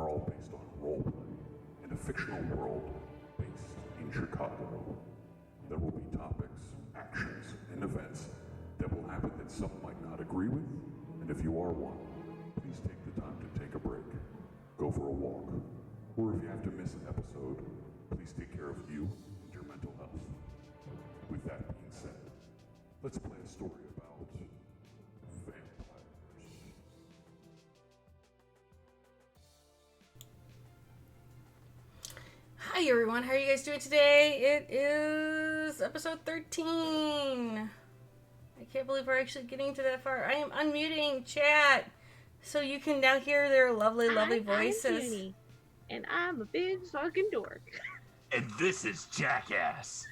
are all based on roleplay in a fictional world based in Chicago. There will be topics, actions, and events that will happen that some might not agree with, and if you are one, please take the time to take a break, go for a walk, or if you have to miss an episode, please take care of you and your mental health. With that being said, let's play a story about vampires. Hi everyone, how are you guys doing today? It is episode 13. I can't believe we're actually getting to that far. I am unmuting chat so you can now hear their lovely voices. I'm Junie, and I'm a big fucking dork. And this is Jackass.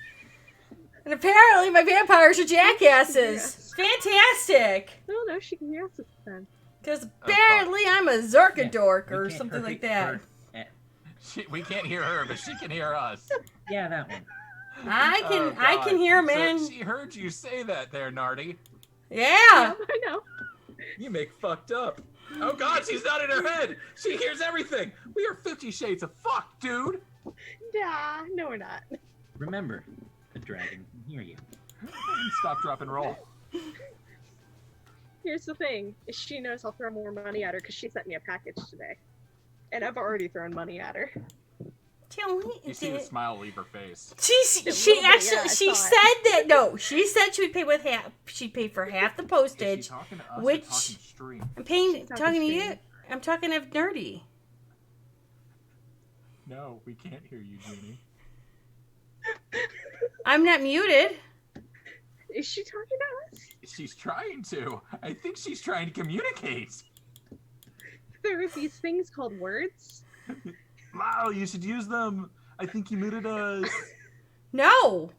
And apparently my vampires are jackasses. Fantastic! No, she can hear us this time. Because apparently I'm a Zorkadork or something like that. We can't hear her, but she can hear us. Yeah, that one. I can hear him, man. So she heard you say that there, Nardi. Yeah! I know. You make fucked up. Oh god, she's not in her head. She hears everything. We are 50 shades of fuck, dude. Nah, no we're not. Remember, the dragon can hear you. Stop, drop, and roll. Here's the thing. She knows I'll throw more money at her because she sent me a package today. And I've already thrown money at her. You see the smile leave her face. She said she would pay with half. She'd pay for half the postage. Is she talking to us which or talking stream? I'm talking to you. stream. I'm talking of Nerdy. No, we can't hear you, Junie. I'm not muted. Is she talking to us? She's trying to. I think she's trying to communicate. There are these things called words. Wow, you should use them. I think you muted us. No,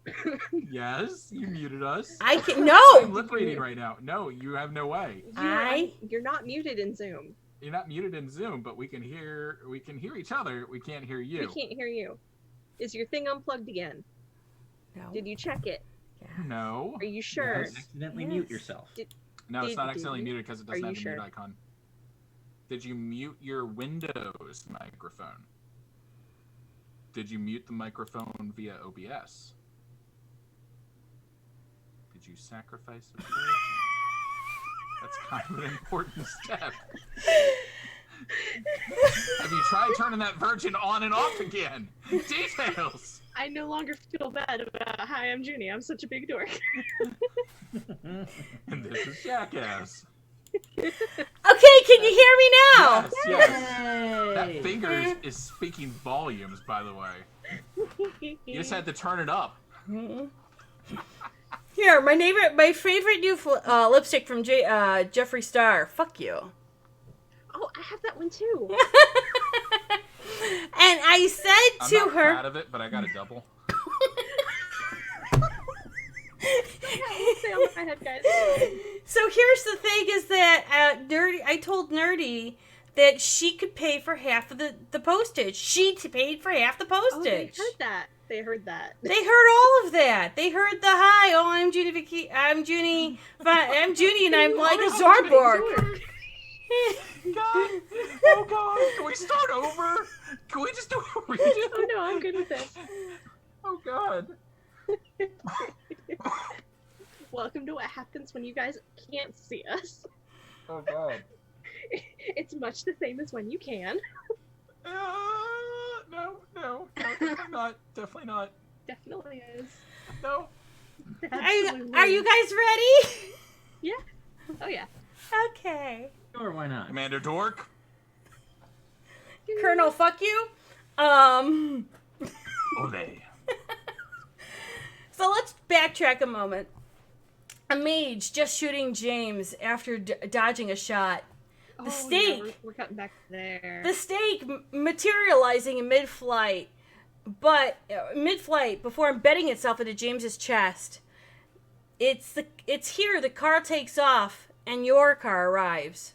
Yes, you muted us. I can I'm no. lip reading right now. No, you have no way. You're not muted in Zoom. You're not muted in Zoom, but we can hear each other. We can't hear you. We can't hear you. Is your thing unplugged again? No. Did you check it? No. Are you sure? Don't accidentally mute yourself. No, it's not Did accidentally you? muted because it doesn't Are have you the mute sure? icon. Did you mute your Windows microphone? Did you mute the microphone via OBS? Did you sacrifice a virgin? That's kind of an important step. Have you tried turning that virgin on and off again? Details! I no longer feel bad about hi, I'm Junie. I'm such a big dork. And this is Jackass. Okay, can you hear me now? Yes. That finger is speaking volumes, by the way. You just had to turn it up. Here, my favorite new lipstick from Jeffree Star. Fuck you. Oh, I have that one too. And I said I'm to not her, proud of it, but I got a double. Stay on my head, guys. so here's the thing is that I told Nerdy that she could pay for half of the postage. She paid for half the postage. Oh, they heard that. They heard that. They heard all of that. They heard the hi. Oh, I'm Junie. I'm Junie, and I'm like a Zorborg. God. Oh, God. Can we start over? Can we just do a redo? Oh no, I'm good with this. Oh, God. Welcome to what happens when you guys can't see us. Oh, God. It's much the same as when you can. No, definitely not. Definitely not. Definitely is. No. Absolutely. Are you guys ready? Yeah. Oh yeah. Okay. Sure, why not? Commander Dork. Colonel, fuck you. Ole. So let's backtrack a moment. A mage just shooting James after dodging a shot. The stake. Yeah, we're cutting back there. The stake materializing in mid-flight, before embedding itself into James's chest. It's here. The car takes off, and your car arrives.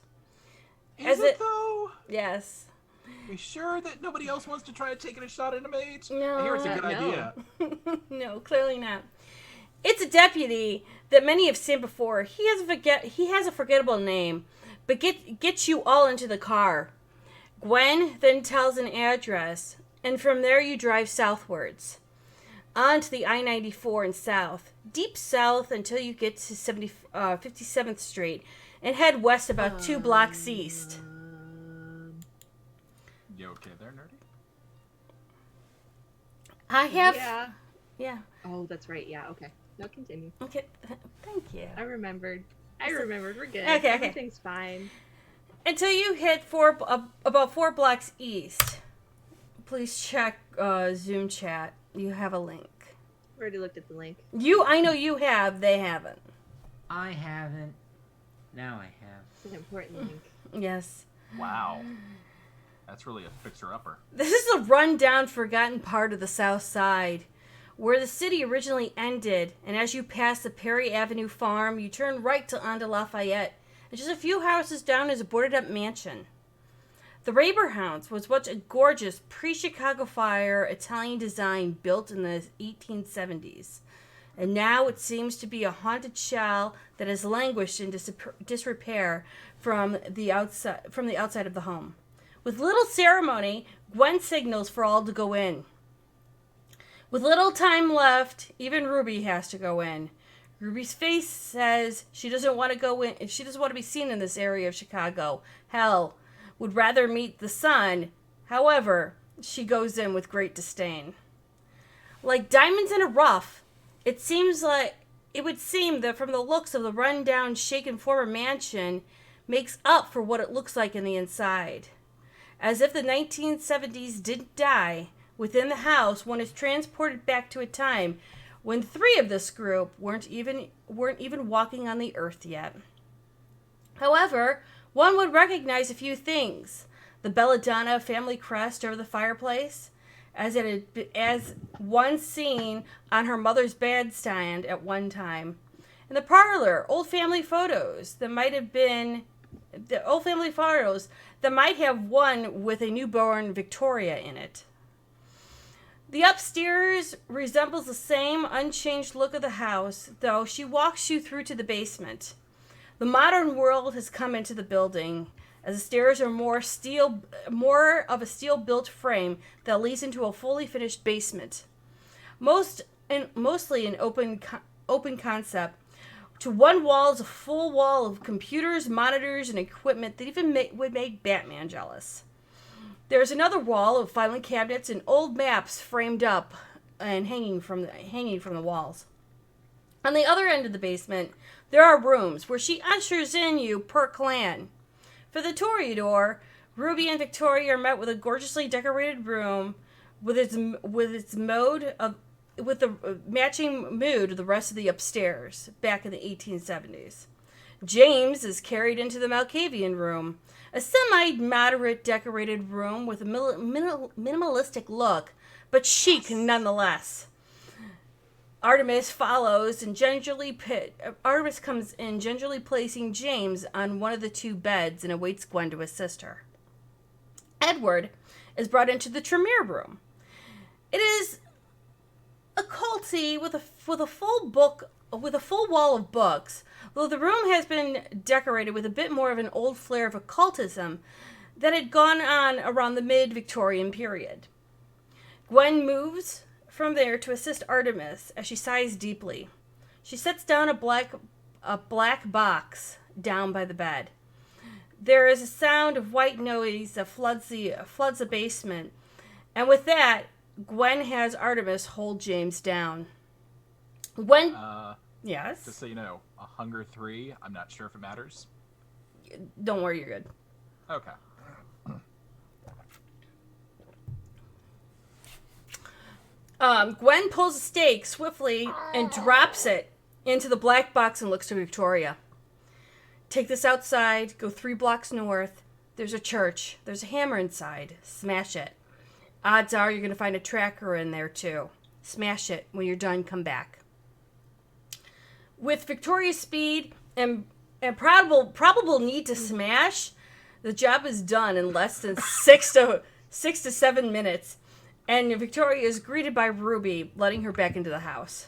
Is it though? Yes. Are you sure that nobody else wants to try taking a shot at a mage? No. I hear it's a good No. idea. No, clearly not. It's a deputy that many have seen before. He has a forgettable name, but gets you all into the car. Gwen then tells an address, and from there you drive southwards onto the I-94 and south, deep south until you get to 57th Street, and head west about 2 blocks east. You okay there, nerdy? I have... Yeah. Yeah. Oh, that's right. Yeah. Okay. No, continue. Okay, thank you. I remembered. We're good. Okay. Everything's fine. Until you hit about 4 blocks east. Please check Zoom chat. You have a link. I've already looked at the link. I know you have. They haven't. I haven't. Now I have. It's an important link. Yes. Wow. That's really a fixer-upper. This is a run-down, forgotten part of the South Side, where the city originally ended, and as you pass the Perry Avenue farm, you turn right onto Lafayette, and just a few houses down is a boarded-up mansion. The Raber House was once a gorgeous pre-Chicago Fire Italian design built in the 1870s, and now it seems to be a haunted shell that has languished in disrepair from the outside of the home. With little ceremony, Gwen signals for all to go in. With little time left, even Ruby has to go in. Ruby's face says she doesn't want to go in. She doesn't want to be seen in this area of Chicago. Hell, would rather meet the sun. However, she goes in with great disdain. Like diamonds in a rough, it would seem that from the looks of the run-down, shaken former mansion makes up for what it looks like in the inside. As if the 1970s didn't die, within the house, one is transported back to a time when 3 of this group weren't even walking on the earth yet. However, one would recognize a few things: the belladonna family crest over the fireplace, as one seen on her mother's bedstand at one time. In the parlor, old family photos that might have one with a newborn Victoria in it. The upstairs resembles the same unchanged look of the house, though she walks you through to the basement. The modern world has come into the building, as the stairs are more of a steel-built frame that leads into a fully finished basement. Mostly an open concept. To one wall is a full wall of computers, monitors, and equipment that even would make Batman jealous. There's another wall of filing cabinets and old maps framed up and hanging from the walls. On the other end of the basement, there are rooms where she ushers in you per clan. For the Toreador, Ruby and Victoria are met with a gorgeously decorated room with the matching mood of the rest of the upstairs back in the 1870s. James is carried into the Malkavian room, a semi-moderate decorated room with a minimalistic look, but chic nonetheless. Artemis follows and Artemis comes in, gingerly placing James on one of the 2 beds and awaits Gwen to assist her. Edward is brought into the Tremere room. It is occulty with a full wall of books, though the room has been decorated with a bit more of an old flair of occultism that had gone on around the mid-Victorian period. Gwen moves from there to assist Artemis as she sighs deeply. She sets down a black box down by the bed. There is a sound of white noise that floods the basement, and with that, Gwen has Artemis hold James down. Gwen... yes? Just so you know, a Hunger 3, I'm not sure if it matters. Don't worry, you're good. Okay. Gwen pulls a stake swiftly and drops it into the black box and looks to Victoria. Take this outside, go 3 blocks north. There's a church. There's a hammer inside. Smash it. Odds are you're going to find a tracker in there, too. Smash it. When you're done, come back. With Victoria's speed and probable need to smash, the job is done in less than 6 to 7 minutes, and Victoria is greeted by Ruby, letting her back into the house.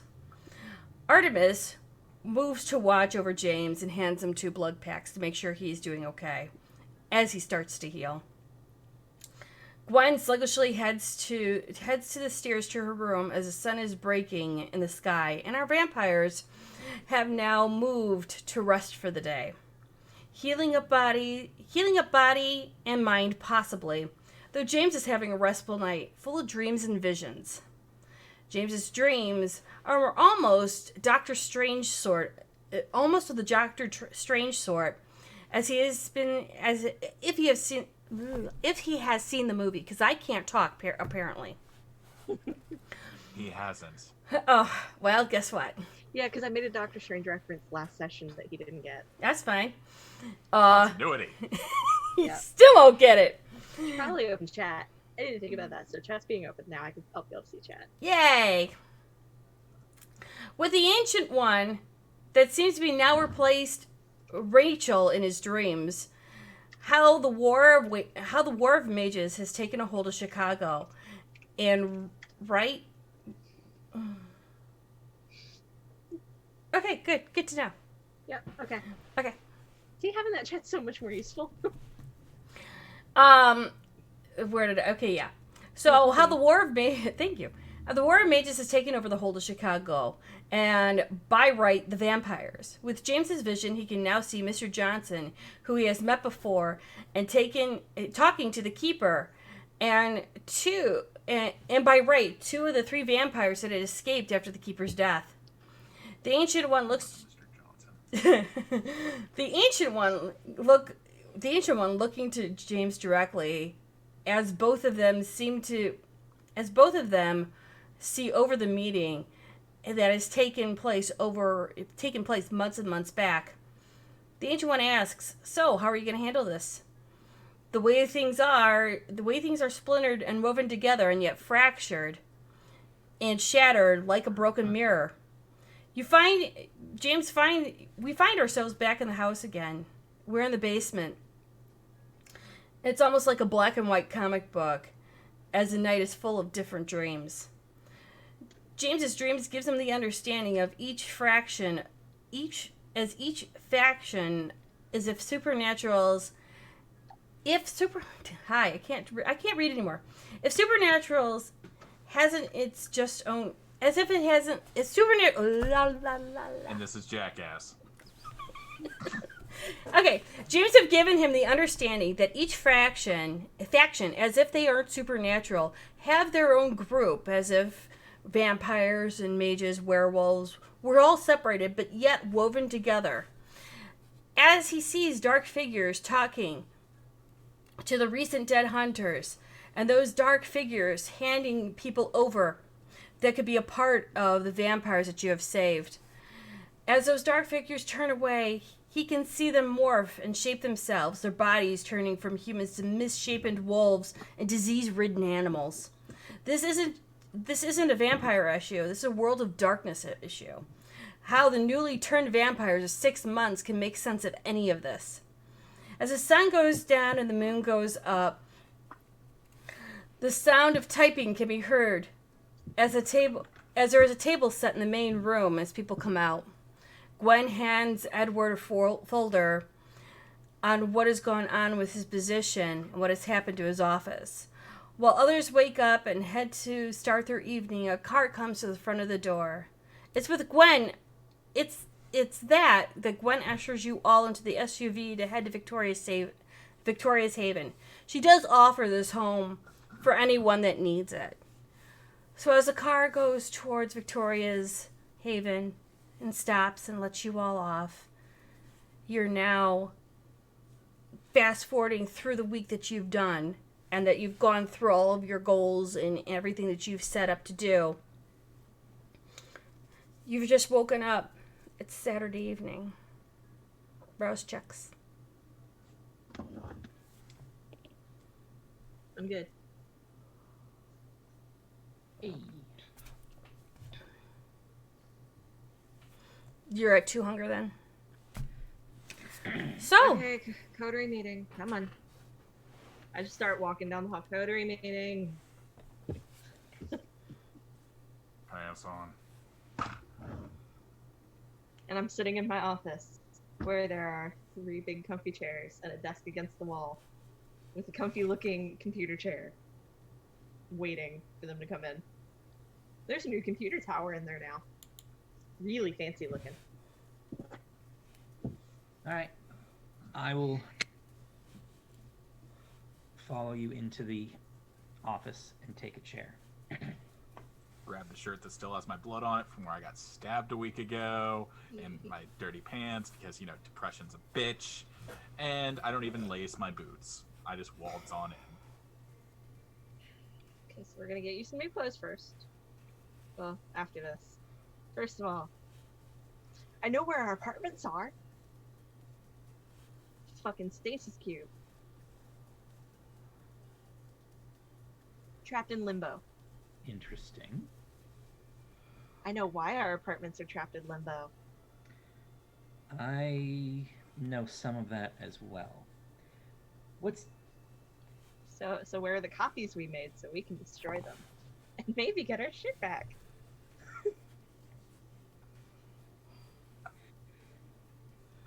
Artemis moves to watch over James and hands him 2 blood packs to make sure he's doing okay, as he starts to heal. Gwen sluggishly heads to the stairs to her room as the sun is breaking in the sky, and our vampires have now moved to rest for the day. Healing up body and mind possibly, though James is having a restful night, full of dreams and visions. James's dreams are almost Doctor Strange sort, almost of the Doctor Strange sort, as he has been, as if he has seen the movie, because I can't talk apparently. He hasn't. Oh, well, guess what? Yeah, because I made a Doctor Strange reference last session that he didn't get. That's fine. Continuity. He Yeah. still won't get it. Probably open chat. I didn't think about that, so chat's being open now. I'll be able to see chat. Yay! With the Ancient One that seems to be now replaced Rachel in his dreams, how the War of Mages has taken a hold of Chicago, and right. Okay, good to know. Yep. Okay. Okay. See, having that chat's so much more useful. Okay, yeah. So how the War of thank you. The War of Mages has taken over the whole of Chicago, and by right, the vampires. With James's vision, he can now see Mr. Johnson, who he has met before, and talking to the Keeper, and by right, 2 of the 3 vampires that had escaped after the Keeper's death. The Ancient One looks. Mr. Johnson. The Ancient One looking to James directly, as both of them see over the meeting that has taken place months and months back. The Ancient One asks, "So, how are you going to handle this? The way things are splintered and woven together, and yet fractured and shattered like a broken mirror. We find ourselves back in the house again. We're in the basement. It's almost like a black and white comic book, as the night is full of different dreams. James's dreams gives him the understanding of each faction as if supernaturals. I can't read anymore. If supernaturals hasn't its just own, as if it hasn't, it's supernatural. And this is Jackass. Okay, James have given him the understanding that each faction, as if they aren't supernatural, have their own group, as if vampires and mages, werewolves, were all separated, but yet woven together. As he sees dark figures talking to the recent dead hunters, and those dark figures handing people over that could be a part of the vampires that you have saved. As those dark figures turn away, he can see them morph and shape themselves, their bodies turning from humans to misshapen wolves and disease-ridden animals. This isn't a vampire issue. This is a world of darkness issue. How the newly turned vampires of 6 months can make sense of any of this. As the sun goes down and the moon goes up, the sound of typing can be heard as there is a table set in the main room as people come out. Gwen hands Edward a folder on what has gone on with his position and what has happened to his office. While others wake up and head to start their evening, a cart comes to the front of the door. It's with Gwen. It's that Gwen ushers you all into the SUV to head to Victoria's Haven. She does offer this home for anyone that needs it. So as the car goes towards Victoria's Haven and stops and lets you all off, you're now fast forwarding through the week that you've done and that you've gone through all of your goals and everything that you've set up to do. You've just woken up. It's Saturday evening. Rouse checks. I'm good. Hey. You're at 2 hunger then? So, Okay, coterie meeting. Come on. I just start walking down the hall. Coterie meeting. Pass on. And I'm sitting in my office where there are 3 big comfy chairs and a desk against the wall with a comfy looking computer chair waiting for them to come in. There's a new computer tower in there now. Really fancy looking. Alright. I will follow you into the office and take a chair. Grab the shirt that still has my blood on it from where I got stabbed a week ago, and my dirty pants because, depression's a bitch. And I don't even lace my boots. I just waltz on in. Okay, so we're gonna get you some new clothes first. Well, after this. First of all, I know where our apartments are. Fucking stasis cube. Trapped in limbo. Interesting. I know why our apartments are trapped in limbo. I know some of that as well. So where are the copies we made so we can destroy them? And maybe get our shit back.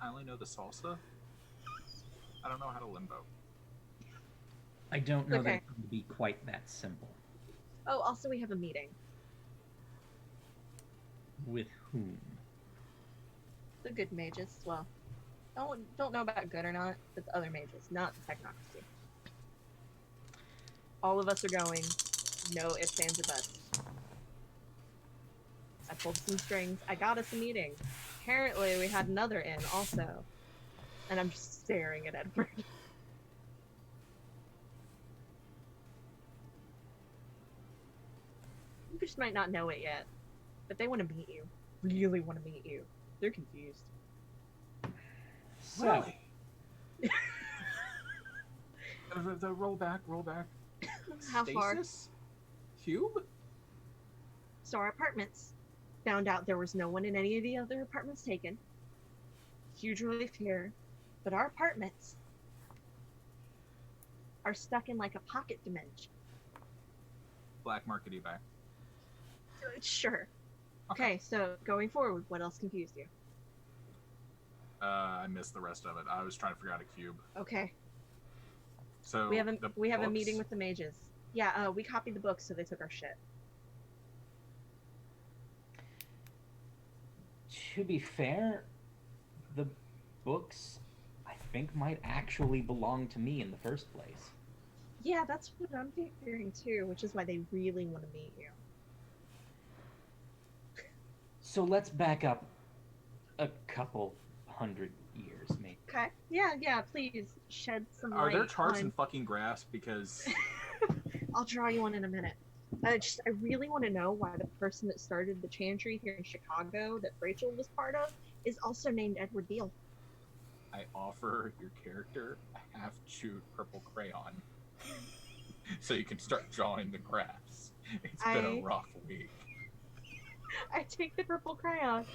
I only know the salsa. I don't know how to limbo. I don't know that Okay. it would be quite that simple. Oh, also we have a meeting. With whom? The good mages as well. Don't know about good or not, but the other mages, not the technocracy. All of us are going. No ifs, ands, or buts. I pulled some strings. I got us a meeting. Apparently, we had another in also. And I'm just staring at Edward. You just might not know it yet, but they want to meet you. Really want to meet you. They're confused. So, The roll back. How far? Stasis? Cube? So our apartments. Found out there was no one in any of the other apartments taken. Huge relief here. But our apartments are stuck in like a pocket dimension. Black market eBay. Sure. Okay, so going forward, what else confused you? I missed the rest of it. I was trying to figure out a cube. Okay. So We have a books? meeting with the mages. Yeah, we copied the books, so they took our shit. to be fair, the books, I think, might actually belong to me in the first place. Yeah, that's what I'm figuring too, which is why they really want to meet you. So let's back up a couple hundred years, maybe. Okay. Yeah, please shed some Are light there charts on... in fucking graphs? Because I'll draw you one in a minute. I really want to know why the person that started the chantry here in Chicago that Rachel was part of is also named Edward Beale. I offer your character a half-chewed purple crayon so you can start drawing the graphs. It's been a rough week. I take the purple crayon,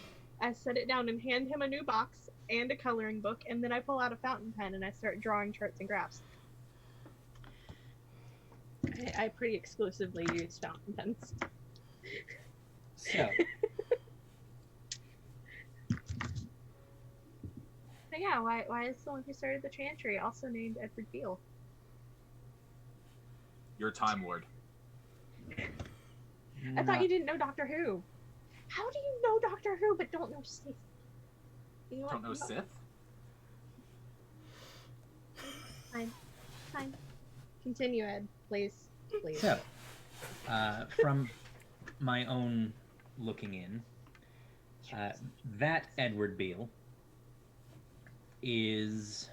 I set it down and hand him a new box and a coloring book, and then I pull out a fountain pen and I start drawing charts and graphs. I pretty exclusively use fountain pens. So, But yeah, why is the one who started the chantry also named Edward Beale? You're Time Lord. I thought you didn't know Doctor Who. How do you know Doctor Who but don't know Sith? You know Don't know Sith? Fine. Continue, Ed, please. So, from my own looking in, that Edward Beale is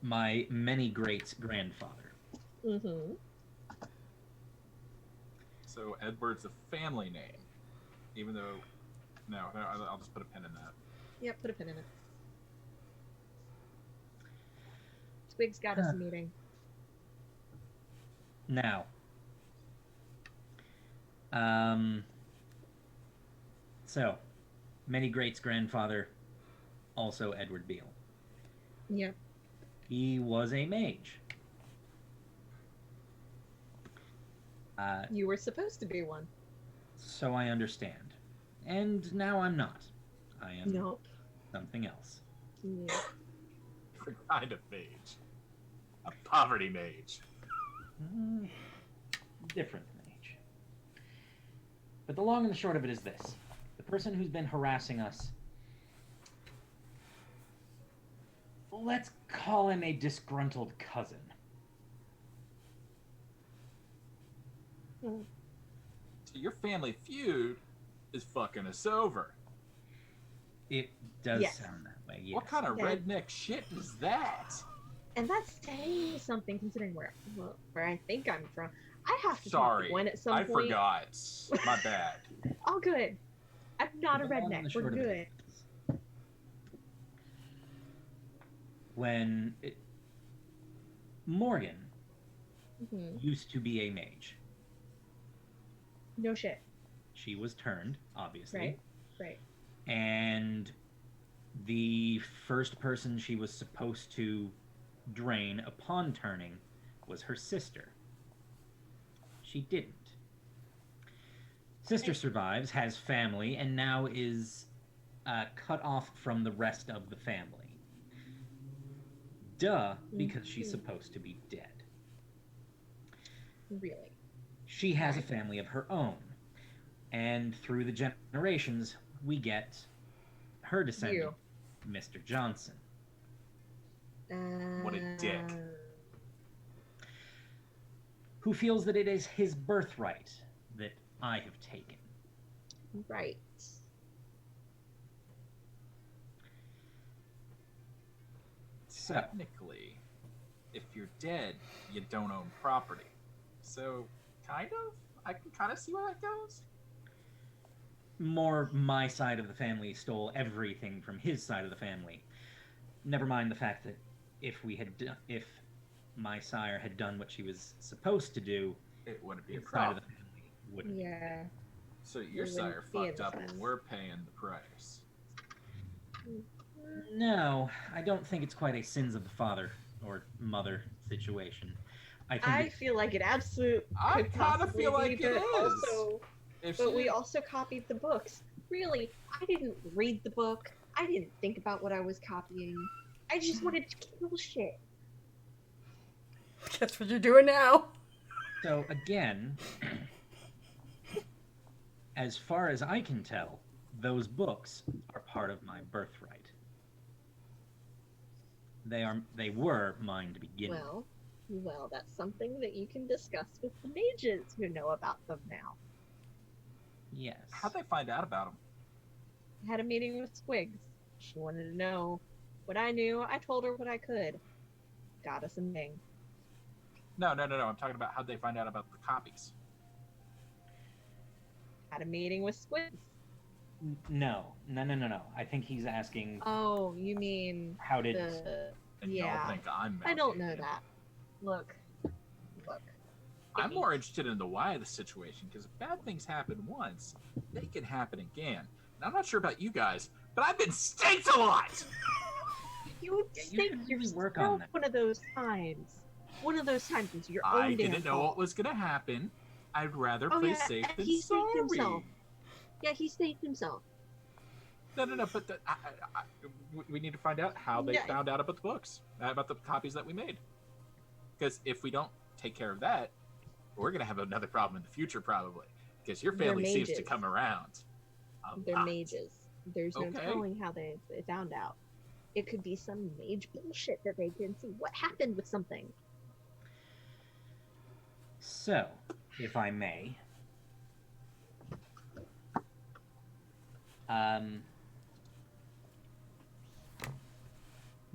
my many greats grandfather. Mm-hmm. So Edward's a family name, even though no, I'll just put a pin in that. Yep, put a pin in it. Twig's got us a meeting. Now, so, many greats grandfather, also Edward Beale. Yep. He was a mage. You were supposed to be one. So I understand. And now I'm not. I am Nope. something else. Yeah. Different kind of mage. A poverty mage. different mage. But the long and the short of it is this. The person who's been harassing us, let's call him a disgruntled cousin. So your family feud is fucking us over. It does Yes. sound that way, yes. What kind of Yeah. redneck shit is that? And that's saying something considering where I think I'm from. I have to Sorry, talk to Gwen at some I point. forgot. My bad. All good. I'm not a The long and the redneck. We're short of good. it is, when Morgan hmm used to be a mage. No shit. She was turned, obviously. Right. Right. And the first person she was supposed to drain upon turning was her sister. She didn't. Sister survives, has family, and now is cut off from the rest of the family. Duh, because she's Mhm. supposed to be dead. Really. She has a Right. family of her own. And through the generations, we get her descendant, Mr. Johnson. What a dick. Who feels that it is his birthright that I have taken. Right. So, Technically, if you're dead, you don't own property. So, kind of? I can kind of see where that goes. more my side of the family stole everything from his side of the family. Never mind the fact that if my sire had done what she was supposed to do, It wouldn't be a his side of problem. the family wouldn't. be. Yeah. So your It sire wouldn't be fucked in up this and mess. we're paying the price. No, I don't think it's quite a sins of the father or mother situation. I think I feel like it absolutely I could kinda possibly feel like be, it but is. also, If but she we didn't- also copied the books. Really, I didn't read the book. I didn't think about what I was copying. I just wanted to kill shit. That's what you're doing now. so. Again, as far as I can tell, those books are part of my birthright. They were mine to begin with. Well, that's something that you can discuss with the mages who know about them now. Yes. How'd they find out about him? I had a meeting with Squigs. She wanted to know what I knew. I told her what I could. Got us a thing. No. I'm talking about how'd they find out about the copies. Had a meeting with Squigs. No. I think he's asking Oh, you mean how did the... And Yeah. y'all think I'm I don't know Malkavian. that. Look. I'm more interested in the why of the situation, because if bad things happen once, they can happen again. And I'm not sure about you guys, but I've been staked a lot! You Yeah, you think should you're really work on that. one of those times. One of those times is your own I damn didn't know fault. what was gonna happen. I'd rather Oh, play yeah, safe and than he saved sorry. himself. Yeah, he saved himself. No, but we need to find out how they Yeah. found out about the books, about the copies that we made. Because if we don't take care of that, we're going to have another problem in the future, probably. Because your They're family seems to mages. come around. a They're lot. mages. There's no Okay. telling how they found out. It could be some mage bullshit that they didn't see. What happened with something? So, if I may,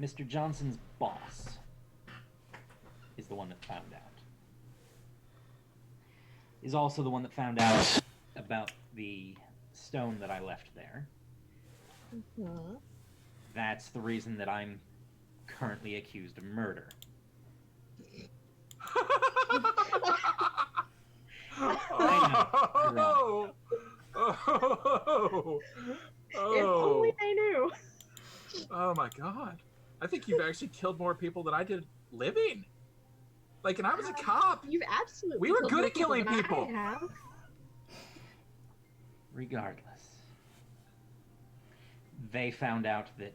Mr. Johnson's boss is the one that found out. Is also the one that found out about the stone that I left there. Mhm. That's the reason that I'm currently accused of murder. Oh, If only they knew. Oh my god. I think you've actually killed more people than I did living. Like, and I was a cop. You've absolutely. We were killed good more at killing than I people. have. Regardless, they found out that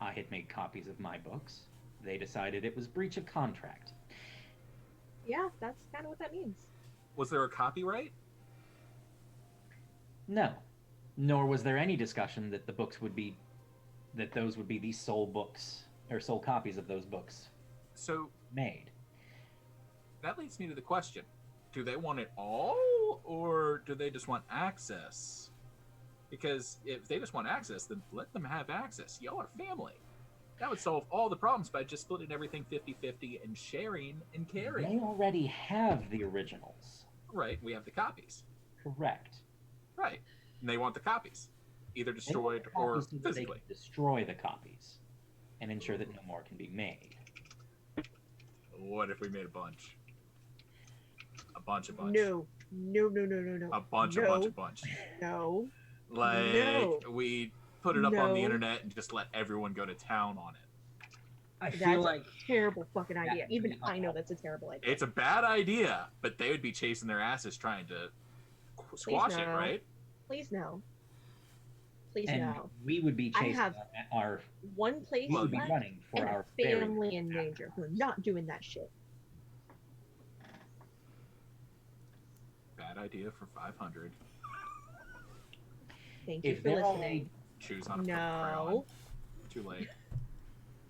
I had made copies of my books. They decided it was breach of contract. Yeah, that's kind of what that means. Was there a copyright? No. Nor was there any discussion that those would be the sole books, or sole copies of those books So made. that leads me to the question. Do they want it all, or do they just want access? Because if they just want access, then let them have access. Y'all are family. That would solve all the problems by just splitting everything 50-50 and sharing and They caring. already have the originals. Right, we have the copies. Correct. Right. And they want the copies. Either They want destroyed the or copies so that they physically. can destroy the copies and ensure that no more can be made. What if we made a bunch? A bunch. No. No, no, no, no, no. A bunch. No. Like, No. we put it up on the No. internet and just let everyone go to town on it. I That's feel a like terrible fucking idea. would Even be I know helpful. that's a terrible idea. It's a bad idea, but they would be chasing their asses trying to squash it, no. right? Please no. Please and no. we would be I chasing have our One place we would be left running for and our a very family in danger. We're not doing that shit. Bad idea for 500. Thank you if for they're listening. only Choose not to No. Too late.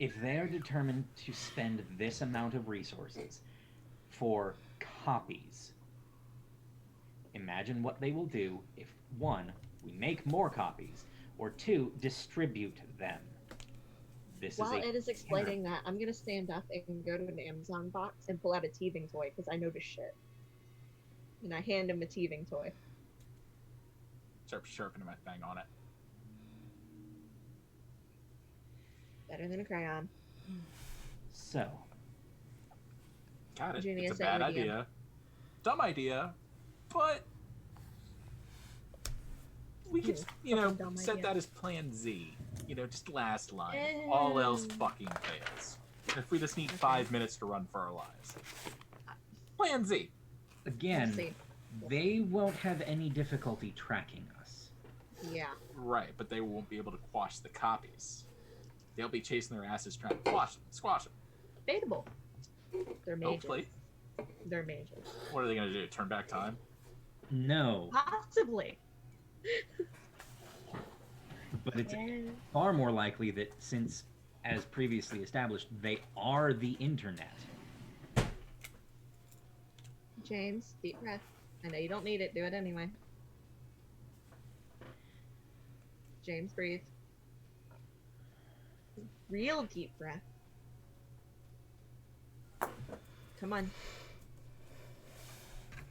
if they're determined to spend this amount of resources for copies, imagine what they will do if, one, we make more copies, or two, distribute them. This While is a Ed is explaining that, I'm gonna stand up and go to an Amazon box and pull out a teething toy because I know this shit. And I hand him a teething toy. Start sharpening my thing on it. Better than a crayon. so. Got it. Junior, It's a same bad idea. idea. Dumb idea, but we could, fucking dumb set idea. that as plan Z. Just last line. All else fucking fails. If we just need 5 minutes to run for our lives. Plan Z. Again, We'll see. Mm-hmm. they won't have any difficulty tracking us. Yeah. Right, but they won't be able to quash the copies. They'll be chasing their asses trying to squash them. Debatable. They're mages. Hopefully. They're mages. What are they going to do? Turn back time? No, Possibly. but it's And far more likely that since, as previously established, they are the internet. James, deep breath. I know you don't need it. Do it anyway. James, breathe. Real deep breath. Come on.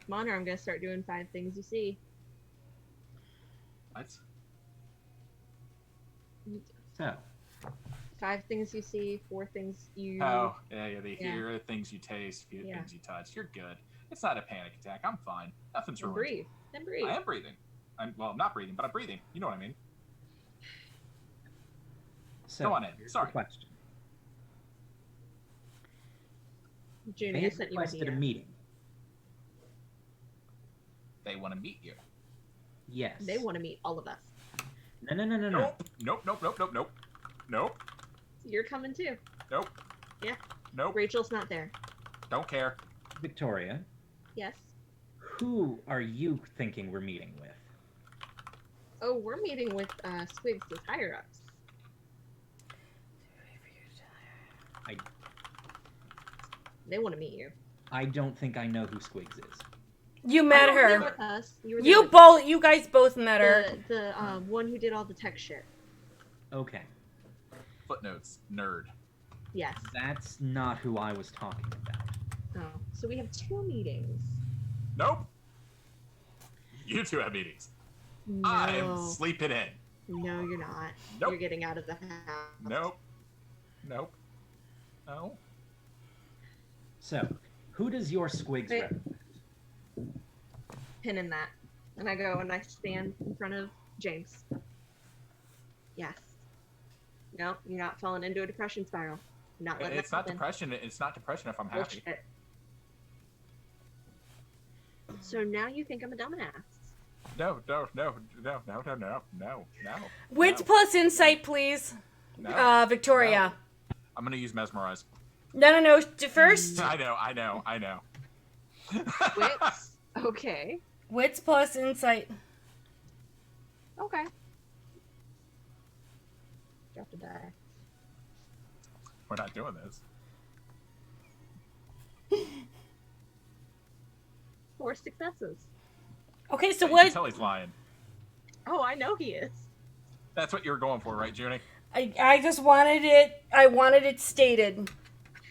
Come on, or I'm gonna start doing 5 things you see. What? So, 5 things you see, 4 things you. Oh, yeah, they Yeah. hear, things you taste, few Yeah. things you touch. You're good. It's not a panic attack. I'm fine. Nothing's Then wrong. breathe. Then breathe. I am breathing. I'm not breathing, but I'm breathing. You know what I mean? so Go on, Ed. here's Sorry. the question. They Junior had sent you requested a a meeting. They want to meet you. Yes. They want to meet all of us. No. Nope. You're coming too. Nope. Rachel's not there. Don't care. Victoria, Yes. who are you thinking we're meeting with? Oh, we're meeting with Squigs' higher ups. They want to meet you. I don't think I know who Squigs is. You met You were her. with us. You were there with You guys both met her. the one who did all the tech shit. Okay, Footnotes. Nerd. Yes. that's not who I was talking about. Oh, so we have 2 meetings. Nope. You two have meetings. No. I'm sleeping in. No, you're not. Nope. You're getting out of the house. Nope. No. So, who does your Squigs Wait. represent? Pin in that. And I go and I stand in front of James. Yes. No, you're not falling into a depression spiral. You're not letting It's that not happen. depression. It's not depression if I'm happy. Bullshit. So now you think I'm a dumbass. No. Wits No. plus insight, please. No. Victoria. I'm gonna use mesmerize. No. First. I know. Wits? Okay. Wits plus insight. Okay. Drop a die. We're not doing this. 4 successes. Okay, so You can what? tell he's lying. Oh, I know he is. That's what you were going for, right, Junie? I just wanted it. I wanted it stated.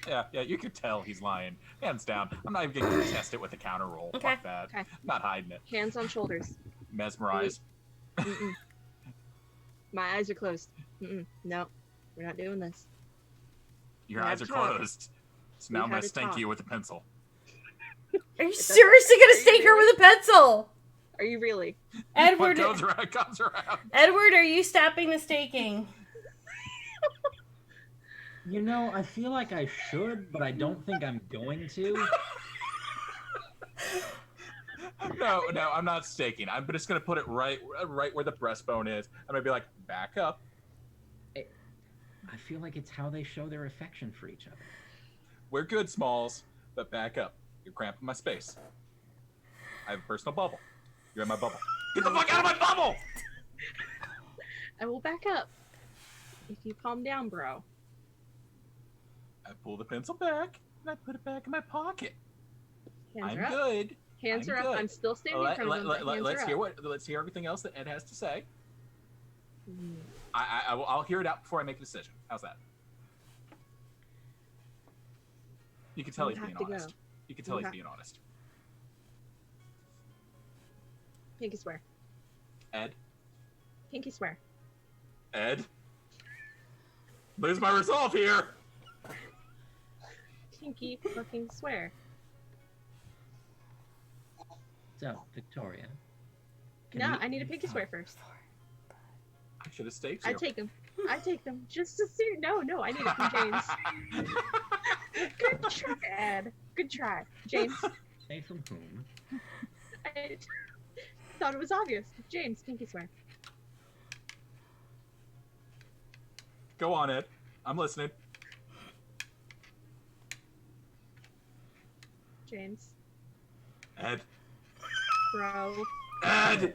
Yeah, you could tell he's lying. Hands down. I'm not even going to test it with a counter roll. Okay. Fuck that. Okay. I'm not hiding it. Hands on shoulders. Mesmerize. Mm-mm. My eyes are closed. No, we're not doing this. Your We eyes had are to talk. closed. So now We I'm going had to to stink talk. you with a pencil. Are you seriously gonna stake her with a pencil? Are you really? Edward, What goes around comes around. Edward, are you stopping the staking? You know, I feel like I should, but I don't think I'm going to. No, I'm not staking. I'm just going to put it right where the breastbone is. I'm going to be like, back up. I feel like it's how they show their affection for each other. We're good, Smalls, but back up. You're cramping my space. I have a personal bubble. You're in my bubble. Get the fuck out of my bubble! I will back up. If you calm down, bro. I pull the pencil back, and I put it back in my pocket. Hands I'm are up. good. Hands I'm are up. good. I'm still standing from them. but hands Let's are hear up. let's hear everything else that Ed has to say. Mm. I'll hear it out before I make a decision. How's that? You can tell You he's have being to go. honest. You can tell You he's have- being honest. Pinky swear. Ed? Pinky swear. Ed? Lose my resolve here! Pinky fucking swear. So, Victoria. No, we- I need a pinky swear first. I should have staked you. I take them. I take them just to see. No, I need it from James. Good try, Ed. Good try, James. Say from whom? I thought it was obvious. James, pinky swear. Go on, Ed. I'm listening. James, Ed. bro. Ed!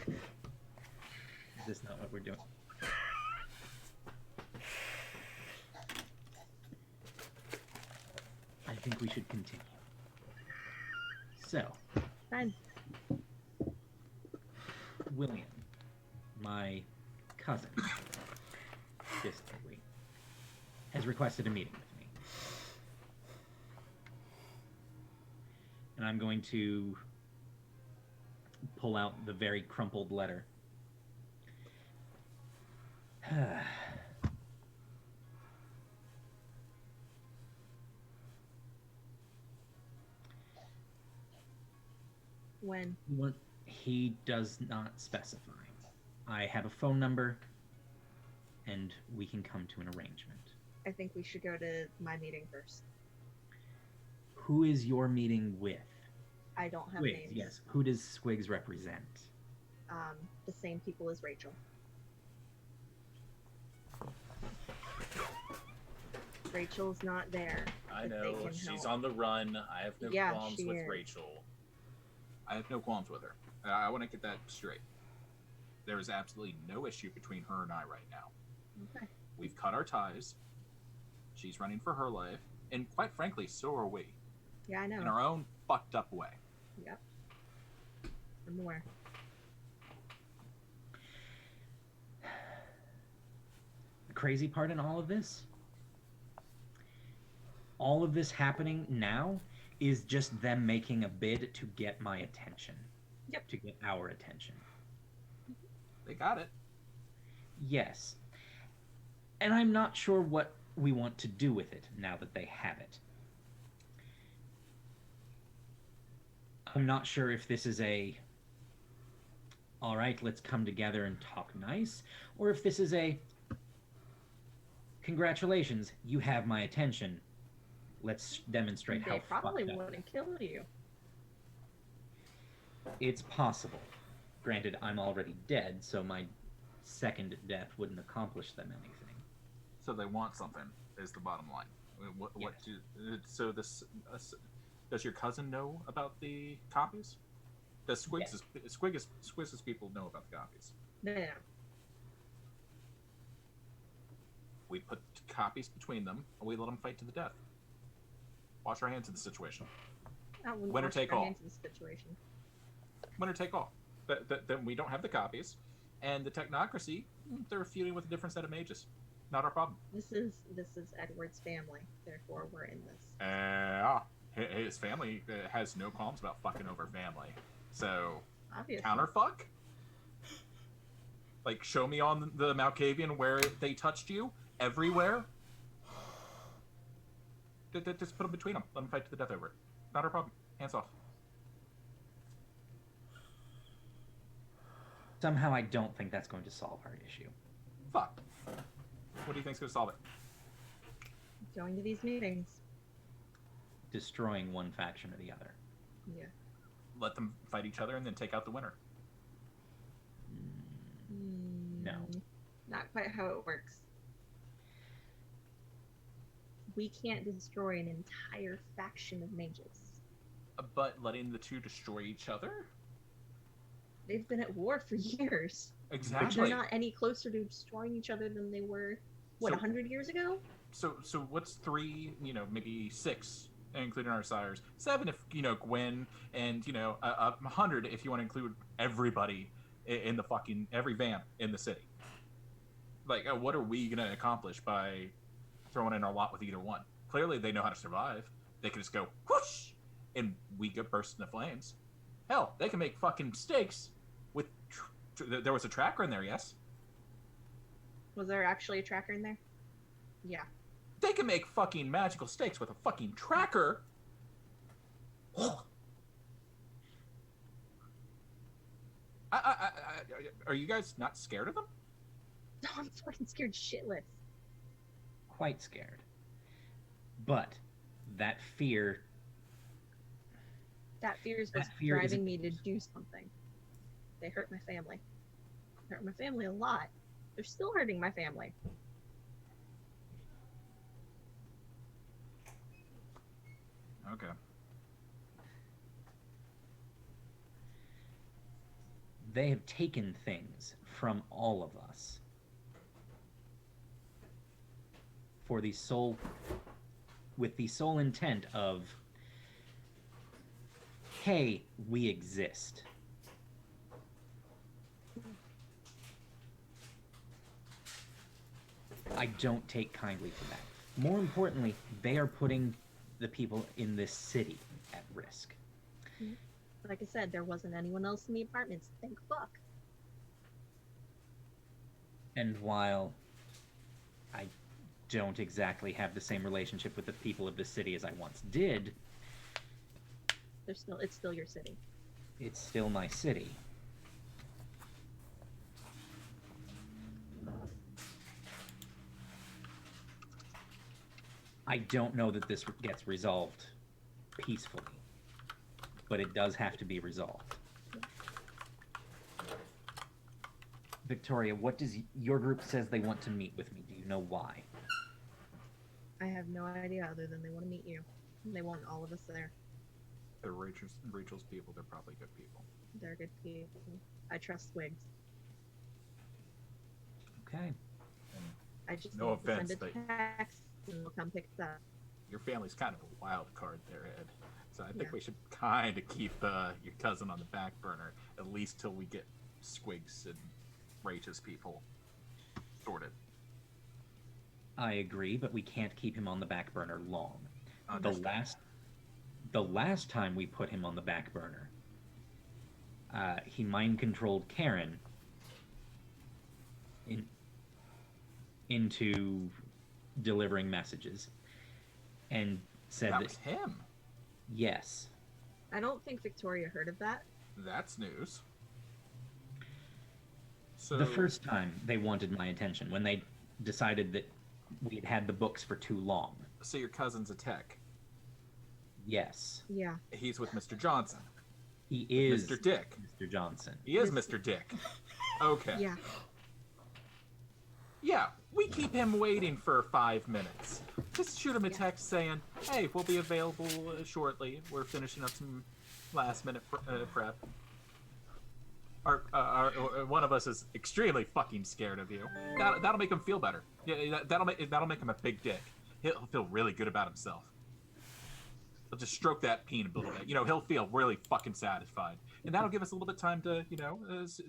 Is this not what we're doing? I think we should continue. So, Fine. William, my cousin, distantly, has requested a meeting with me. And I'm going to pull out the very crumpled letter. When? What? He does not specify. I have a phone number, and we can come to an arrangement. I think we should go to my meeting first. Who is your meeting with? I don't have Squigs, names. yes. Who does Squigs represent? The same people as Rachel. Rachel's not there. I but they know. can She's help. on the run. I have no Yeah, qualms she with is. Rachel. I have no qualms with her. I want to get that straight. There is absolutely no issue between her and I right now. Okay. We've cut our ties. She's running for her life. And quite frankly, so are we. Yeah, I know. In our own fucked up way. Yep. I'm aware. The crazy part in all of this happening now is just them making a bid to get my attention. Yep. To get our attention. They got it. Yes. And I'm not sure what we want to do with it now that they have it. I'm not sure if this is a, all right, let's come together and talk nice, or if this is a, congratulations, you have my attention. Let's demonstrate They how probably fucked up. wouldn't kill you. It's possible. Granted, I'm already dead, so my second death wouldn't accomplish them anything. So they want something, is the bottom line. What Yes. so this Does your cousin know about the copies? Does Squig's people know about the copies? No. We put copies between them, and we let them fight to the death. Wash our hands of the situation. Winner take all. Situation. Winner take all. Then we don't have the copies, and the technocracy, they're feuding with a different set of mages. Not our problem. This is Edward's family, therefore we're in this. His family has no qualms about fucking over family. So, Obviously. counterfuck? Like, show me on the Malkavian where they touched you? Everywhere? Just put them between them. Let them fight to the death over it. Not our problem. Hands off. Somehow I don't think that's going to solve our issue. Fuck. What do you think's going to solve it? Going to these meetings. Destroying one faction or the other. Yeah. Let them fight each other and then take out the winner. No. Not quite how it works. We can't destroy an entire faction of mages. But letting the two destroy each other? They've been at war for years. Exactly. They're not any closer to destroying each other than they were, 100 years ago? So what's 3, maybe 6, including our sires? 7 if, Gwen, and, 100 if you want to include everybody in the fucking, every vamp in the city. Like, what are we going to accomplish by throwing in our lot with either one? Clearly they know how to survive. They can just go, whoosh, and we get burst into flames. Hell, they can make fucking steaks with, there was a tracker in there, yes? Was there actually a tracker in there? Yeah. They can make fucking magical steaks with a fucking tracker. Are you guys not scared of them? No, I'm fucking scared shitless. Quite scared. But that fear... That fear is what's driving me to do something. They hurt my family. They hurt my family a lot. They're still hurting my family. Okay. They have taken things from all of us for the sole, with the sole intent of, hey, we exist. I don't take kindly to that. More importantly, they are putting the people in this city at risk. Like I said, there wasn't anyone else in the apartments. Thank fuck. And while I don't exactly have the same relationship with the people of the city as I once did, It's still your city. it's still my city. I don't know that this gets resolved peacefully, but it does have to be resolved. Victoria, what does your group says they want to meet with me? Do you know why? I have no idea other than they want to meet you. They want all of us there. They're Rachel's people. They're probably good people. They're good people. I trust Wigs. Okay. I just No need to offense, send a but text and they'll come pick us up. your family's kind of a wild card there, Ed. So I think Yeah. we should kind of keep your cousin on the back burner, at least till we get Squigs and Rachel's people sorted. I agree, but we can't keep him on the back burner long. Understood. The last time we put him on the back burner, he mind-controlled Karen into delivering messages and said That that was him. yes, I don't think Victoria heard of that. That's news. So the first time they wanted my attention, when they decided that we had had the books for too long. So your cousin's a tech. Yes, Yeah. He's with Mr. Johnson. he is Mr. Dick. Mr. Johnson. He is Mr. Dick. Okay. Yeah. Yeah. we keep him waiting for 5 minutes. Just shoot him a text saying, "Hey, we'll be available shortly. We're finishing up some last-minute prep." One of us is extremely fucking scared of you. That'll make him feel better. Yeah, that'll make him a big dick. He'll feel really good about himself. He'll just stroke that peen a little bit. He'll feel really fucking satisfied, and that'll give us a little bit of time to,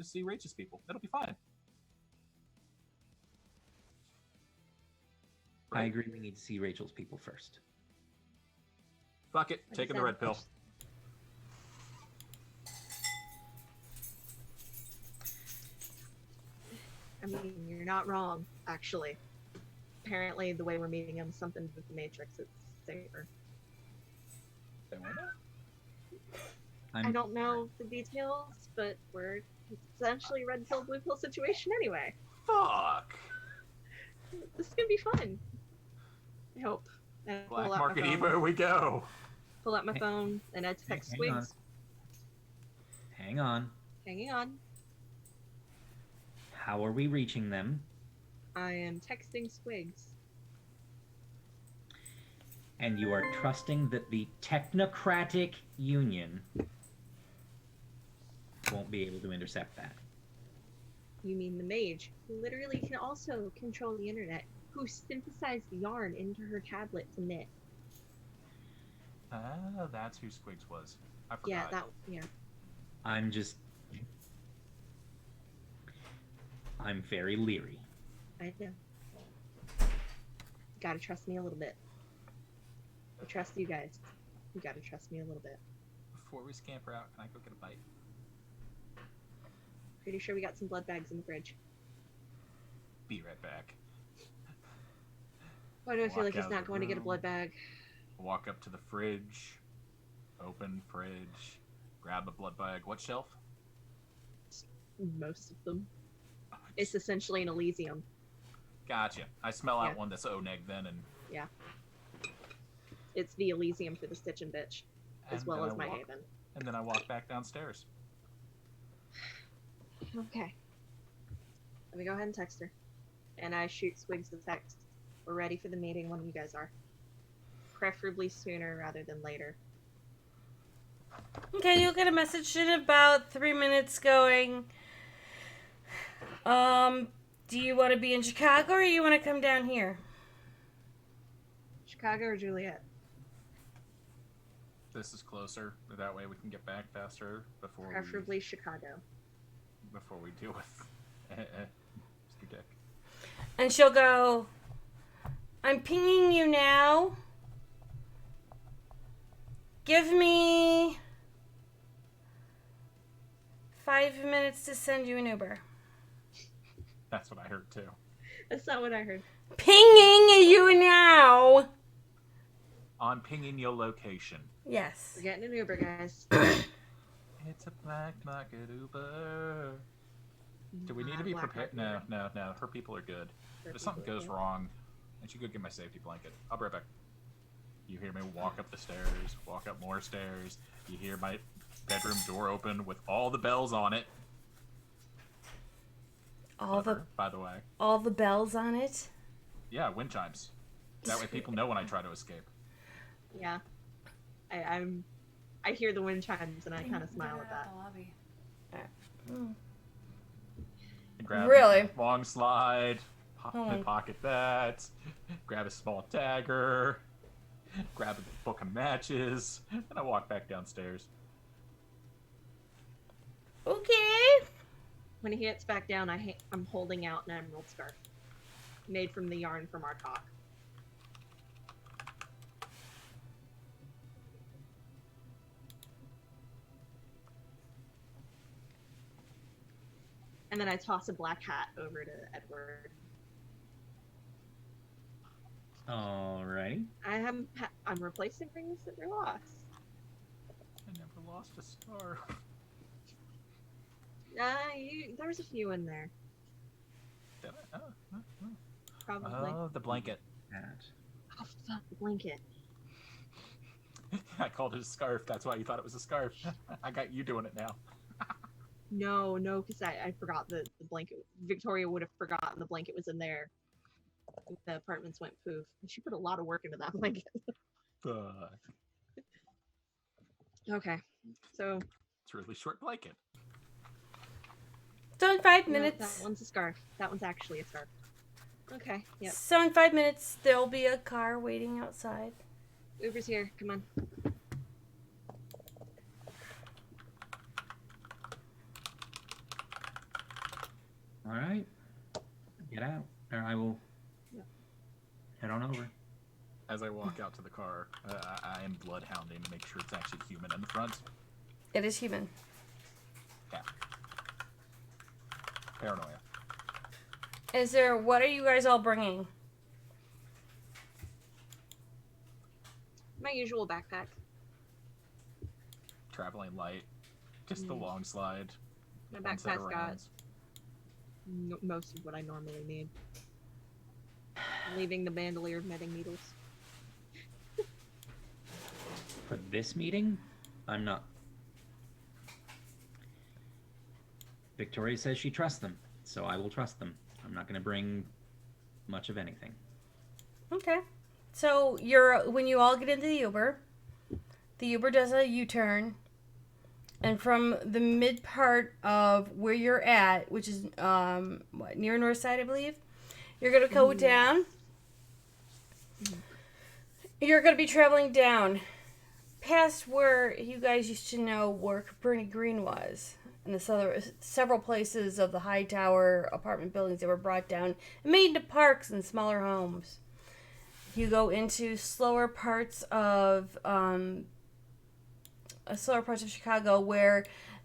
see Rachel's people. It'll be fine. I agree. We need to see Rachel's people first. Fuck it. Taking the red pill. I mean, you're not wrong, actually. Apparently, the way we're meeting him, something with the Matrix, it's safer. I don't know the details, but it's essentially red pill, blue pill situation anyway. Fuck. This is gonna be fun. I hope. Black market Evo, we go. Pull out my phone and I text Squigs. Hang on. Hanging on. How are we reaching them? I am texting Squigs. And you are trusting that the technocratic union won't be able to intercept that. You mean the mage, who literally can also control the internet, who synthesized yarn into her tablet to knit. That's who Squigs was. I forgot. Yeah. I'm very leery. I know. You gotta trust me a little bit. I trust you guys. You gotta trust me a little bit. Before we scamper out, can I go get a bite? Pretty sure we got some blood bags in the fridge. Be right back. Why do I feel like he's not going to get a blood bag? Walk up to the fridge, open fridge, grab a blood bag. What shelf? Most of them. It's essentially an Elysium. Gotcha. I smell out one that's O-neg then, and... Yeah. It's the Elysium for the Stitch and Bitch, as well as my Haven. And then I walk back downstairs. Okay. Let me go ahead and text her. And I shoot Swigs the text. We're ready for the meeting when you guys are. Preferably sooner rather than later. Okay, you'll get a message in about 3 minutes going, do you want to be in Chicago or you want to come down here? Chicago or Juliet? This is closer. That way we can get back faster Preferably Chicago. Before we deal with Mr. Dick. And she'll go, I'm pinging you now. Give me 5 minutes to send you an Uber. That's what I heard too. That's not what I heard. Pinging you now. I'm pinging your location. Yes. We're getting an Uber, guys. It's a black market Uber. Do we need to be prepared? No. Her people are good. If something goes wrong, I should go get my safety blanket. I'll be right back. You hear me walk up the stairs, walk up more stairs. You hear my bedroom door open with all the bells on it. By the way. All the bells on it? Yeah, wind chimes. That way people know when I try to escape. Yeah. I hear the wind chimes and I kind of smile at that. Grab Really? Long slide, pocket that, grab a small dagger, grab a book of matches, and I walk back downstairs. Okay. When he gets back down, I'm holding out an emerald scarf. Made from the yarn from our cock. And then I toss a black hat over to Edward. Alrighty. I'm replacing things that were lost. I never lost a scarf. There's a few in there. Did I? Probably. Oh, the blanket. Oh, fuck, the blanket. I called it a scarf. That's why you thought it was a scarf. I got you doing it now. No, because I forgot the blanket. Victoria would have forgotten the blanket was in there. The apartments went poof. And she put a lot of work into that blanket. Okay, so It's a really short blanket. So in 5 no, minutes. that one's a scarf. That one's actually a scarf. Okay, yep. So in 5 minutes, there'll be a car waiting outside. Uber's here. Come on. All right. Get out, or I will head on over. As I walk out to the car, I am bloodhounding to make sure it's actually human in the front. It is human. Yeah. Paranoia. What are you guys all bringing? My usual backpack. Traveling light. Just the long slide. My one set of backpack's got rounds. most of what I normally need. Leaving the bandolier of knitting needles. For this meeting, I'm not. Victoria says she trusts them, so I will trust them. I'm not going to bring much of anything. Okay. So when you all get into the Uber does a U-turn, and from the mid part of where you're at, which is near north side, I believe, you're gonna go down. You're gonna be traveling down past where you guys used to know where Capernaum Green was, and several places of the high tower apartment buildings that were brought down and made into parks and smaller homes. You go into slower parts of Chicago where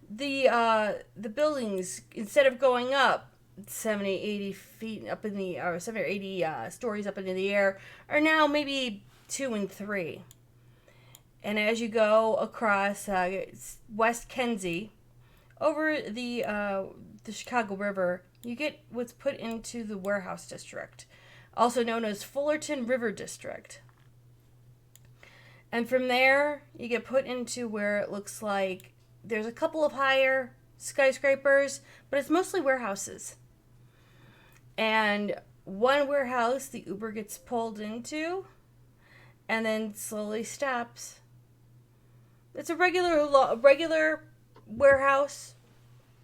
the buildings, instead of going up 70, 80 feet up in the, or 70 or 80 stories up into the air, are now maybe 2 and 3. And as you go across West Kenzie, over the Chicago River, you get what's put into the warehouse district, also known as Fullerton River District. And from there, you get put into where it looks like there's a couple of higher skyscrapers, but it's mostly warehouses. And one warehouse the Uber gets pulled into and then slowly stops. It's a regular warehouse.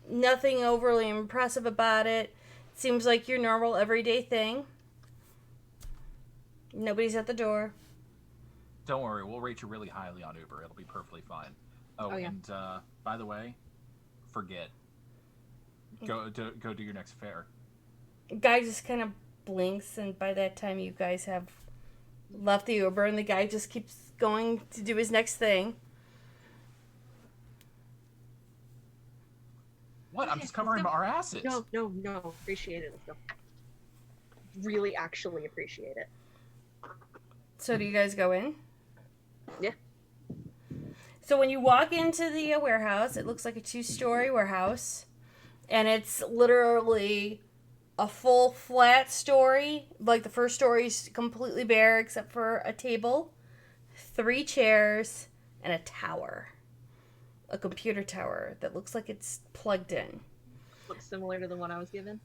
Nothing overly impressive about it. Seems like your normal everyday thing. Nobody's at the door. Don't worry, we'll rate you really highly on Uber. It'll be perfectly fine. Oh, yeah. And by the way, forget. Go do your next fare. Guy just kind of blinks, and by that time you guys have left the Uber, and the guy just keeps going to do his next thing. What? I'm Okay, just covering let's our asses. No. Appreciate it. Let's go. Really, actually appreciate it. So do you guys go in? Yeah. So when you walk into the warehouse, it looks like a 2-story warehouse. And it's literally a full flat story. Like the first story's completely bare except for a table, 3 chairs, and a tower. A computer tower that looks like it's plugged in. Looks similar to the one I was given.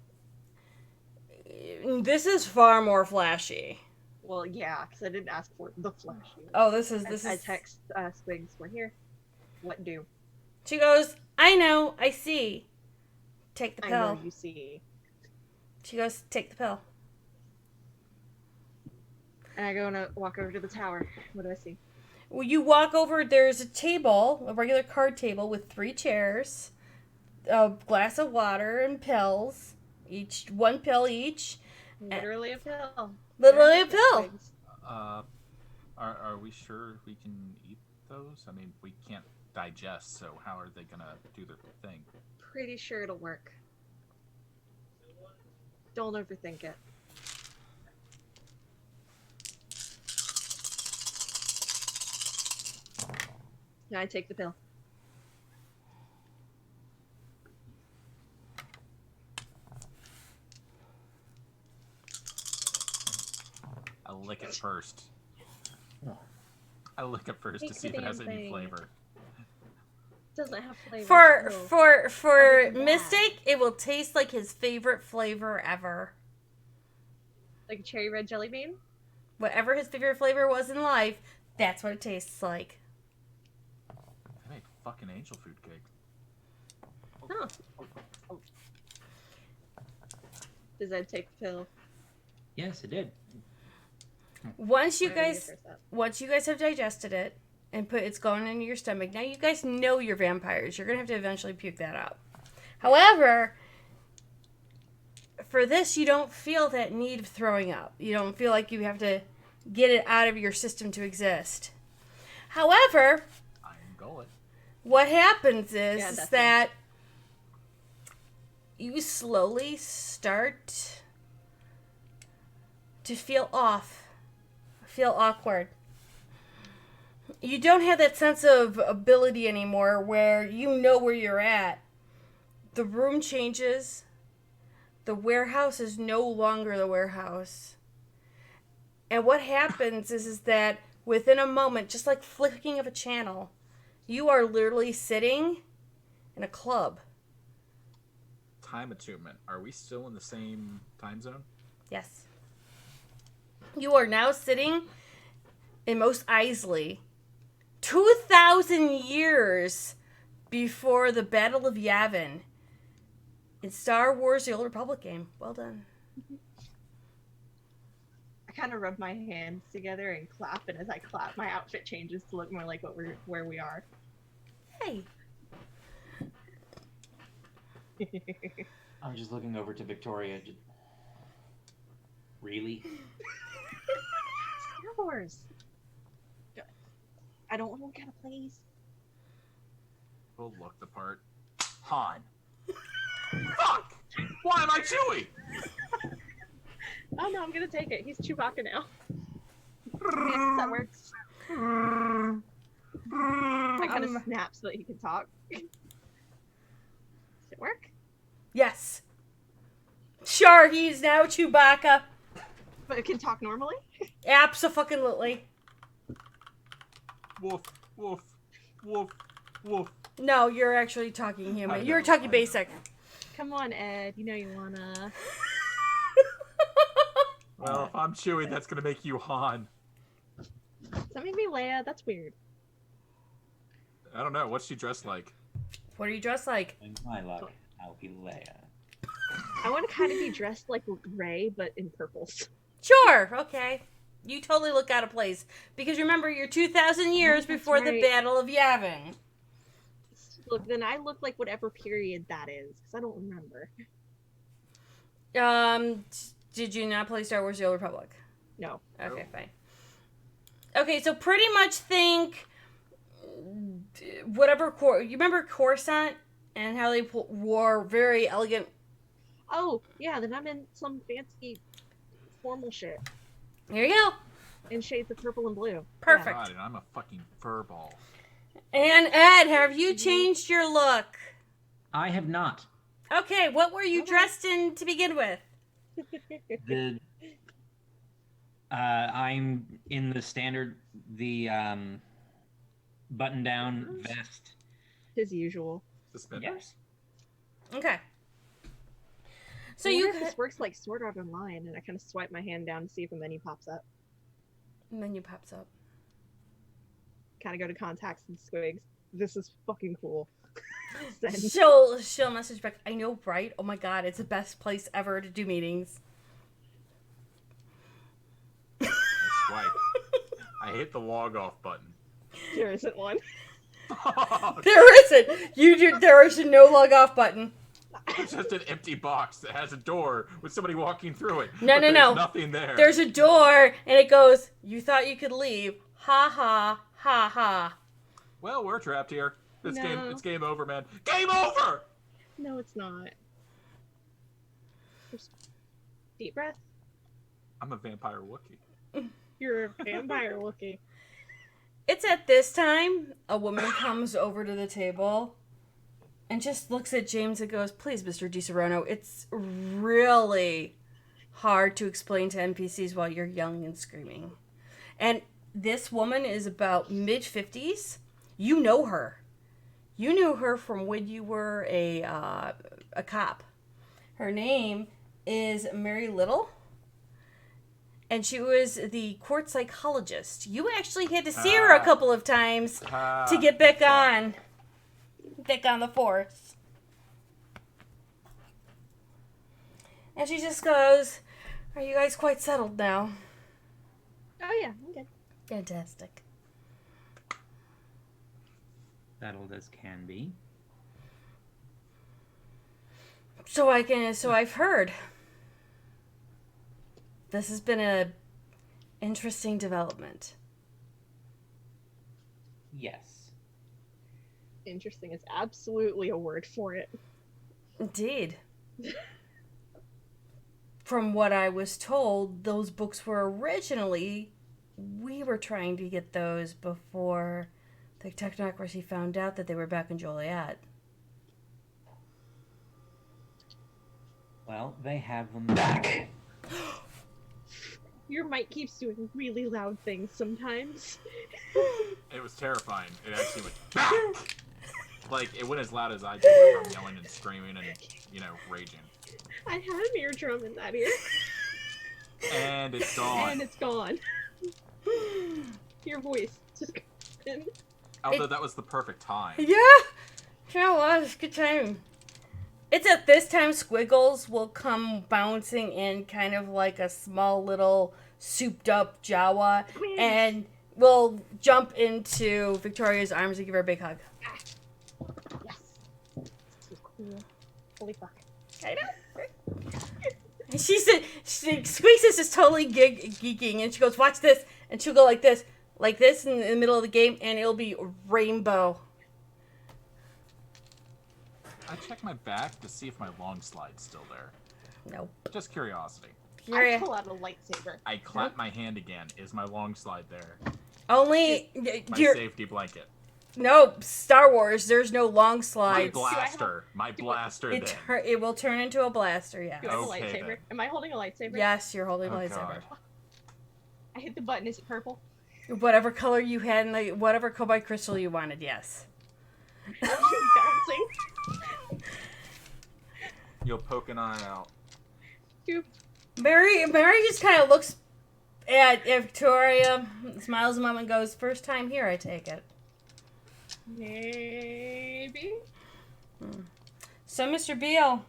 This is far more flashy. Well, yeah, because I didn't ask for the flashy. Oh, this is. I text Squigs, we're here. What do? She goes, I know, I see. Take the I pill. know you see. She goes, take the pill. And I go and walk over to the tower. What do I see? Well, you walk over, there's a table, a regular card table with 3 chairs, a glass of water and pills, each 1 pill each. Literally a pill. Literally a pill. Are we sure we can eat those? I mean, we can't digest, so how are they gonna do their thing? Pretty sure it'll work. Don't overthink it. Yeah, I take the pill. I lick it first. Oh. I lick it first to Take see if the it has damn any thing. flavor. Doesn't have flavor. For so- for Other than Mystic, it will taste like his favorite flavor ever. Like a cherry red jelly bean? Whatever his favorite flavor was in life, that's what it tastes like. I made fucking angel food cake. Huh. Does Ed take the pill? Yes, it did. Once you Why don't guys get first up? once you guys have digested it and it's going into your stomach, now you guys know you're vampires. You're gonna have to eventually puke that out. However, for this, you don't feel that need of throwing up. You don't feel like you have to get it out of your system to exist. However, Iron gullet. what happens is, Yeah, is that's that you slowly start to feel off, feel awkward. You don't have that sense of ability anymore where you know where you're at. The room changes. The warehouse is no longer the warehouse. And what happens is that within a moment, just like flicking of a channel, you are literally sitting in a club. Time attunement. Are we still in the same time zone? Yes. You are now sitting in Mos Eisley, 2,000 years before the Battle of Yavin in Star Wars The Old Republic game. Well done. I kind of rub my hands together and clap, and as I clap, my outfit changes to look more like where we are. Hey. I'm just looking over to Victoria. Really? Star Wars. I don't want to look out of place. We'll look the part. Han. Fuck! Why am I Chewie? Oh no, I'm gonna take it. He's Chewbacca now. Yes, that works. I kind of snap so that he can talk. Does it work? Yes. Sure, he's now Chewbacca. But it can talk normally? Abso-fucking-lutely. Woof, woof, woof, woof. No, you're actually talking I human. know, You're talking I know. basic. Come on, Ed. You know you wanna. Well, if I'm Chewie, that's gonna make you Han. Does that make me Leia? That's weird. I don't know. What's she dressed like? What are you dressed like? In my luck, I'll be Leia. I want to kind of be dressed like Rey, but in purples. Sure, okay. You totally look out of place. Because remember, you're 2,000 years Oh, that's before the right. Battle of Yavin. Look, then I look like whatever period that is, because I don't remember. Did you not play Star Wars The Old Republic? No. Okay, fine. Okay, so pretty much think whatever you remember Coruscant and how they wore very elegant. Oh, yeah, then I'm in some fancy formal shit Here you go. in shades of purple and blue. Perfect. God, and I'm a fucking furball. And Ed, have you changed your look? I have not. Okay, what were you Okay. dressed in to begin with? The I'm in the standard button-down vest. As usual. Suspenders. Okay. So I you wonder if this works like Sword Art Online, and I kind of swipe my hand down to see if a menu pops up. menu pops up. Kind of go to contacts and squigs. This is fucking cool. Send. She'll message back. I know, right? Oh my god, it's the best place ever to do meetings. I swipe. I hit the log off button. There isn't one. Fuck! There isn't. There is no log off button. It's just an empty box that has a door with somebody walking through it. No, but no, there's no. nothing there. There's a door, and it goes. You thought you could leave? Ha ha ha ha. Well, we're trapped here. It's No. It's game over, man. Game over. No, it's not. Just deep breath. I'm a vampire Wookiee. You're a vampire looking. It's at this time a woman comes over to the table and just looks at James and goes, "Please, Mr. DiSerono, it's really hard to explain to NPCs while you're yelling and screaming." And this woman is about mid-50s. You know her. You knew her from when you were a cop. Her name is Mary Little. and she was the court psychologist. You actually had to see her a couple of times to get back on the force. And she just goes, "Are you guys quite settled now?" Oh yeah, I'm good. Fantastic. Settled as can be. So I've heard. This has been a interesting development. Yes. Interesting is absolutely a word for it. Indeed. From what I was told, those books were originally, we were trying to get those before the technocracy found out that they were back in Joliet. Well, they have them back. Your mic keeps doing really loud things sometimes. It was terrifying. It actually went like it went as loud as I do. I'm yelling and screaming and raging. I had an eardrum in that ear. And it's gone. And it's gone. Your voice just gone. Although that was the perfect time. Yeah! Yeah, it was. Good time. It's at this time Squiggles will come bouncing in kind of like a small little souped up Jawa and will jump into Victoria's arms and give her a big hug. Yes. So cool. Holy fuck. I know. And Squeaks is just totally geeking, and she goes, "Watch this," and she'll go like this in the middle of the game, and it'll be rainbow. I checked my back to see if my long slide's still there. Nope. Just curiosity. I pull out a lightsaber. I clap my hand again. Is my long slide there? Only My your safety blanket. nope. Star Wars. There's no long My slides. blaster. My blaster then. It will turn into a blaster. Yes. Do I have a Okay, lightsaber? then. Am I holding a lightsaber? Yes, you're holding a Oh, lightsaber. God. I hit the button. Is it purple? Whatever color you had in whatever cobalt crystal you wanted. Yes. She's bouncing. You'll poke an eye out. Mary just kind of looks at Victoria, smiles a moment, and goes, "First time here, I take it." Maybe. So, Mr. Beale,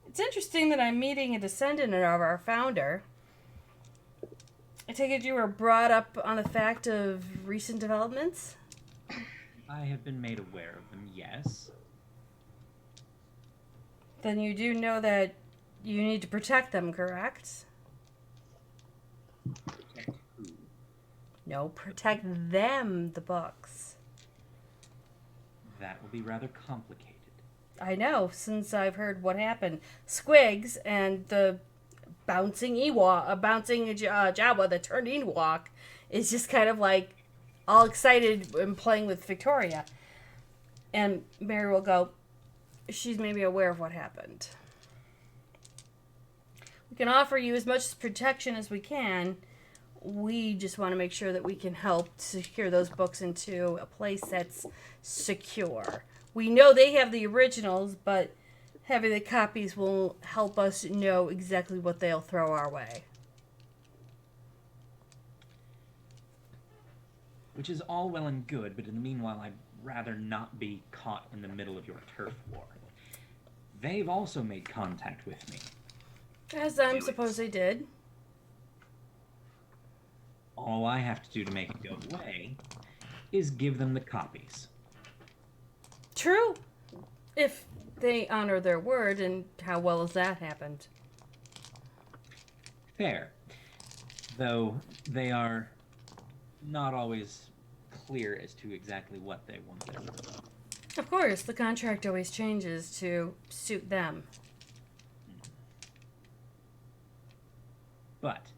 it's interesting that I'm meeting a descendant of our founder. I take it you were brought up on the fact of recent developments? I have been made aware of them, yes. Then you do know that you need to protect them, correct? Protect who? No, protect them, the books. That will be rather complicated. I know, since I've heard what happened. Squigs and the bouncing Jawa that turned Ewok is just kind of like all excited and playing with Victoria. And Mary will go, she's maybe aware of what happened. We can offer you as much protection as we can. We just want to make sure that we can help secure those books into a place that's secure. We know they have the originals, but having the copies will help us know exactly what they'll throw our way. Which is all well and good, but in the meanwhile, I'd rather not be caught in the middle of your turf war. They've also made contact with me. As I'm supposed they did. All I have to do to make it go away is give them the copies. True. If they honor their word, and how well has that happened? Fair. Though they are not always clear as to exactly what they want them to do. Of course, the contract always changes to suit them. But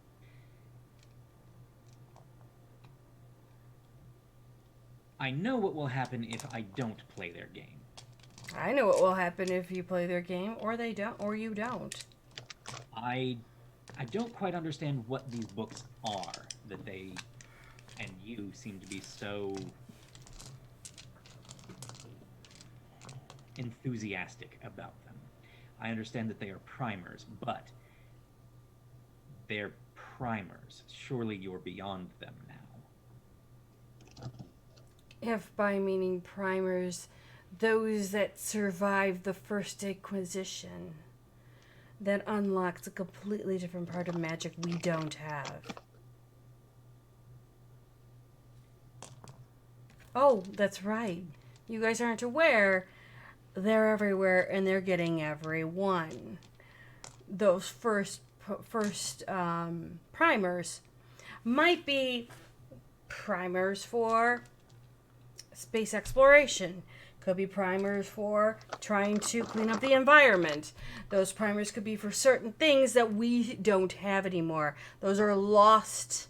I know what will happen if I don't play their game. I know what will happen if you play their game, or they don't, or you don't. I don't quite understand what these books are that they and you seem to be so enthusiastic about them. I understand that they are primers, but they're primers. Surely you're beyond them now. If by meaning primers, those that survived the First Inquisition, that unlocks a completely different part of magic we don't have. Oh, that's right. You guys aren't aware. They're everywhere, and they're getting everyone. Those first primers might be primers for space exploration. Could be primers for trying to clean up the environment. Those primers could be for certain things that we don't have anymore. Those are lost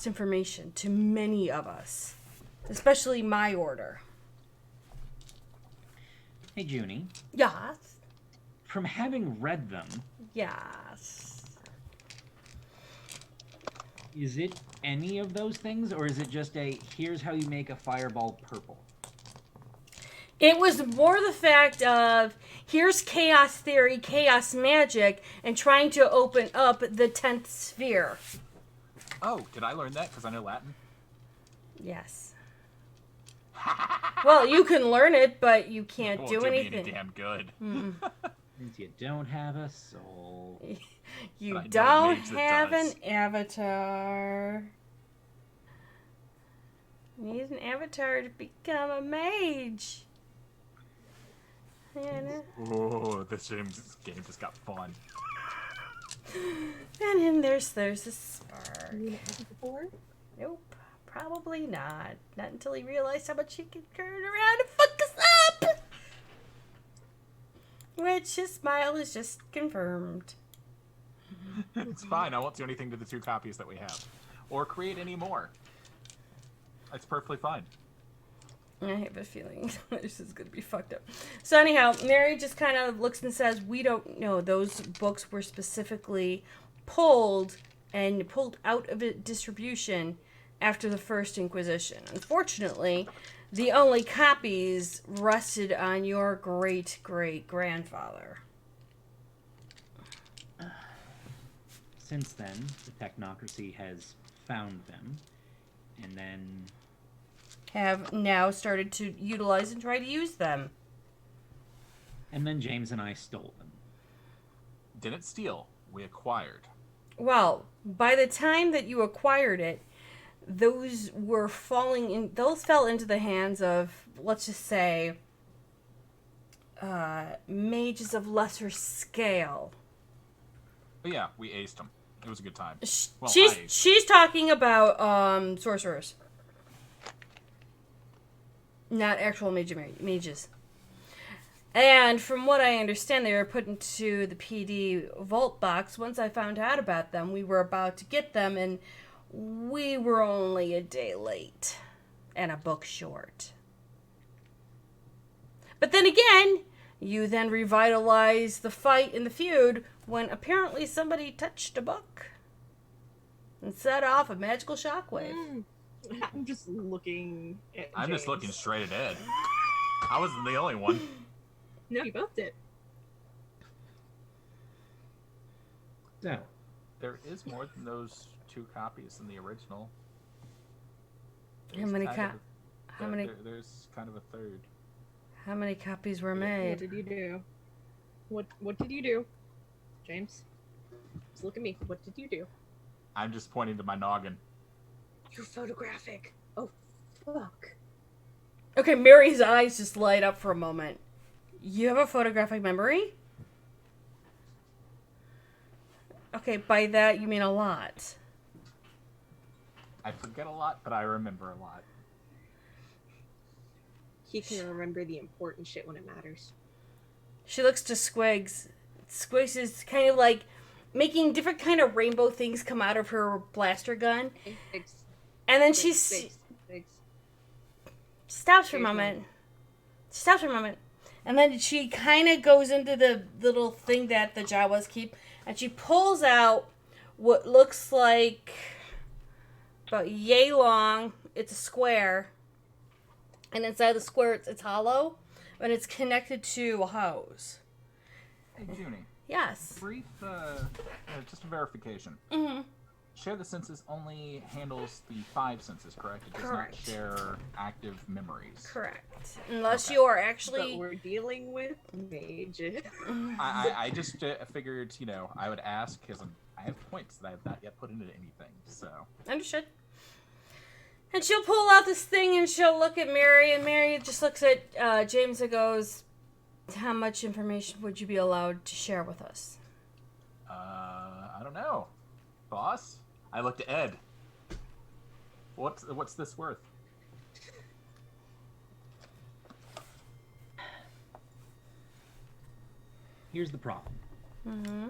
information to many of us, especially my order. Hey, Junie. Yes. From having read them, Yes. is it any of those things, or is it just a, here's how you make a fireball purple? It was more the fact of, here's chaos theory, chaos magic, and trying to open up the 10th sphere. Oh, did I learn that because I know Latin? Yes. Well, you can learn it, but you can't Won't do me anything. any damn good. Means you don't have a soul. You But I know a don't mage that have an does. avatar. You need an avatar to become a mage. Oh, this game just got fun. And then there's a spark. You know what before? Nope, probably not. Not until he realized how much he could turn around and fuck us up. Which his smile is just confirmed. It's fine. I won't do anything to the 2 copies that we have, or create any more. It's perfectly fine. I have a feeling this is going to be fucked up. So anyhow, Mary just kind of looks and says, we don't know. Those books were specifically pulled out of distribution after the First Inquisition. Unfortunately, the only copies rested on your great-great-grandfather. Since then, the technocracy has found them, and then Have now started to utilize and try to use them. James and I stole them. Didn't steal. We acquired. Well, by the time that you acquired it, those fell into the hands of, let's just say, mages of lesser scale. But yeah, we aced them. It was a good time. Well, She's talking about sorcerers, not actual mages. And from what I understand, they were put into the PD vault box. Once I found out about them, we were about to get them, and we were only a day late and a book short. But then again, you then revitalized the fight and the feud when apparently somebody touched a book and set off a magical shockwave. I'm just looking at I'm just James. looking straight ahead. I wasn't the only one. No, you both did. So, There is more than those 2 copies in the original. How many There's kind of a third. How many copies were What made? did you do? What did you do? James? Just look at me. What did you do? I'm just pointing to my noggin. You're photographic. Oh, fuck. Okay, Mary's eyes just light up for a moment. You have a photographic memory? Okay, by that you mean a lot. I forget a lot, but I remember a lot. He can remember the important shit when it matters. She looks to Squigs. Squigs is kind of like making different kind of rainbow things come out of her blaster gun. And then she stops for a moment. Stops for a moment. And then she kind of goes into the little thing that the Jawas keep. And she pulls out what looks like about yay long. It's a square. And inside the square, it's hollow. And it's connected to a hose. Hey, Junie. Yes. Brief, just a verification. Mm-hmm. Share the Senses only handles the 5 senses, correct? It does Correct. not share active memories. Correct. Unless Okay. you are But actually... we're dealing with mages. I just figured, I would ask because I have points that I have not yet put into anything, so... Understood. And she'll pull out this thing and she'll look at Mary, and Mary just looks at James and goes, how much information would you be allowed to share with us? I don't know. Boss? I looked at Ed. What's this worth? Here's the problem. Mm-hmm.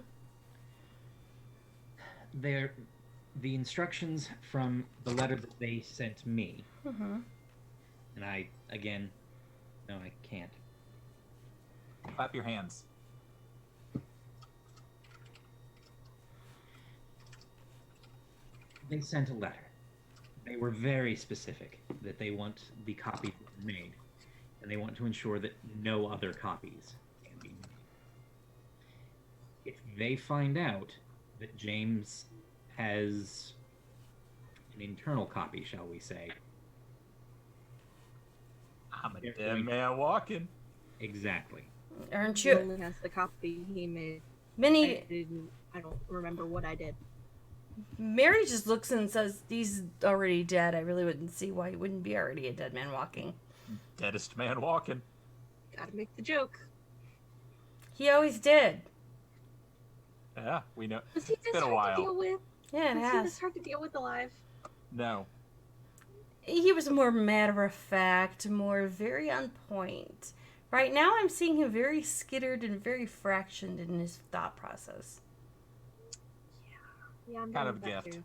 The instructions from the letter that they sent me, Mm-hmm. and I, again, no, I can't. Clap your hands. They sent a letter. They were very specific that they want the copies made, and they want to ensure that no other copies can be made. If they find out that James has an internal copy, shall we say, I'm a They're dead going- man walking. exactly. Aren't He you? only has the copy he made. Minnie, I don't remember what I did. Mary just looks and says, he's already dead. I really wouldn't see why he wouldn't be already a dead man walking. Deadest man walking. Gotta make the joke. He always did. Yeah, we know. Was he It's this been a hard while. to deal with? Yeah, it Was he this has. hard to deal with alive? No. He was more matter of fact, more very on point. Right now, I'm seeing him very skittered and very fractioned in his thought process. Yeah, I'm Kind down of with that gift.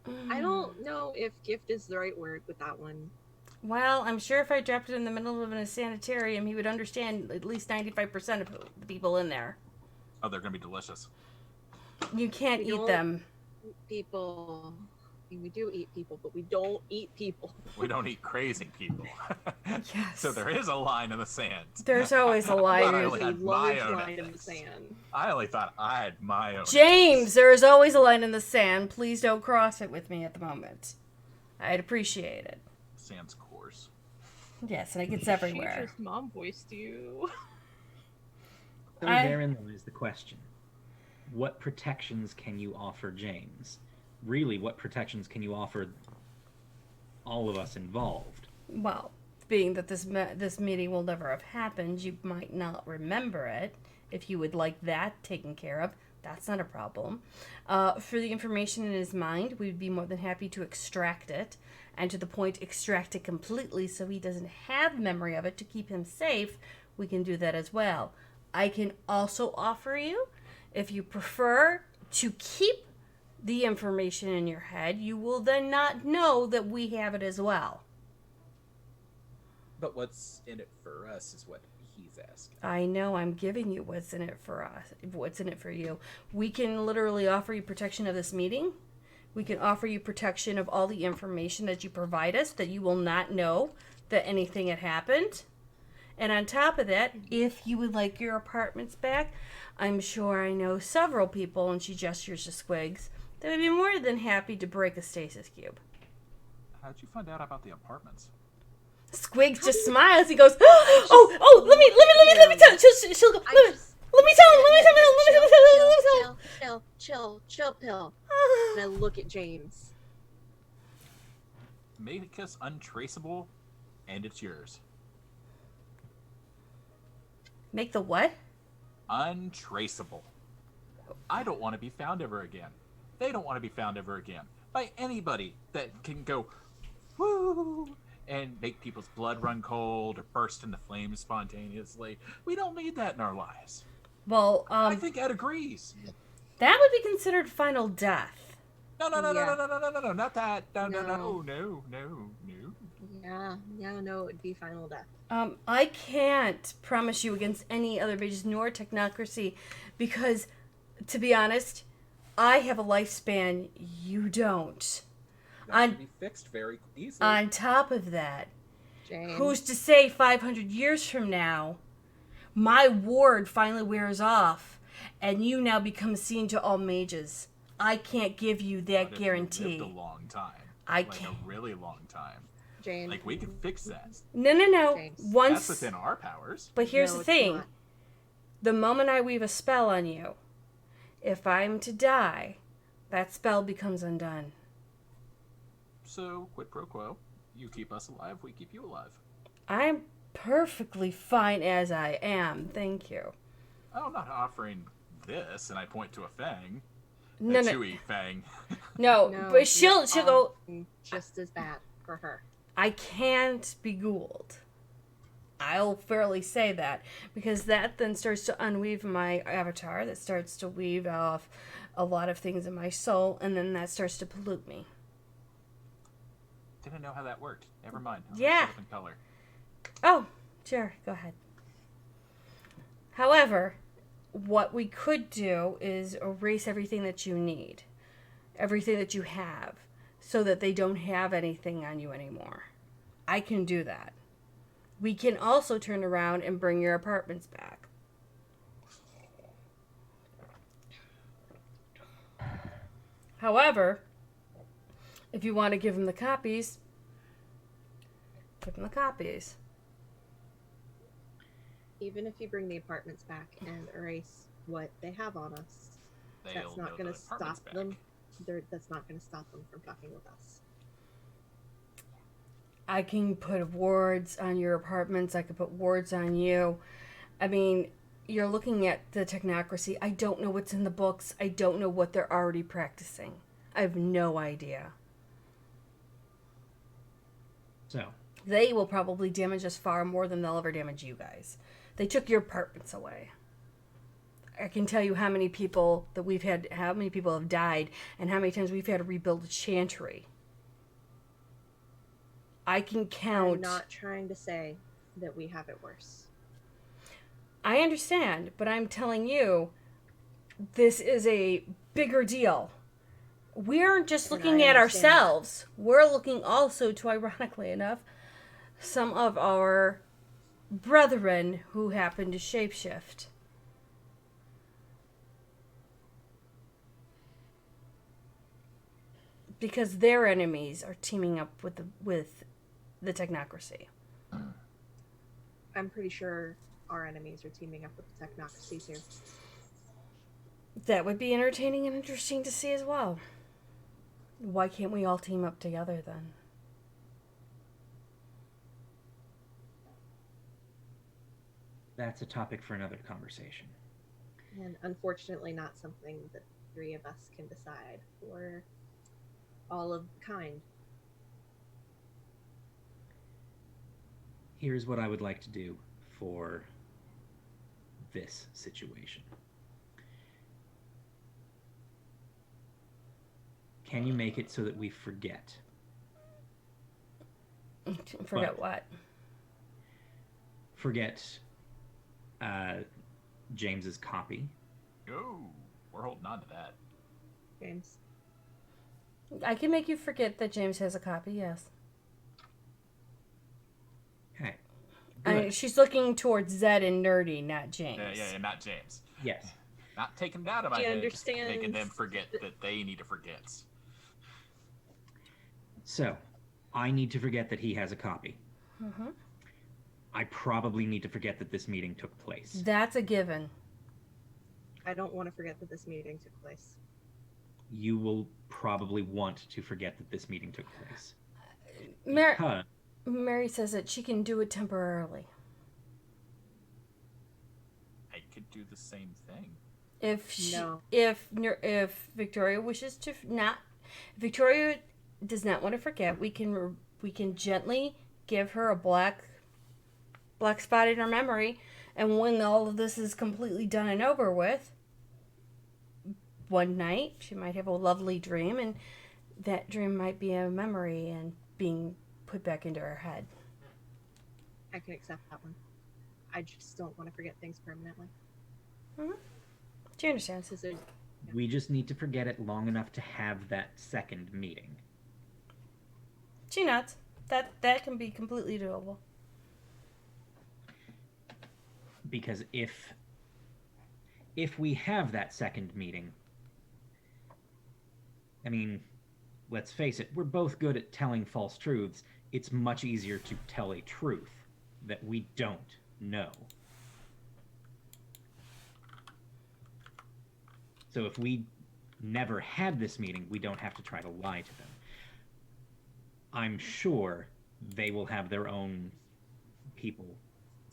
too. I don't know if gift is the right word with that one. Well, I'm sure if I dropped it in the middle of a sanitarium, he would understand at least 95% of the people in there. Oh, they're gonna be delicious. You can't We eat don't- them. People. I mean, we do eat people, but we don't eat people. We don't eat crazy people. Yes. So there is a line in the sand. There's always a But line. I There's only a had my large own line in the ethics. sand. I only thought I had my own. James, there is always a line in the sand. Please don't cross it with me at the moment. I'd appreciate it. Sand's coarse. Yes, and it gets She everywhere. just mom voiced you. So I- therein lies the question. What protections can you offer James? Really, what protections can you offer all of us involved? Well, being that this meeting will never have happened, you might not remember it. If you would like that taken care of, that's not a problem. For the information in his mind, we'd be more than happy to extract it, and to the point, extract it completely so he doesn't have memory of it to keep him safe. We can do that as well. I can also offer you, if you prefer to keep the information in your head, you will then not know that we have it as well. But what's in it for us is what he's asking. I know I'm giving you what's in it for us, what's in it for you. We can literally offer you protection of this meeting. We can offer you protection of all the information that you provide us, that you will not know that anything had happened. And on top of that, if you would like your apartments back, I'm sure I know several people, and she gestures to Squigs, that would be more than happy to break a stasis cube. How'd you find out about the apartments? Squigs just smiles. He goes, "Oh, let me tell." She'll go. Let me tell. Chill, pill. And I look at James. Make us untraceable, and it's yours. Make the what? Untraceable. I don't want to be found ever again. They don't want to be found ever again by anybody that can go woo and make people's blood run cold or burst into flames spontaneously. We don't need that in our lives. Well, I think Ed agrees. that would be considered final death. No, Yeah. not that. No. Yeah, no, it would be final death. I can't promise you against any other mages nor technocracy because, to be honest, I have a lifespan. You don't. That can be fixed very easily. On top of that, James. who's to say 500 years from now, my ward finally wears off and you now become seen to all mages. I can't give you that What if guarantee. You lived a long time. I like can't. a really long time. James. Like we can fix that. No. James. Once, That's within our powers. but here's No, the it's thing. not. The moment I weave a spell on you, if I'm to die, that spell becomes undone. So quid pro quo. You keep us alive, we keep you alive. I'm perfectly fine as I am, thank you. Oh, I'm not offering this, and I point to a fang. No, a no, chewy fang. no, No, but she'll you're go, just as bad for her. I can't be ghouled. I'll fairly say that, because that then starts to unweave my avatar, that starts to weave off a lot of things in my soul, and then that starts to pollute me. Didn't know how that worked. Never mind. I'll Yeah. shut up in color. Oh, sure, go ahead. However, what we could do is erase everything that you need, everything that you have, so that they don't have anything on you anymore. I can do that. We can also turn around and bring your apartments back. However, if you want to give them the copies, give them the copies. Even if you bring the apartments back and erase what they have on us, They'll that's not know going the to apartment's stop back. them. That's not going to stop them from fucking with us. I can put wards on your apartments. I could put wards on you. I mean, you're looking at the technocracy. I don't know what's in the books. I don't know what they're already practicing. I have no idea. So, They will probably damage us far more than they'll ever damage you guys. They took your apartments away. I can tell you how many people that we've had, how many people have died, and how many times we've had to rebuild a chantry. I can count. I'm not trying to say that we have it worse. I understand, but I'm telling you, this is a bigger deal. We aren't just And looking I at understand that. ourselves. We're looking also to, ironically enough, some of our brethren who happen to shapeshift. Because their enemies are teaming up with the technocracy. I'm pretty sure our enemies are teaming up with the technocracy too. That would be entertaining and interesting to see as well. Why can't we all team up together then? that's a topic for another conversation. And unfortunately not something that the three of us can decide for all of kind. Here's what I would like to do for this situation. Can you make it so that we forget? Forget what? Forget James's copy. Oh, we're holding on to that. James. I can make you forget that James has a copy, yes. Okay. I mean, Good. she's looking towards Zed and Nerdy, not James. Yeah, not James. Yes. Not taking him out of my He head, understands making them forget that they need to forget. So, I need to forget that he has a copy. Mm-hmm. I probably need to forget that this meeting took place. That's a given. I don't want to forget that this meeting took place. You will probably want to forget that this meeting took place. Mary says that she can do it temporarily. I could do the same thing. If Victoria wishes to not, Victoria does not want to forget, we can gently give her a black spot in her memory, and when all of this is completely done and over with, one night she might have a lovely dream, and that dream might be a memory and being put back into her head. I can accept that one. I just don't want to forget things permanently. Mm-hmm. She understands. Because there's We just need to forget it long enough to have that second meeting. She nods. That can be completely doable. if we have that second meeting, I mean, let's face it, we're both good at telling false truths. It's much easier to tell a truth that we don't know. So if we never had this meeting, we don't have to try to lie to them. I'm sure they will have their own people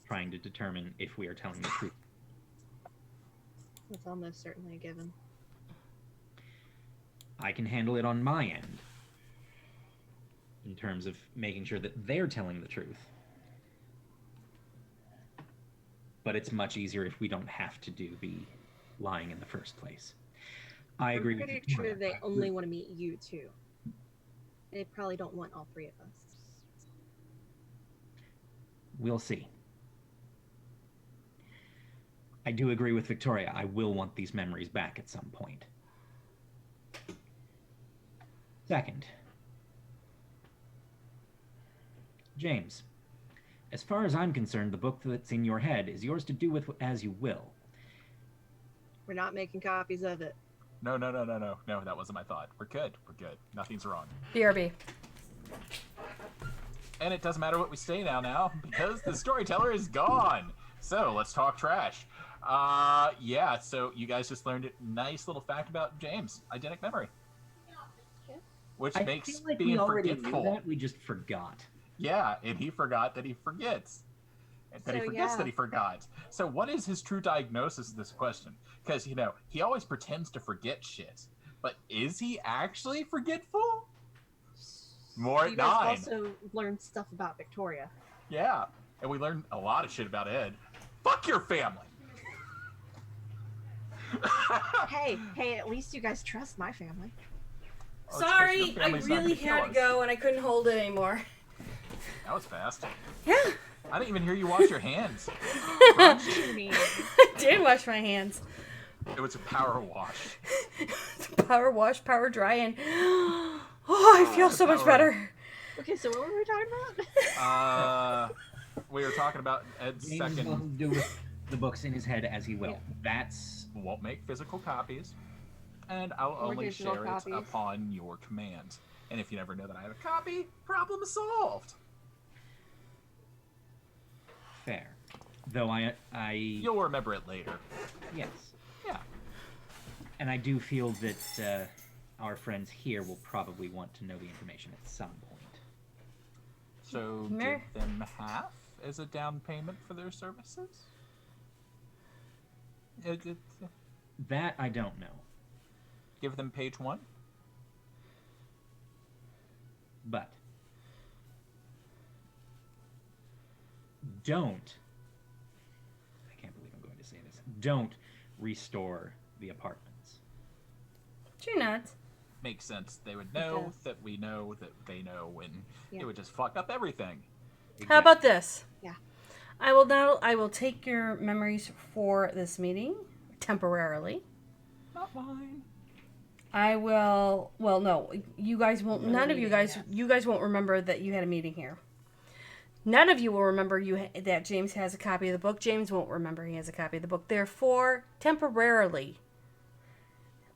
trying to determine if we are telling the truth. That's almost certainly a given. I can handle it on my end in terms of making sure that they're telling the truth. But it's much easier if we don't have to do the lying in the first place. I agree with you. I'm pretty sure they only want to meet you two. They probably don't want all three of us. We'll see. I do agree with Victoria. I will want these memories back at some point. Second, James, as far as I'm concerned, the book that's in your head is yours to do with as you will. We're not making copies of it. No, that wasn't my thought. We're good. Nothing's wrong. BRB. And it doesn't matter what we say now, because the storyteller is gone. So, let's talk trash. Yeah, so you guys just learned a nice little fact about James. Eidetic memory. Which I makes feel like being we already forgetful. knew that, we just forgot. Yeah, and he forgot that he forgets. And that he forgets that he forgot. So what is his true diagnosis of this question? Because, he always pretends to forget shit. But is he actually forgetful? More at 9. You guys also learned stuff about Victoria. Yeah, and we learned a lot of shit about Ed. Fuck your family! Hey, at least you guys trust my family. Sorry, I really had to go and I couldn't hold it anymore. That was fast. Yeah. I didn't even hear you wash your hands. I did wash my hands. It was a power wash. Power wash, power dry, and I feel so much better. Okay, so what were we talking about? We were talking about Ed's James second. will do with the books in his head as he will. Yeah. That's Won't make physical copies, and I'll Or only digital share copies. it upon your command. And if you never know that I have a copy, problem solved. fair. Though I You'll remember it later. yes. Yeah. And I do feel that our friends here will probably want to know the information at some point. So Mer- give them half as a down payment for their services? That I don't know. Give them page 1? But don't, I can't believe I'm going to say this, don't restore the apartments. You're not. Makes sense. They would know does. that we know that they know, and Yeah. it would just fuck up everything. How about this? Yeah. I will take your memories for this meeting temporarily. Not mine. I will. Well, no, you guys won't. None of you guys. Yes. You guys won't remember that you had a meeting here. None of you will remember that James has a copy of the book. James won't remember he has a copy of the book. Therefore, temporarily,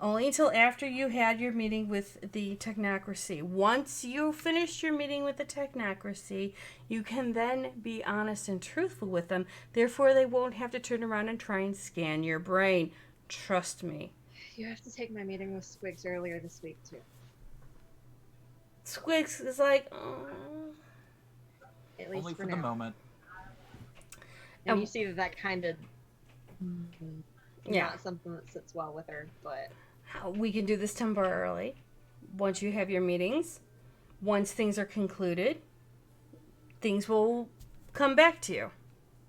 only until after you had your meeting with the technocracy. Once you finish your meeting with the technocracy, you can then be honest and truthful with them. Therefore, they won't have to turn around and try and scan your brain. Trust me. You have to take my meeting with Squigs earlier this week, too. Squigs is like, oh. At least Only for for the now. moment. And you see that kind of Yeah. not something that sits well with her, but We can do this temporarily. Once you have your meetings, once things are concluded, things will come back to you.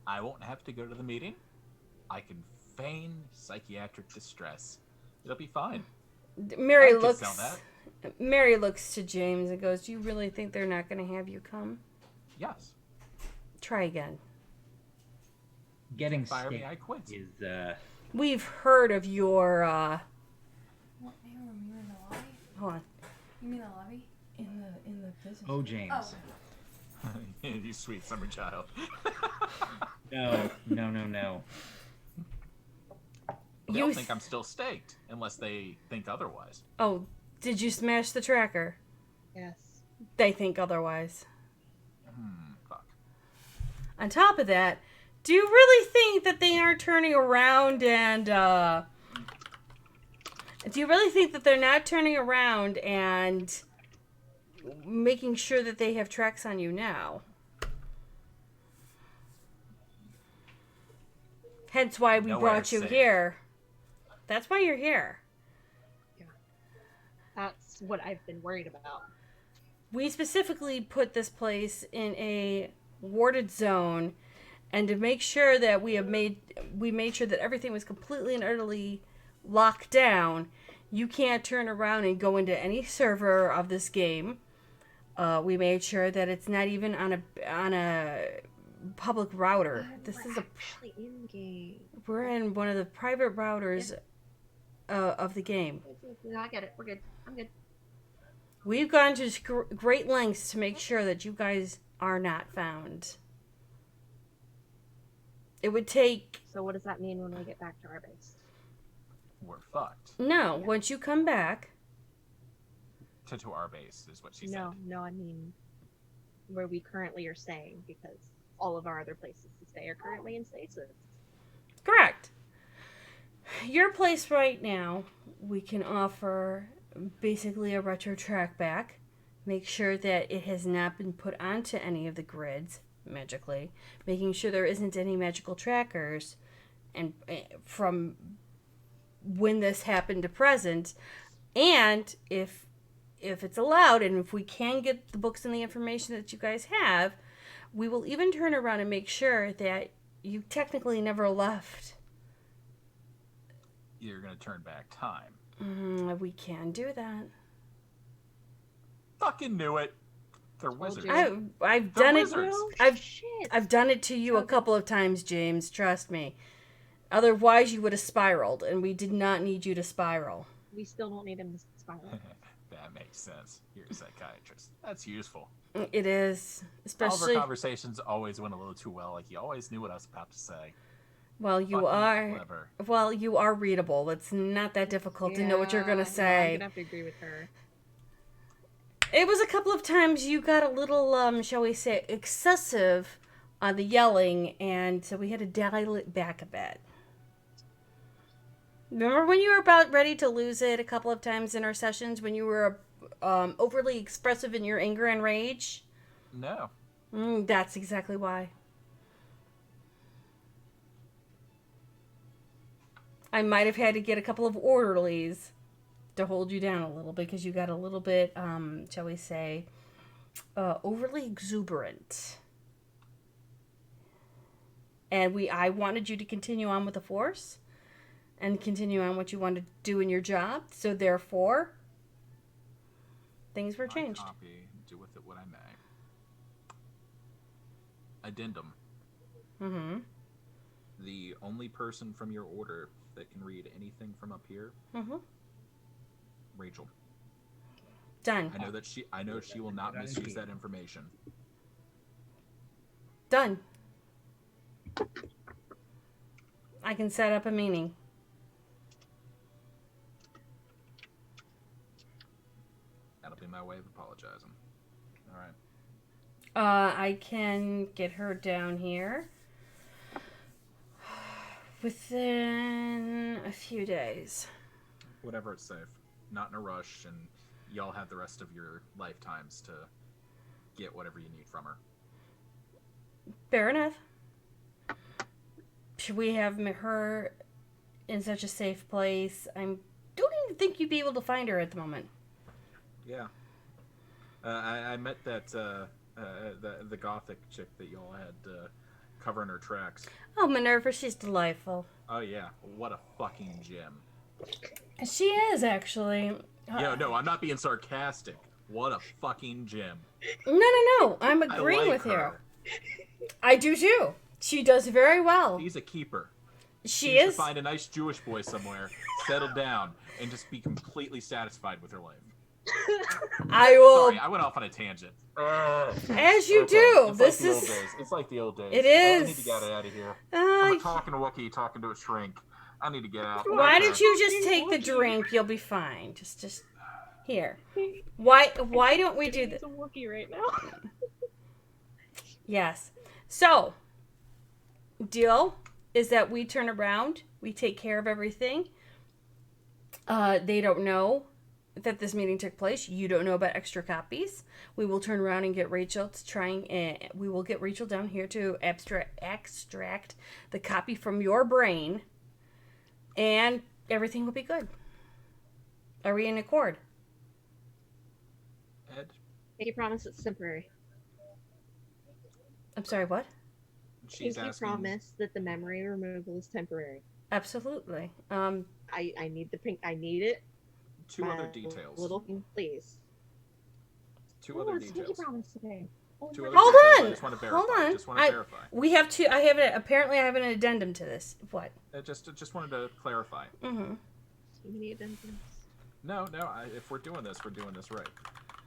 I won't have to go to the meeting. I can feign psychiatric distress. It'll be fine. Mary I could looks. sell that. Mary looks to James and goes, "Do you really think they're not going to have you come? Yes. Try again. Getting Fire me, sick I quit. is We've heard of your. What room? You in the lobby? Hold on. You mean the lobby? In the business. oh James. Oh. You sweet summer child. No. They'll think I'm still staked, unless they think otherwise. Oh, did you smash the tracker? Yes. They think otherwise. Fuck. On top of that, do you really think that they aren't turning around and, do you really think that they're not turning around and making sure that they have tracks on you now? Hence why we Nowhere brought you safe. here. That's why you're here. That's what I've been worried about. We specifically put this place in a warded zone, and to make sure that we made sure that everything was completely and utterly locked down. You can't turn around and go into any server of this game. We made sure that it's not even on a public router. We're actually in game. We're in one of the private routers of the game. No, I get it. We're good. I'm good. We've gone to great lengths to make sure that you guys are not found. It would take... So what does that mean when we get back to our base? We're fucked. No, once you come back... To our base, is what she said. No, I mean where we currently are staying, because all of our other places to stay are currently in stasis. Correct. Your place right now, we can offer basically a retro track back. Make sure that it has not been put onto any of the grids magically. Making sure there isn't any magical trackers and from when this happened to present. And if it's allowed, and if we can get the books and the information that you guys have, we will even turn around and make sure that you technically never left. You're gonna turn back time. We can do that. Fucking knew it. They're Told wizards. you. I've They're done wizards. it. Shit. I've done it to you a couple of times, James. Trust me. Otherwise, you would have spiraled, and we did not need you to spiral. We still don't need him to spiral. That makes sense. You're a psychiatrist. That's useful. It is, All of especially our conversations always went a little too well. Like, you always knew what I was about to say. well. You Fucking are clever. well. You are readable. It's not that difficult to know what you're gonna No, say. I'm gonna have to agree with her. It was a couple of times you got a little, shall we say, excessive on the yelling, and so we had to dial it back a bit. Remember when you were about ready to lose it a couple of times in our sessions when you were overly expressive in your anger and rage? No. That's exactly why. I might have had to get a couple of orderlies to hold you down a little because you got a little bit, shall we say, overly exuberant. And I wanted you to continue on with the Force and continue on what you wanted to do in your job. So therefore, things were My changed. copy, do with it what I may. Addendum. Mm-hmm. The only person from your order that can read anything from up here, Mm-hmm. Rachel. Done. I know she will not misuse that information. Done. I can set up a meeting. That'll be my way of apologizing. All right. I can get her down here within a few days. Whatever, it's safe. Not in a rush, and y'all have the rest of your lifetimes to get whatever you need from her. Fair enough. Should we have her in such a safe place? I don't even think you'd be able to find her at the moment. Yeah. I met that the gothic chick that y'all had covering her tracks. Oh, Minerva, she's delightful. Oh yeah, what a fucking gem. She is, actually. No, I'm not being sarcastic. What a fucking gem. No. I'm I agreeing like with her. you. I do too. She does very well. She's a keeper. She should is. find a nice Jewish boy somewhere, settle down, and just be completely satisfied with her life. I will. Sorry, I went off on a tangent. As you do. It's This like the is. old days. It's like the old days. It I is. need to get it out of here. I'm Uh, a talking Wookiee talking to a shrink. I need to get out. Why Okay. don't you just take the drink? You'll be fine. Just here. Why don't we do this? It's a Wookiee right now. Yes. So, deal is that we turn around, we take care of everything. They don't know that this meeting took place. You don't know about extra copies. We will turn around and get Rachel to we will get Rachel down here to extract the copy from your brain, and everything will be good. Are we in accord? Ed, Pinky promise it's temporary. I'm sorry, what? she's Pinky asking. promise that the memory removal is temporary. Absolutely. I need the pink. I need it. Two My other details. Little please. Two other it's Pinky details. promise today. Oh, Two my other God. Hold details. on. I just want to verify. Hold on. Just want to verify. We have two. Apparently I have an addendum to this. What? Just wanted to clarify. Mm-hmm. So many addendums. No. If we're doing this right.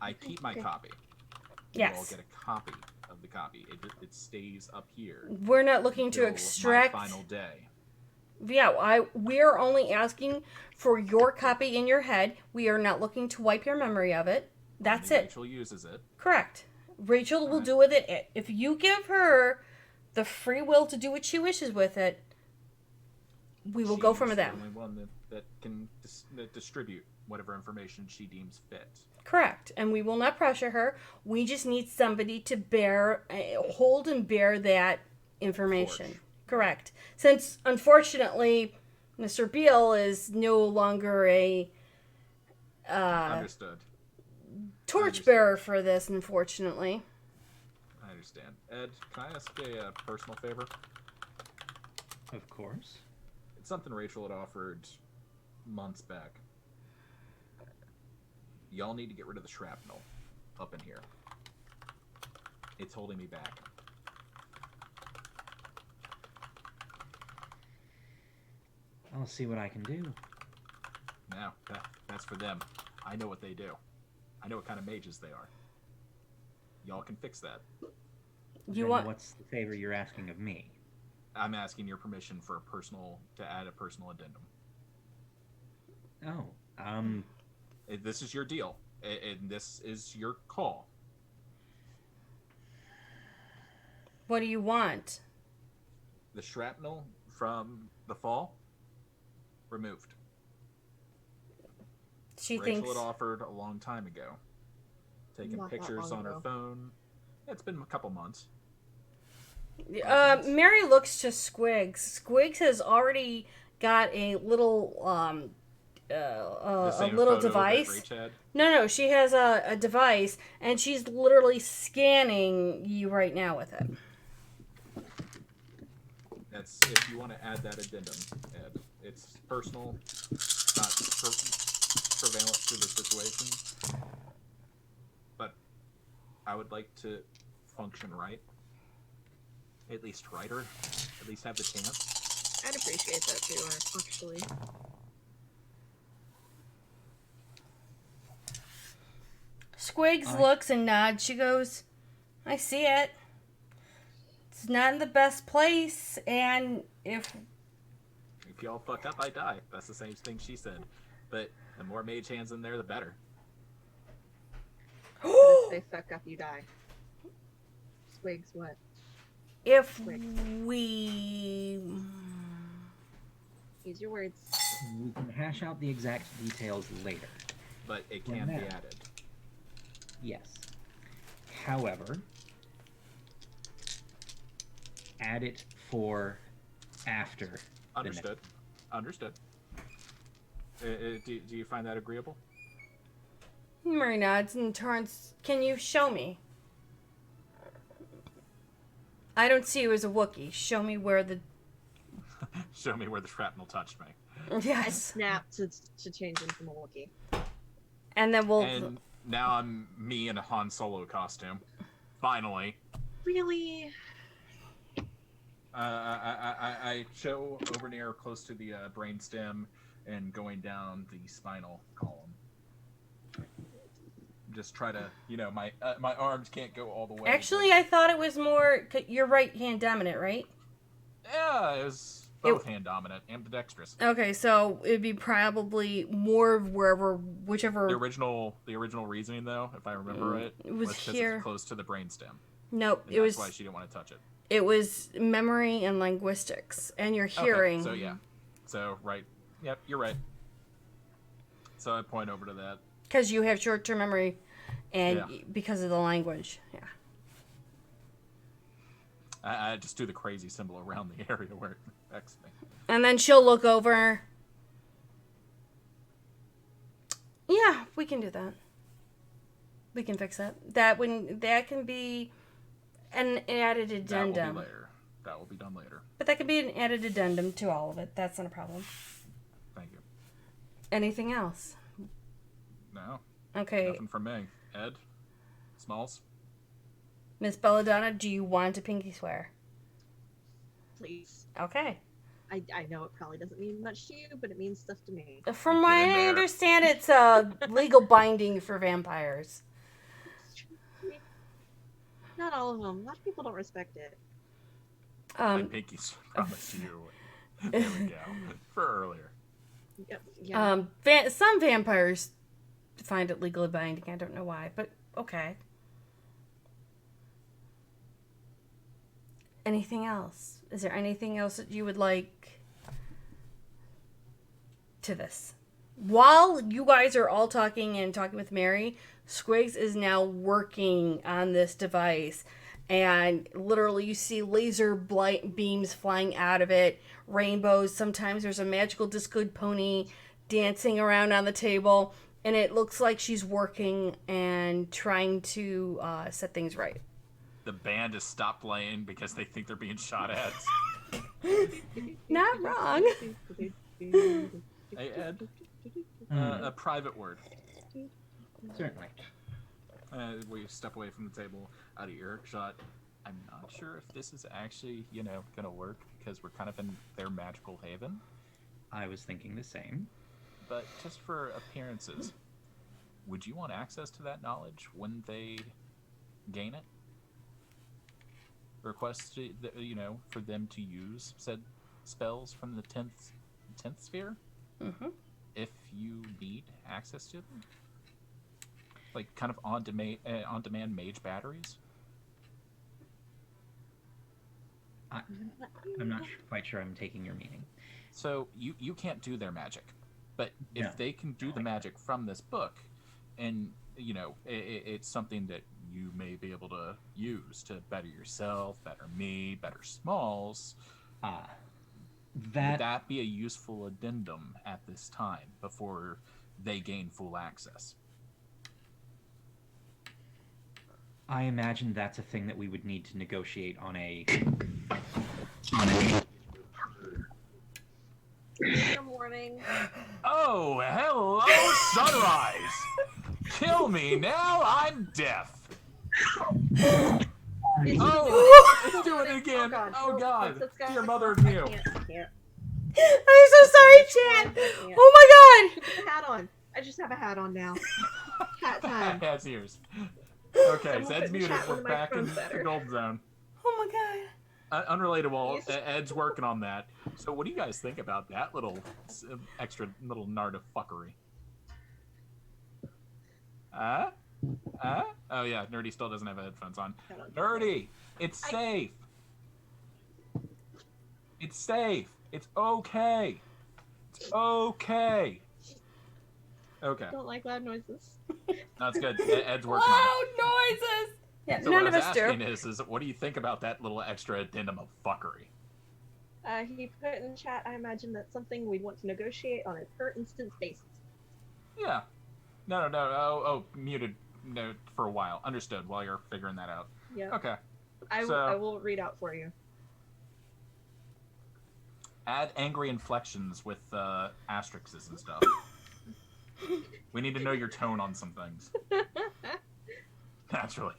I keep my Okay. copy. Yes. You all get a copy of the copy. It stays up here. We're not looking to until extract. my final day. Yeah, we're only asking for your copy in your head. We are not looking to wipe your memory of it. That's Only it. Rachel uses it. Correct. Rachel will Alright. do with it. If you give her the free will to do what she wishes with it, we will go from She's there. the only one that can distribute whatever information she deems fit. Correct. And we will not pressure her. We just need somebody to hold and bear that information. Torch. Correct. Since, unfortunately, Mr. Beale is no longer a Understood. torchbearer for this, unfortunately. I understand. Ed, can I ask a personal favor? Of course. It's something Rachel had offered months back. Y'all need to get rid of the shrapnel up in here. It's holding me back. I'll see what I can do. Now, that's for them. I know what they do. I know what kind of mages they are. Y'all can fix that. Then Want? what's the favor you're asking of me? I'm asking your permission for to add a personal addendum. Oh, This is your deal, and this is your call. What do you want? The shrapnel from the fall removed. She Rachel thinks. had offered a long time ago. Taking Not that pictures long on her ago. phone. It's been a couple months. Mary looks to Squigs. Squigs has already got a little The a same little photo that device. Rach had. No, she has a device, and she's literally scanning you right now with it. That's if you want to add that addendum, Ed. It's personal, not prevalent to the situation. But I would like to function right. At least right, or at least have the chance. I'd appreciate that too, actually. Squigs looks and nods. She goes, I see it. It's not in the best place, and if y'all fuck up, I die. That's the same thing she said. But the more mage hands in there, the better. But if they fuck up, you die. Squigs, what? if Squigs. we Use your words. We can hash out the exact details later. But it can be Yeah. added. Yes. However, add it for after the next. Understood. Understood. Do you find that agreeable? Murray nods and turns, can you show me? I don't see you as a Wookiee. Show me where the Show me where the shrapnel touched me. I yes, snapped to change into a Wookiee. and then we'll And now I'm me in a Han Solo costume. Finally. Really? I show over near close to the brainstem and going down the spinal column. Just try to, my arms can't go all the way. Actually, I thought it was more your right hand dominant, right? Yeah, it was Both hand dominant, ambidextrous. Okay, so it'd be probably more of whichever. The original reasoning, though, if I remember right, it was 'cause here. it's close to the brainstem. Nope, And it that's was. why she didn't want to touch it. It was memory and linguistics, and your hearing. Okay, so yeah, so right, yep, you're right. So I point over to that. Because you have short-term memory, and Yeah. because of the language, yeah. I just do the crazy symbol around the area where it affects me. And then she'll look over. Yeah, we can do that. We can fix that. That can be an added addendum. That will be later. That will be done later. But that could be an added addendum to all of it. That's not a problem. Thank you. Anything else? No. Okay. Nothing from me. Ed? Smalls? Miss Belladonna, do you want a pinky swear? Please. Okay. I know it probably doesn't mean much to you, but it means stuff to me. From Get what in I there. understand, it's a legal binding for vampires. Not all of them. A lot of people don't respect it. My pinkies promise you. There we go. For earlier. Yep. Yeah. Some vampires find it legally binding. I don't know why, but okay. Anything else? Is there anything else that you would like to this? While you guys are all talking with Mary, Squigs is now working on this device. And literally you see laser beams flying out of it, rainbows. Sometimes there's a magical disco pony dancing around on the table. And it looks like she's working and trying to set things right. The band has stopped playing because they think they're being shot at. Not wrong. Hey, Ed. A private word. Certainly. We step away from the table, out of earshot. I'm not sure if this is actually, gonna work because we're kind of in their magical haven. I was thinking the same. But just for appearances, would you want access to that knowledge when they gain it? Request, for them to use said spells from the 10th sphere? Mm-hmm. If you need access to them? Like kind of on-demand mage batteries? I'm not quite sure I'm taking your meaning. So you can't do their magic, but if No. they can do the magic from this book, and it's something that you may be able to use to better yourself, better me, better Smalls. Would that be a useful addendum at this time before they gain full access? I imagine that's a thing that we would need to negotiate on a. Good morning. Oh, hello, sunrise! Kill me now, I'm deaf. It's doing it again. Oh God. Dear mother of you. I can't. I'm so sorry, Chad. Oh my God. Put the hat on. I just have a hat on now. Hat time. Has ears. Okay, Someone Zed's put in muted. chat We're one of my back in phones better. the gold zone. Oh my God. Unrelatable. Ed's working on that. So, what do you guys think about that little extra little nard of fuckery? Oh yeah, Nerdy still doesn't have headphones on. Nerdy, it's safe. It's safe. It's okay. It's okay. Okay, Don't like loud noises. that's good. Ed's working on it. Loud noises. Yeah, So none what of I was us do. asking is what do you think about that little extra addendum of fuckery? He put in chat, I imagine that's something we'd want to negotiate on a per instance basis. Yeah. No. Oh, muted. No, for a while. Understood. While you're figuring that out. Yeah. Okay. I will read out for you. Add angry inflections with asterisks and stuff. We need to know your tone on some things. Naturally.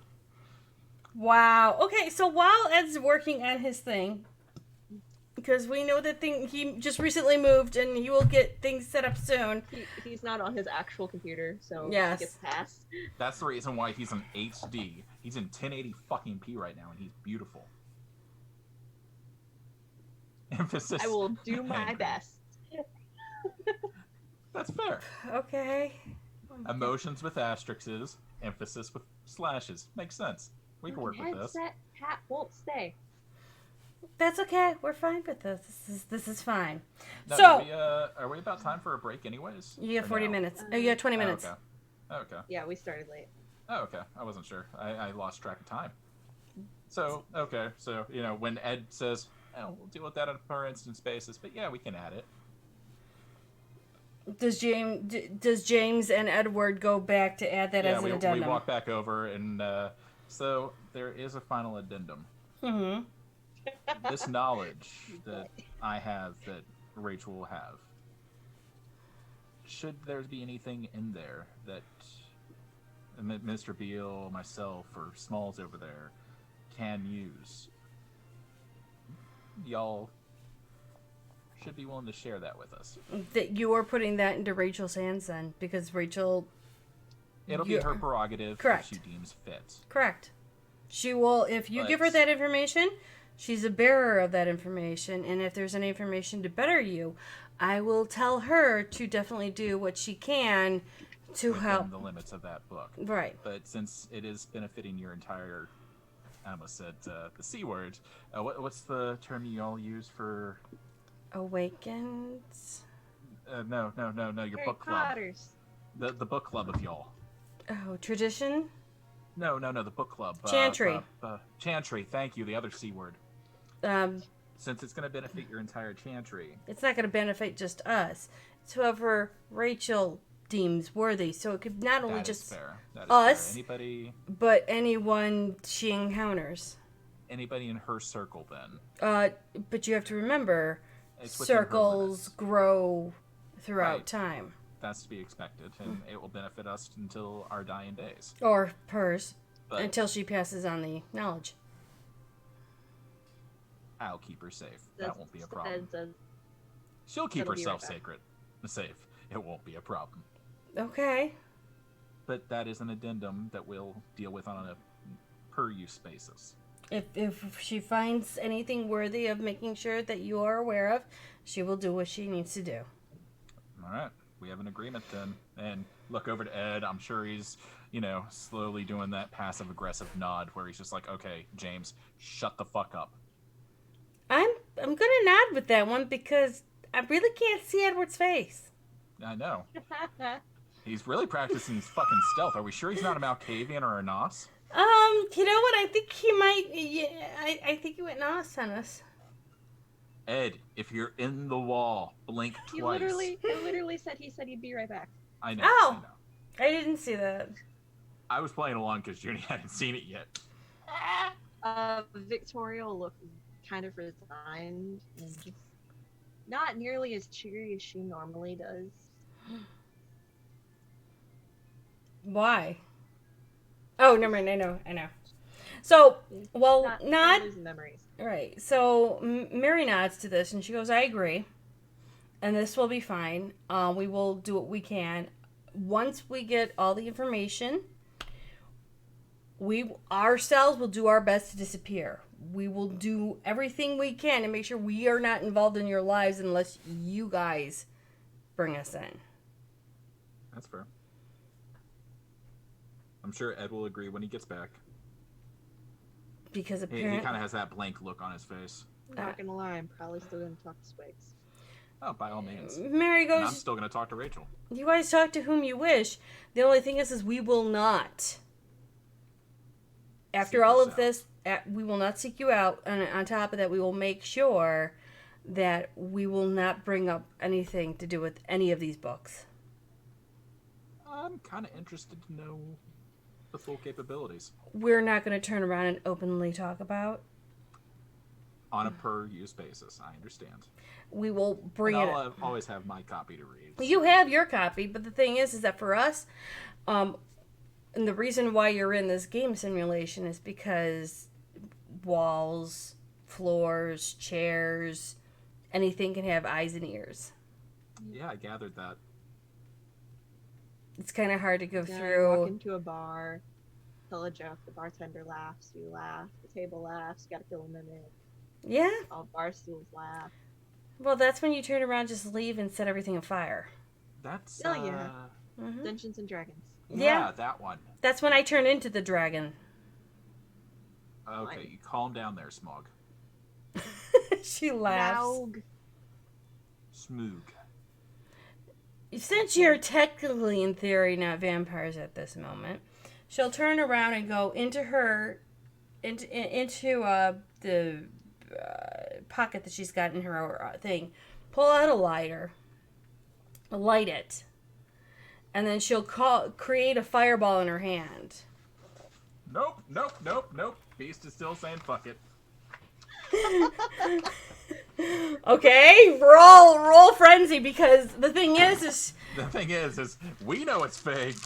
Wow. Okay, so while Ed's working on his thing, because we know that he just recently moved and he will get things set up soon. He's not on his actual computer, so Yes. he gets passed. That's the reason why he's in HD. He's in 1080 fucking p right now, and he's beautiful. Emphasis. I will do my best. That's fair. Okay. Emotions with asterisks, emphasis with slashes. Makes sense. We can work with this. Headset hat won't stay. That's okay. We're fine with this. This is fine. No, So are we about time for a break anyways? you have Or 40 no? minutes. Oh, you have 20 Oh, minutes. okay. Oh, okay. Yeah, we started late. Oh, okay. I wasn't sure. I lost track of time. So, okay. So, when Ed says, oh, we'll deal with that on per instance basis, but yeah, we can add it. Does James and Edward go back to add that as an we addendum? walk back over, and so there is a final addendum. Mm-hmm. This knowledge that I have, that Rachel will have, should there be anything in there that Mr. Beale, myself, or Smalls over there can use, y'all should be willing to share that with us. That you are putting that into Rachel's hands then, because Rachel. It'll be her prerogative Correct. if she deems fit. Correct. She will, if you give her that information, she's a bearer of that information, and if there's any information to better you, I will tell her to definitely do what she can to within help. the limits of that book. Right. But since it is benefiting your entire, I almost said the C word, what's the term you all use for... Awakens? No, your Harry book club. Potters. The book club of y'all. Oh, tradition? No, the book club. Chantry. Chantry, thank you, the other C word. Um, Since it's going to benefit your entire chantry. it's not going to benefit just us. It's whoever Rachel deems worthy. So it could not only That just is fair. That is us, fair. but anyone she encounters. Anybody in her circle, then. But you have to remember, It's within her circles limits. grow throughout Right. time. That's to be expected, and it will benefit us until our dying days. Or hers, But until she passes on the knowledge. I'll keep her safe. That won't be a problem. Says, She'll keep That'll be herself right back. safe. It won't be a problem. Okay. But that is an addendum that we'll deal with on a per-use basis. If she finds anything worthy of making sure that you are aware of, she will do what she needs to do. All right. We have an agreement then. And look over to Ed. I'm sure he's, slowly doing that passive-aggressive nod where he's just like, okay, James, shut the fuck up. I'm gonna nod with that one because I really can't see Edward's face. I know. He's really practicing his fucking stealth. Are we sure he's not a Malkavian or a Nos? You know what? I think he might. Yeah, I think he went Nos on us. Ed, if you're in the wall, blink he twice. literally said he'd be right back. Oh. I know. I didn't see that. I was playing along because Junie hadn't seen it yet. Victoria will look kind of resigned and just not nearly as cheery as she normally does. Why? Oh, never mind. I know. So, well, not losing memories. right. So Mary nods to this, and she goes, "I agree, and this will be fine. We will do what we can. Once we get all the information, we ourselves will do our best to disappear. We will do everything we can to make sure we are not involved in your lives unless you guys bring us in." That's fair. I'm sure Ed will agree when he gets back. Because He apparently, kind of has that blank look on his face. I'm not gonna lie, I'm probably still gonna talk to Swigs. Oh, by all means. Mary And I'm goes, still going to talk to Rachel. "You guys talk to whom you wish. The only thing is we will not. After Seek all us of out. this, we will not seek you out. And on top of that, we will make sure that we will not bring up anything to do with any of these books." I'm kind of interested to know the full capabilities We're not going to turn around and openly talk about. on a per-use basis. I understand. We will bring And it. I'll always have my copy to read. You have your copy, but the thing is that for us, and the reason why you're in this game simulation is because walls, floors, chairs, anything can have eyes and ears. Yeah, I gathered that. It's kind of hard to go Yeah, you through. walk into a bar, tell a joke, the bartender laughs, you laugh, the table laughs, you gotta fill a minute. Yeah. Oh, Barstool's laugh. Well, that's when you turn around, just leave, and set everything afire. That's Oh, yeah. Hmm. Dungeons and Dragons. Yeah. that one. That's when I turn into the dragon. Okay, you calm down there, Smog. She laughs. Naug. Smoog. Since you're technically, in theory, not vampires at this moment, she'll turn around and go into the pocket that she's got in her thing, pull out a lighter, light it, and then she'll create a fireball in her hand. Nope. Beast is still saying fuck it. Okay, roll frenzy, because the thing is The thing is we know it's fake,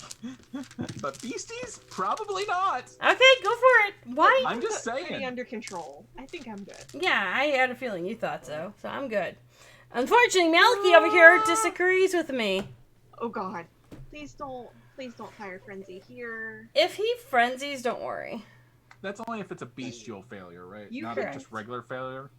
but Beasties probably not. okay, go for it. Why? I'm just Pretty saying. under control. I think I'm good. Yeah, I had a feeling you thought so I'm good. Unfortunately, Malky over here disagrees with me. Oh God. Please don't fire frenzy here. If he frenzies, don't worry. That's only if it's a bestial failure, right? You Not correct. just regular failure.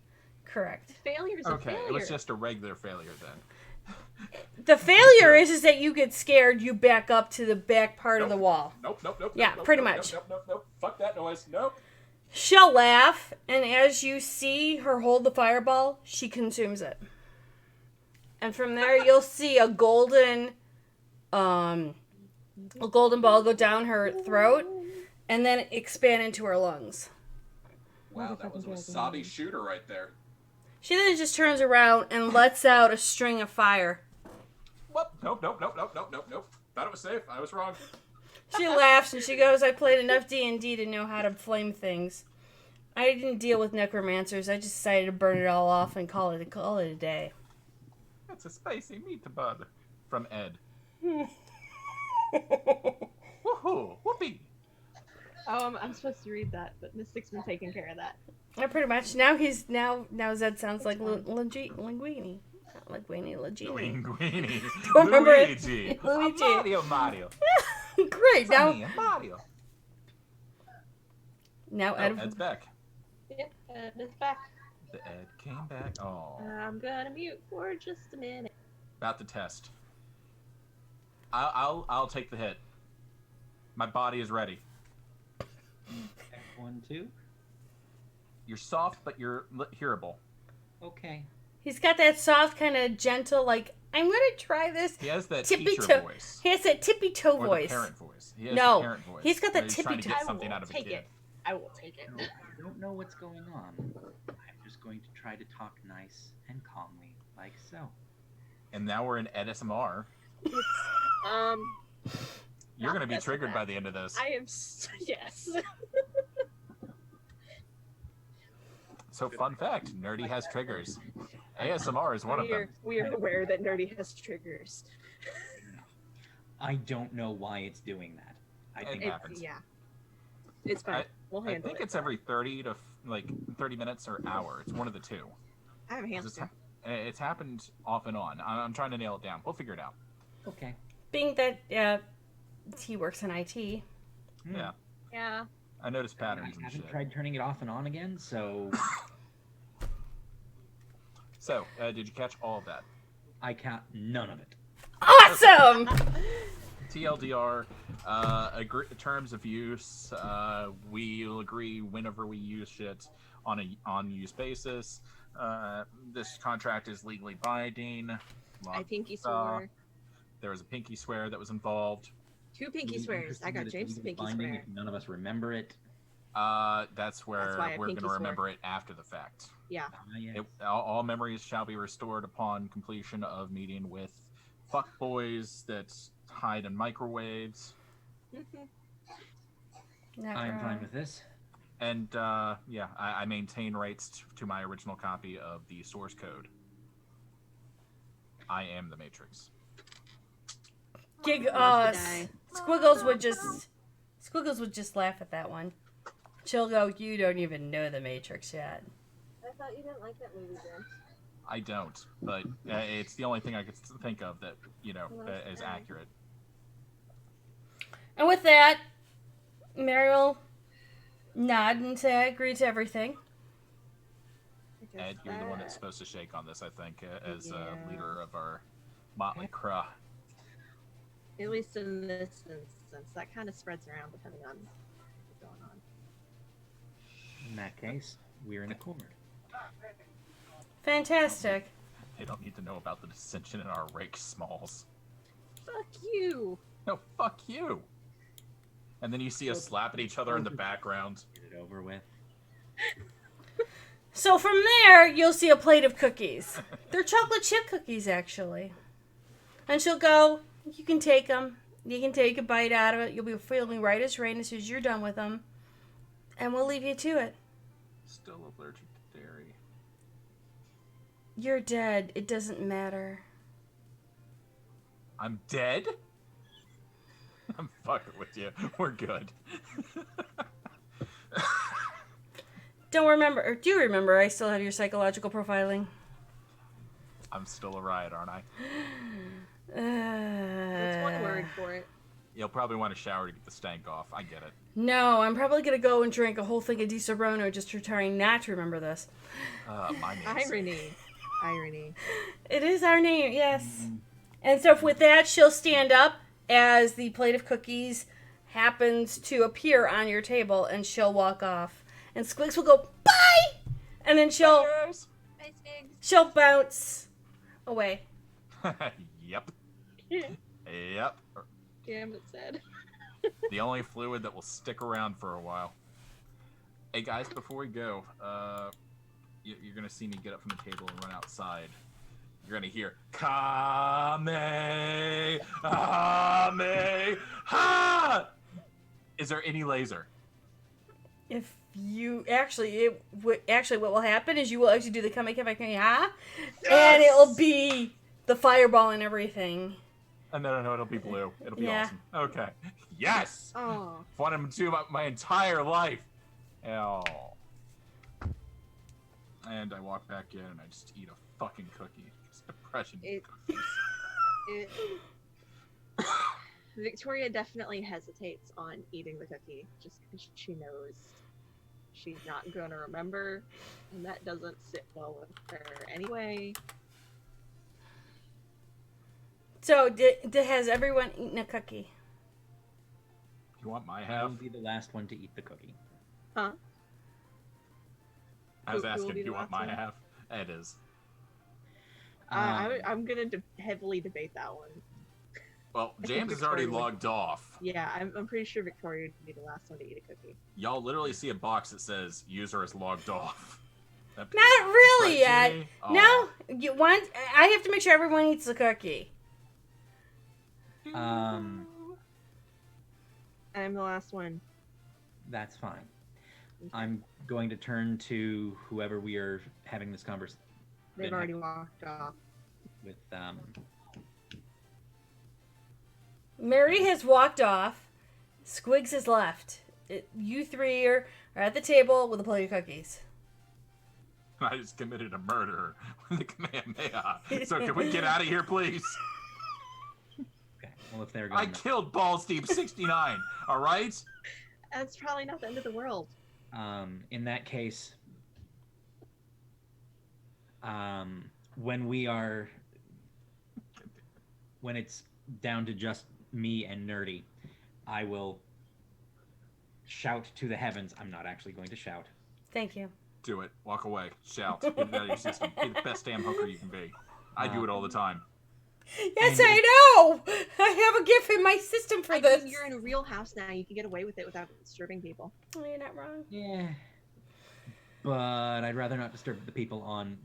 Correct. Failure's Okay, a failure. it was just a regular failure then. The failure is that you get scared, you back up to the back part of the wall. Nope. Yeah, pretty much. Nope. Fuck that noise. Nope. She'll laugh, and as you see her hold the fireball, she consumes it. And from there, you'll see a golden ball go down her throat, and then expand into her lungs. Wow, that was a wasabi shooter right there. She then just turns around and lets out a string of fire. What? Nope. Thought it was safe. I was wrong. She laughs and she goes, I played enough D&D to know how to flame things. I didn't deal with necromancers. I just decided to burn it all off and call it a day. That's a spicy meat bud from Ed. Woohoo! Whoopee! Oh, I'm supposed to read that, but Mystic's been taking care of that. Pretty much. Now Zed sounds like Linguini. Not Linguini, Legini. Linguini. Don't remember it. Luigi. Luigi. Mario. Great. Mario. Now Ed. Ed's back. Yep, Ed is back. The Ed came back. Oh. I'm gonna mute for just a minute. About to test. I'll take the hit. My body is ready. F1, 2. You're soft, but you're hearable. Okay. He's got that soft, kind of gentle, like, I'm going to try this. He has that tippy teacher toe. voice. He has that tippy toe Or voice. the parent voice. He has No, the parent voice. he's got the where he's trying to tippy get toe. something I out of a will take kid. it. I will take it. No, I don't know what's going on. I'm just going to try to talk nice and calmly, like so. And now we're in ASMR. It's, You're going to be that's triggered bad. by the end of this. I am, yes. So, fun fact, Nerdy has triggers. ASMR is one of them. We are aware that Nerdy has triggers. I don't know why it's doing that. I It think happens. Yeah. It's fine. We'll I handle think it. it's every 30 to 30 minutes or hour. It's one of the two. I have a 'Cause hamster. It's happened off and on. I'm trying to nail it down. We'll figure it out. okay. Being that he works in IT. Yeah. Yeah. I noticed I patterns and haven't shit. tried turning it off and on again, so So, did you catch all of that? I count none of it. Awesome! TLDR, terms of use, we'll agree whenever we use shit on a on-use basis. This contract is legally binding. I pinky swore. There was a pinky swear that was involved. 2 pinky swears. I got James' pinky Binding swear. if none of us remember it. That's where That's why I we're going pinky to swear. remember it after the fact. Yeah. Yes. All memories shall be restored upon completion of meeting with fuckboys that hide in microwaves. Not I'm wrong. fine with this. And yeah, I maintain rights to my original copy of the source code. I am the Matrix. Squiggles would just laugh at that one. She'll go, you don't even know the Matrix yet. I thought you didn't like that movie, James. I don't, but it's the only thing I could think of that, is accurate. And with that, Mary will nod and say I agree to everything. Ed, you're the one that's supposed to shake on this, I think, as leader of our motley crew. At least in this instance, that kind of spreads around depending on what's going on. In that case, we're in a corner. Fantastic. They don't need to know about the dissension in our rake smalls. Fuck you! No, fuck you! And then you see us slapping each other in the background. Get it over with. So from there, you'll see a plate of cookies. They're chocolate chip cookies, actually. And she'll go, you can take them. You can take a bite out of it. You'll be feeling right as rain as soon as you're done with them. And we'll leave you to it. Still allergic to dairy. You're dead. It doesn't matter. I'm dead? I'm fucking with you. We're good. Don't remember, or do you remember I still have your psychological profiling? I'm still a riot, aren't I? That's one word for it. You'll probably want to shower to get the stank off. I get it. No, I'm probably going to go and drink a whole thing of Di Serono just for trying not to remember this. My name's... Irony. It is our name, yes. And so with that, she'll stand up as the plate of cookies happens to appear on your table, and she'll walk off. And Squigs will go, bye! And then she'll bounce away. Yep. Yep. Damn, it said. The only fluid that will stick around for a while. Hey guys, before we go, you're gonna see me get up from the table and run outside. You're gonna hear Kamehameha! Is there any laser? If you actually, what will happen is you will actually do the Kamehameha, and it'll be the fireball and everything. No, it'll be blue. It'll be Yeah. awesome. Okay. Yes! Oh. Wanted to do my entire life. Oh. And I walk back in and I just eat a fucking cookie. It's depression cookies. Victoria definitely hesitates on eating the cookie just because she knows she's not going to remember, and that doesn't sit well with her anyway. So, has everyone eaten a cookie? You want my I half? will be the last one to eat the cookie. Huh? I was Who will asking, be do the you want last my one? half? It is. I'm going to heavily debate that one. Well, I think James is already Victoria would- logged off. Yeah, I'm pretty sure Victoria would be the last one to eat a cookie. Y'all literally see a box that says user is logged off. That Not really right to yet. me? Oh. No, you want? I have to make sure everyone eats the cookie. I'm the last one. That's fine. I'm going to turn to whoever we are having this conversation They've already walked off. with. Mary has walked off. Squigs has left. You three are at the table with a plate of cookies. I just committed a murder with the Kamehameha. So can we get out of here, please? Okay. Well, if they're going, I killed Balls Deep 69. All right. That's probably not the end of the world. in that case, when it's down to just me and Nerdy, I will shout to the heavens. I'm not actually going to shout. Thank you. Do it. Walk away. Shout. Get it out of your system. Be the best damn hooker you can be. I do it all the time. Yes, I know! I have a gift in my system for this. You're in a real house now. You can get away with it without disturbing people. Oh, you're not wrong. Yeah. But I'd rather not disturb the people on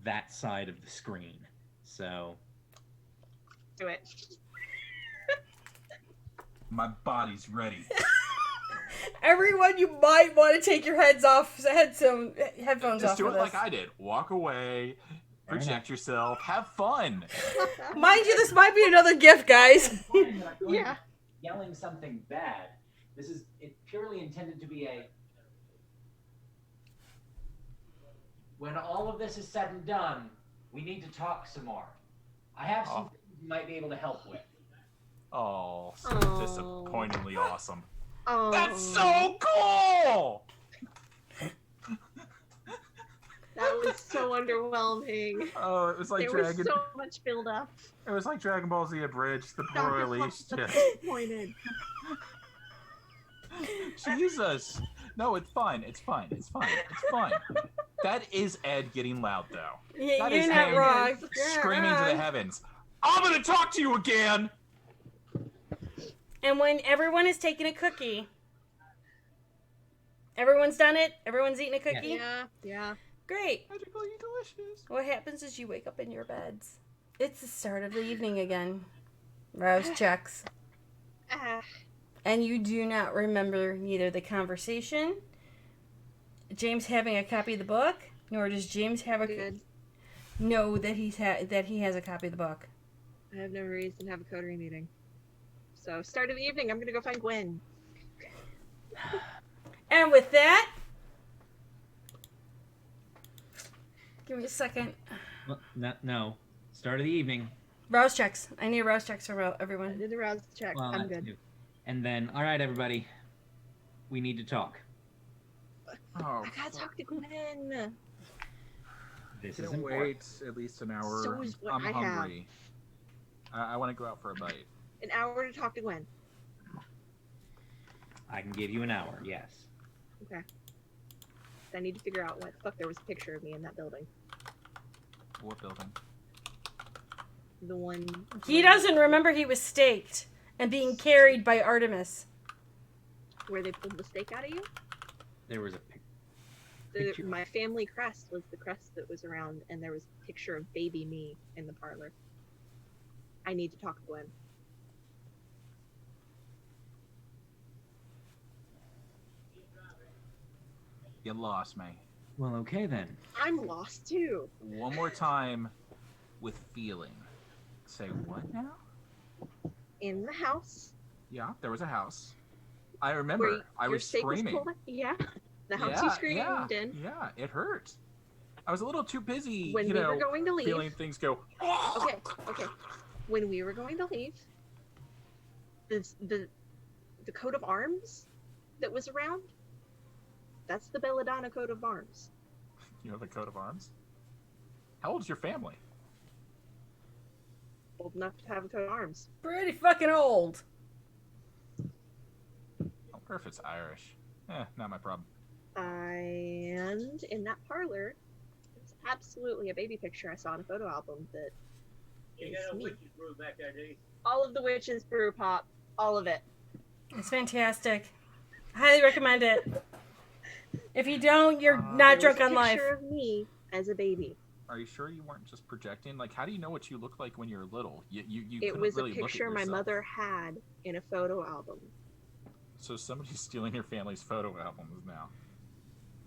that side of the screen. So. Do it. My body's ready. Everyone, you might want to take your headphones off Just off do for it this. like I did. Walk away. Project yourself. Have fun. Mind you, this might be another gift, guys. Yeah. Yelling something bad. This is purely intended to be a. When all of this is said and done, we need to talk some more. I have some things you might be able to help with. Oh, so Aw. disappointingly awesome. Oh. That's so cool! That was so underwhelming. Oh, it was like There was so much build up. It was like Dragon Ball Z Abridged, the poor Dr. release Puck's just. disappointed. Jesus. No, it's fine. It's fine. It's fine. It's fine. That is Ed getting loud, though. Yeah, That you're is not him wrong. You're not Screaming to the wrong. heavens. I'm gonna talk to you again. And when everyone is taking a cookie, everyone's done it. Everyone's eating a cookie. Yeah. Great. Magically delicious. What happens is you wake up in your beds. It's the start of the evening again. Rouse checks. Ah, And you do not remember neither the conversation, James having a copy of the book, nor does James have good. know that that he has a copy of the book. I have no reason to have a coterie meeting. So, start of the evening, I'm gonna go find Gwen. And with that, give me a second. Well, no. Start of the evening. Rouse checks. I need rouse checks from I everyone. did the rouse check. Well, I'm that's good. new. And then, all right, everybody, we need to talk. Oh, I gotta talk to Gwen. This can is it important. wait at least an hour? So is what I'm I have. hungry. I want to go out for a bite. An hour to talk to Gwen. I can give you an hour. Yes. Okay. I need to figure out what the fuck there was a picture of me in that building. What building? The one. He doesn't remember he was staked and being carried by Artemis. Where they pulled the stake out of you? There was a picture. My family crest was the crest that was around, and there was a picture of baby me in the parlor. I need to talk to Gwen. You lost me. Well, okay then. I'm lost too. One more time with feeling. Say what now? In the house. Yeah, there was a house. I remember. I your was stake screaming. pulled out? Yeah. The house you screamed in. Yeah, it hurt. I was a little too busy, When we were going to leave. feeling things go. Okay. When we were going to leave, the coat of arms that was around, that's the Belladonna coat of arms. You have a coat of arms? How old's your family? Old enough to have a coat of arms. Pretty fucking old. I wonder if it's Irish. Not my problem. And in that parlor, it's absolutely a baby picture I saw in a photo album that is me. All of the witches brew pop. All of it. It's fantastic. Highly recommend it. If you don't, you're not drunk on life. Picture of me as a baby. Are you sure you weren't just projecting? Like, how do you know what you look like when you're little? You It couldn't was really a look at picture my yourself. mother had in a photo album. So somebody's stealing your family's photo albums now.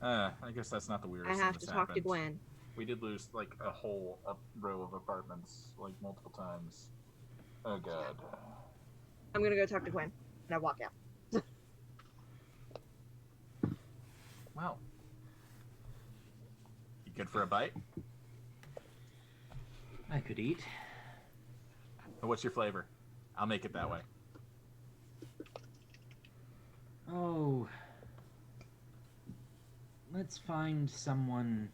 I guess that's not the weirdest I thing have that's to talk to happened. Gwen. We did lose like a whole row of apartments like multiple times. Oh god. I'm gonna go talk to Gwen, and I walk out. Wow. You good for a bite? I could eat. What's your flavor? I'll make it that way. Oh. Let's find someone.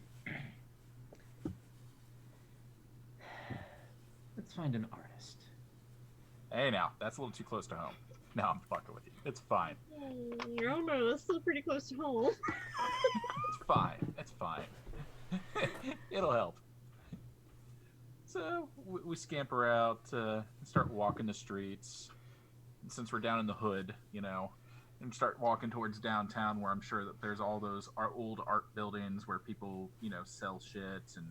Let's find an artist. Hey now, that's a little too close to home. No, I'm fucking with you. It's fine. Oh no, that's still pretty close to home. It's fine. It's fine. It'll help. So we scamper out, start walking the streets. And since we're down in the hood, and start walking towards downtown, where I'm sure that there's all those old art buildings where people, sell shit and,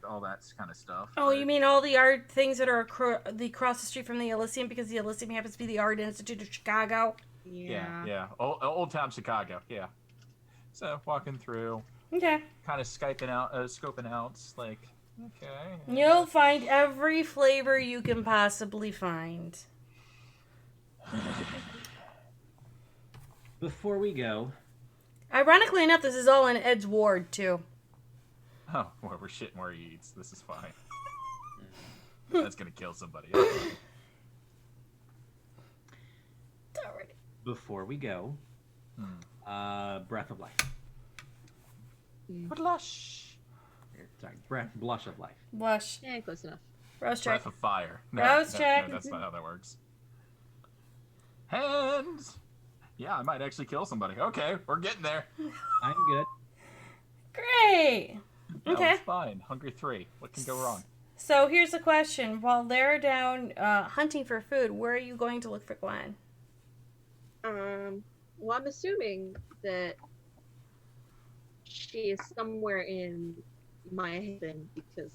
all that kind of stuff. Oh, you mean all the art things that are across the street from the Elysium, because the Elysium happens to be the Art Institute of Chicago? Yeah. Old town Chicago. Yeah. So walking through, Okay. kind of scoping out, like, okay. You'll find every flavor you can possibly find. Before we go, Ironically enough, this is all in Ed's ward, too. Oh, well, we're shitting where he eats. This is fine. That's gonna kill somebody. Alright. before we go, Breath of Life. Blush. Sorry, blush of life. Blush. Yeah, close enough. Rose check. Breath of fire. No, Rose no, check. no, that's not how that works. Hands. Yeah, I might actually kill somebody. Okay, we're getting there. I'm good. Great. That Okay. was fine. Hungry 3. What can go wrong? So here's the question. While they're down hunting for food, where are you going to look for Gwen? Well, I'm assuming that she is somewhere in my haven because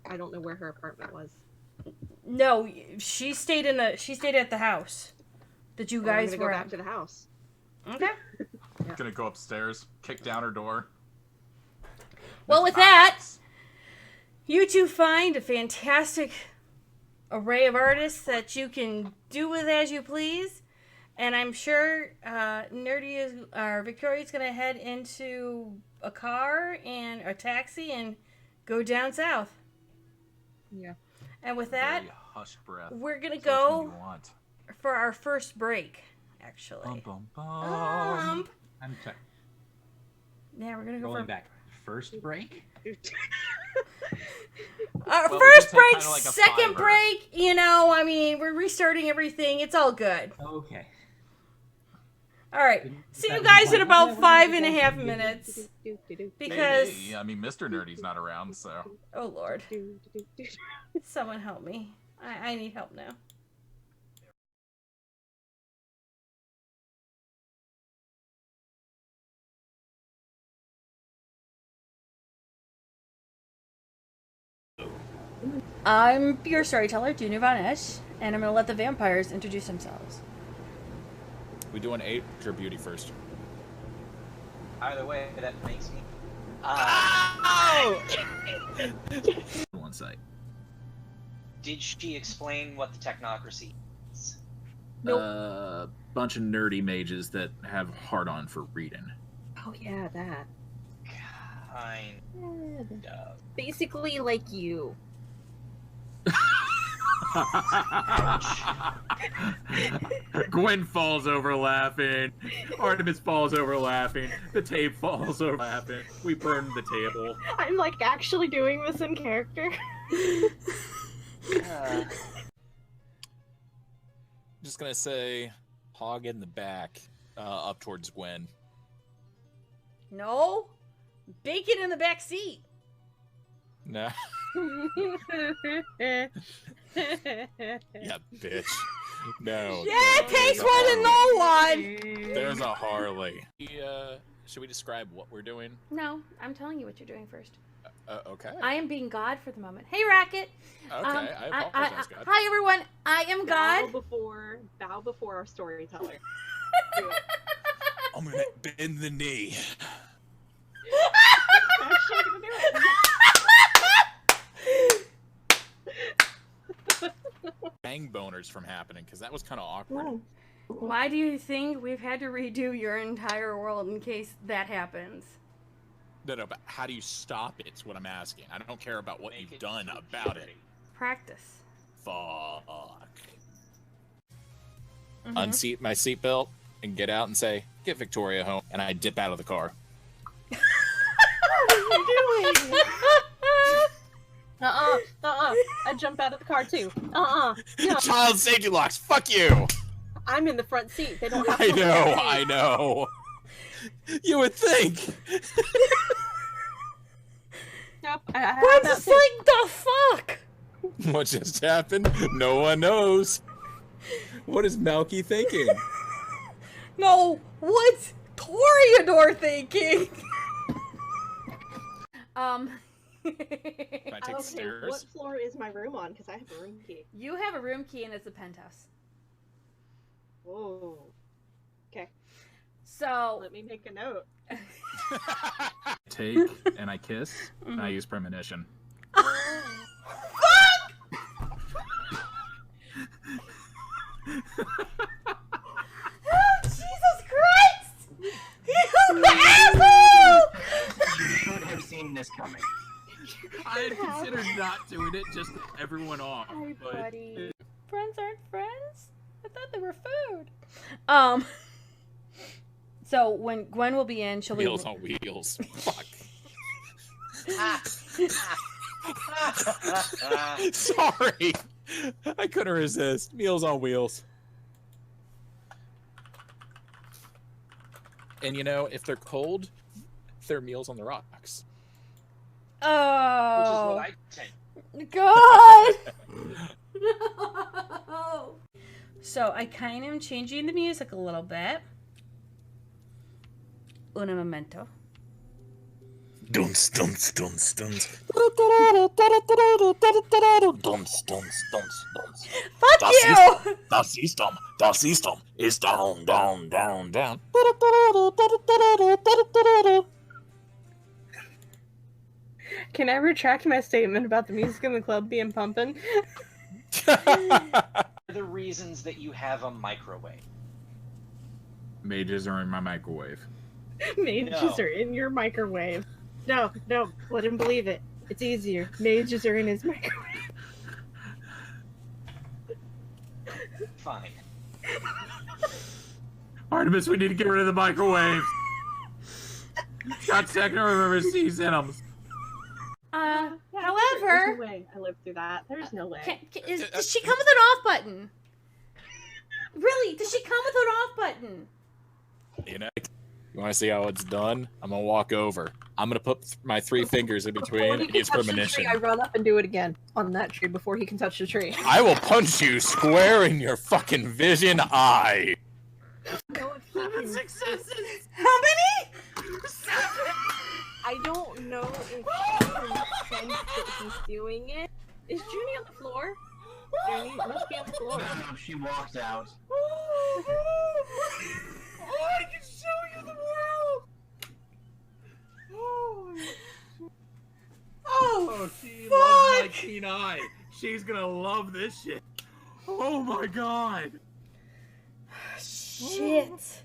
I don't know where her apartment was. No, she stayed at the house that you guys I'm were gonna go at. back to the house. Okay. Yeah. Gonna go upstairs, kick down her door. Well, with that, you two find a fantastic array of artists that you can do with as you please. And I'm sure Victoria's going to head into a car and a taxi and go down south. Yeah. And with that, Very hushed breath. we're going to So which one go do you want? for our first break, actually. Bum, bum, bum. I'm sorry. Yeah, we're going to go Rolling for back. First break? our Well, we first could take break, kinda like a second fiver. break. We're restarting everything. It's all good. Okay. All right. Didn't- See that you was guys one. in about Yeah, we're 5.5 gonna go. minutes. Because, Maybe. I mean, Mr. Nerdy's not around, so. oh Lord, someone help me. I need help now. I'm your storyteller, Junior Von Esch, and I'm going to let the vampires introduce themselves. We doing age or beauty first? Either way, that makes me. One site. Did she explain what the technocracy is? Nope. Bunch of nerdy mages that have hard on for reading. Oh yeah, that. Kind of. Basically like you. Gwen falls over laughing. Artemis falls over laughing. The tape falls over laughing. We burn the table. I'm like actually doing this in character. Just gonna say, hog in the back, up towards Gwen. No, bacon in the back seat. No. Yeah, bitch. No. Yeah, it takes one to know one. There's a Harley. Should we describe what we're doing? No, I'm telling you what you're doing first. Okay. I am being God for the moment. Hey, Rocket. Okay, I apologize, God. Hi, everyone. I am God. Bow before our storyteller. I'm gonna bend the knee. Actually gonna do it. Bang boners from happening, because that was kind of awkward. Why do you think we've had to redo your entire world in case that happens? No, but how do you stop it? Is what I'm asking. I don't care about what Make you've it done about it. Practice. Fuck. Mhm. Unseat my seatbelt and get out and say, "Get Victoria home," and I dip out of the car. What are you doing? I jump out of the car too. No. Child safety locks. Fuck you. I'm in the front seat. They don't have I to know. look at me. I know. You would think. Nope. I have What's that just too. like the fuck? What just happened? No one knows. What is Malky thinking? No, what's Toreador thinking? Can I take the stairs? What floor is my room on? Because I have a room key. You have a room key and it's a penthouse. Whoa. Okay. So Let me make a note. Take and I kiss and I use premonition. Oh, Jesus Christ! You asshole! You should have seen this coming. I had considered not doing it just to throw everyone off. Hi, But buddy. Friends aren't friends? I thought they were food. So when Gwen will be in, she'll be Wheels on wheels. Fuck. Sorry. I couldn't resist. Meals on Wheels. And you know, if they're cold, they're Meals on the Rocks. Which is Oh. what I take. God! No! So I kind of am changing the music a little bit. Un momento. Dunce, dunce, dunce, dunce. Dunce, dunce, dunce, dunce. Fuck you! The system is down, down, down, down. Can I retract my statement about the music in the club being pumping? The reasons that you have a microwave. Mages are in my microwave. Mages are in your microwave. No, let him believe it. It's easier. Mages are in his microwave. Fine. Artemis, we need to get rid of the microwave. Got second remember C's in them. However, There's no way I lived through that. There's no way. Does she come with an off button? Really? Does she come with an off button? You know, you want to see how it's done? I'm gonna walk over. I'm gonna put my 3 fingers in between and use premonition. I run up and do it again on that tree before he can touch the tree. I will punch you square in your fucking vision eye. 7 successes. How many? 7. I don't know if she can sense that he's doing it. Is Junie on the floor? Junie must be on the floor. No, she walked out. Oh, I can show you the world. Oh, she loves my keen eye. She's gonna love this shit. Oh my god. Shit.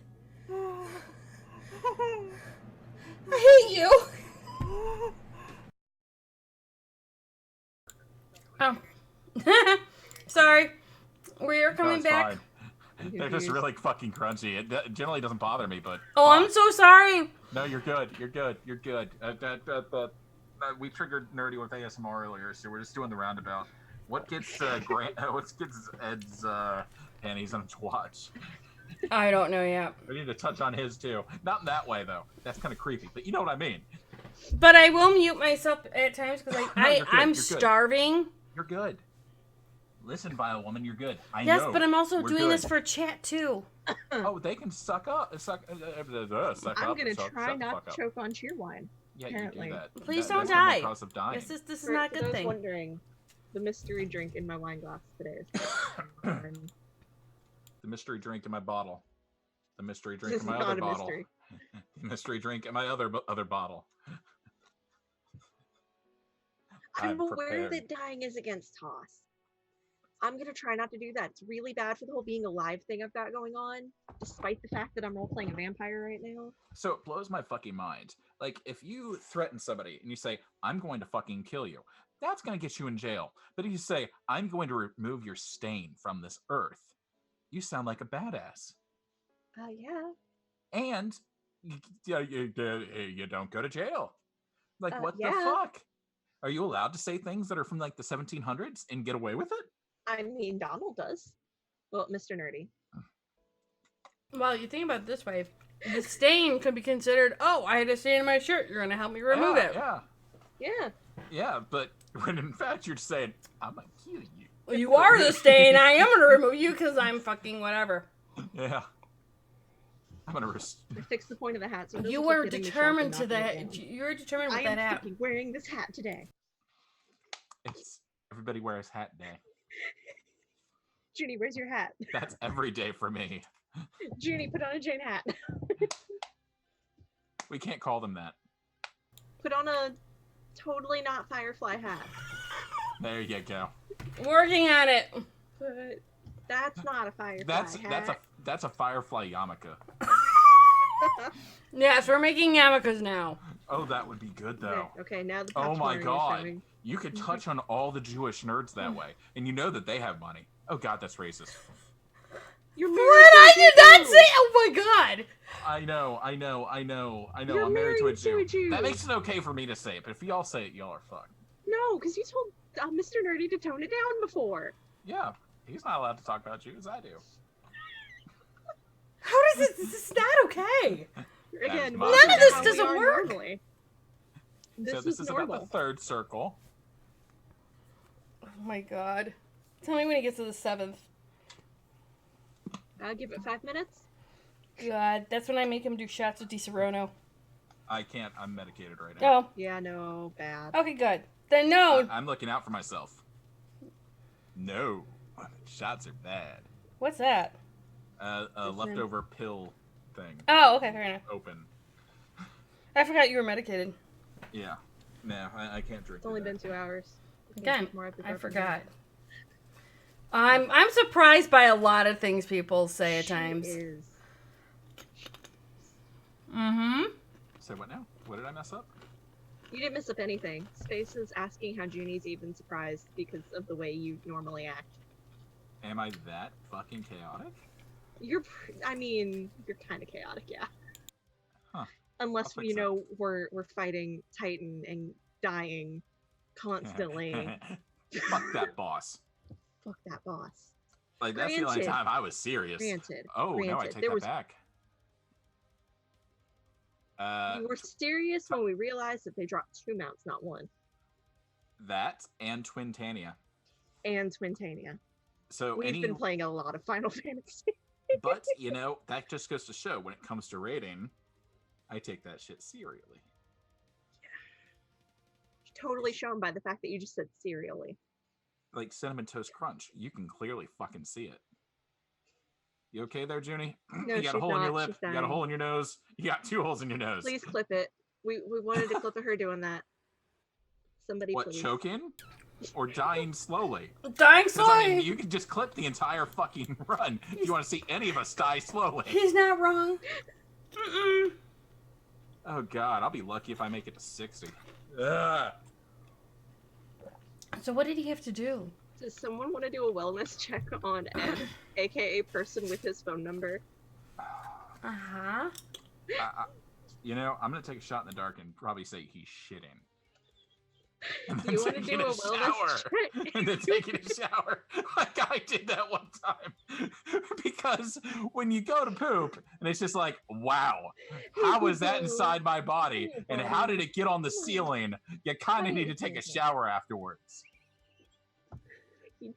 I hate you. Oh. Sorry. We're coming it's back. Fine. They're just really fucking crunchy. It generally doesn't bother me, but... Oh, I'm so sorry. No, you're good. You're good. You're good. We triggered nerdy with ASMR earlier, so we're just doing the roundabout. What gets what gets Ed's panties on his watch? I don't know yet. We need to touch on his too. Not in that way though. That's kind of creepy, but you know what I mean. But I will mute myself at times because I'm you're good. starving. You're good. Listen, vile woman, you're good. I Yes, know. but I'm also We're doing good. this for chat too. Oh, they can suck up. Suck I'm up. gonna Shut try the not fuck to up. choke on cheerwine. Yeah, apparently. you do that. Please That- don't that's the die. cause of dying. This is For not a good those thing. wondering, the mystery drink in my wine glass today is The mystery drink in my bottle. The mystery drink This in my is other not a bottle. mystery. The mystery drink in my other bottle. I'm aware prepared. that dying is against toss. I'm gonna try not to do that. It's really bad for the whole being alive thing I've got going on, despite the fact that I'm role playing a vampire right now. So it blows my fucking mind. Like, if you threaten somebody and you say, I'm going to fucking kill you, that's going to get you in jail. But if you say, I'm going to remove your stain from this earth, you sound like a badass. Yeah. And you don't go to jail. Like, what the yeah. fuck? Are you allowed to say things that are from, like, the 1700s and get away with it? I mean, Donald does. Well, Mr. Nerdy. Well, you think about it this way. The stain could be considered, oh, I had a stain in my shirt. You're going to help me remove it. Yeah. Yeah. Yeah, but when in fact you're just saying, I'm going to kill you. Well, you are the stain. I am going to remove you because I'm fucking whatever. Yeah. I'm going to I fixed the point of the hat. So it You doesn't were keep hitting the shelf determined and to knocking it that. down. You were determined with I that am hat. fucking wearing this hat today. It's everybody wears hat day. Junie, where's your hat? That's every day for me. Junie, put on a Jane hat. We can't call them that. Put on a totally not Firefly hat. There you go. Working on it. But that's not a Firefly hat. That's a Firefly yarmulke. Yes, we're making yarmulkes now. Oh, that would be good though. Okay, now the Oh my patchwork is god. showing. You could touch on all the Jewish nerds that way. And you know that they have money. Oh god, that's racist. You're What? I did not say. Oh my god. I know. You're I'm married to a Jew. Jew. That makes it okay for me to say it, but if y'all say it, y'all are fucked. No, because you told Mr. Nerdy to tone it down before. Yeah, he's not allowed to talk about Jews. I do. How does this is not okay. Again, none of this how doesn't we are work. Normally. So this is normal. about the third circle. Oh my god. Tell me when he gets to the 7th. I'll give it 5 minutes. God, that's when I make him do shots of Di Serono. I can't. I'm medicated right now. Oh. Yeah, no, bad. Okay, good. Then no. I'm looking out for myself. No, shots are bad. What's that? A leftover pill thing. Oh, okay, fair enough. Open. I forgot you were medicated. Yeah. No, I can't drink. It's only been 2 hours. Again, I forgot. I'm surprised by a lot of things people say at times. Is. Mm-hmm. So what now? What did I mess up? You didn't mess up anything. Space is asking how Junie's even surprised because of the way you normally act. Am I that fucking chaotic? You're kind of chaotic, yeah. Huh. Unless we're fighting Titan and dying constantly. Fuck that boss. Fuck that boss. Like that's the only time I was serious. Granted. No, I take that back. You were serious when we realized that they dropped 2 mounts, not 1. That and Twintania. So we've been playing a lot of Final Fantasy. But that just goes to show when it comes to rating, I take that shit serially. Yeah. Totally shown by the fact that you just said serially. Like Cinnamon Toast Crunch, you can clearly fucking see it. You okay there, Junie? No, you got a hole in your lip. You got a hole in your nose. You got 2 holes in your nose. Please clip it. We wanted to clip of her doing that. Somebody, what, please. choking? Or dying slowly? Dying slowly? I mean, you can just clip the entire fucking run if you want to see any of us die slowly. He's not wrong. Mm-mm. Oh god, I'll be lucky if I make it to 60. Ugh. So what did he have to do? Does someone want to do a wellness check on Ed, aka person with his phone number? Uh-huh. I'm gonna take a shot in the dark and probably say he's shitting. And then you want to do a wellness check? And then taking a shower. Like I did that one time. Because when you go to poop, and it's just like, wow, how was that inside my body? And how did it get on the ceiling? You kind of need to take a shower afterwards.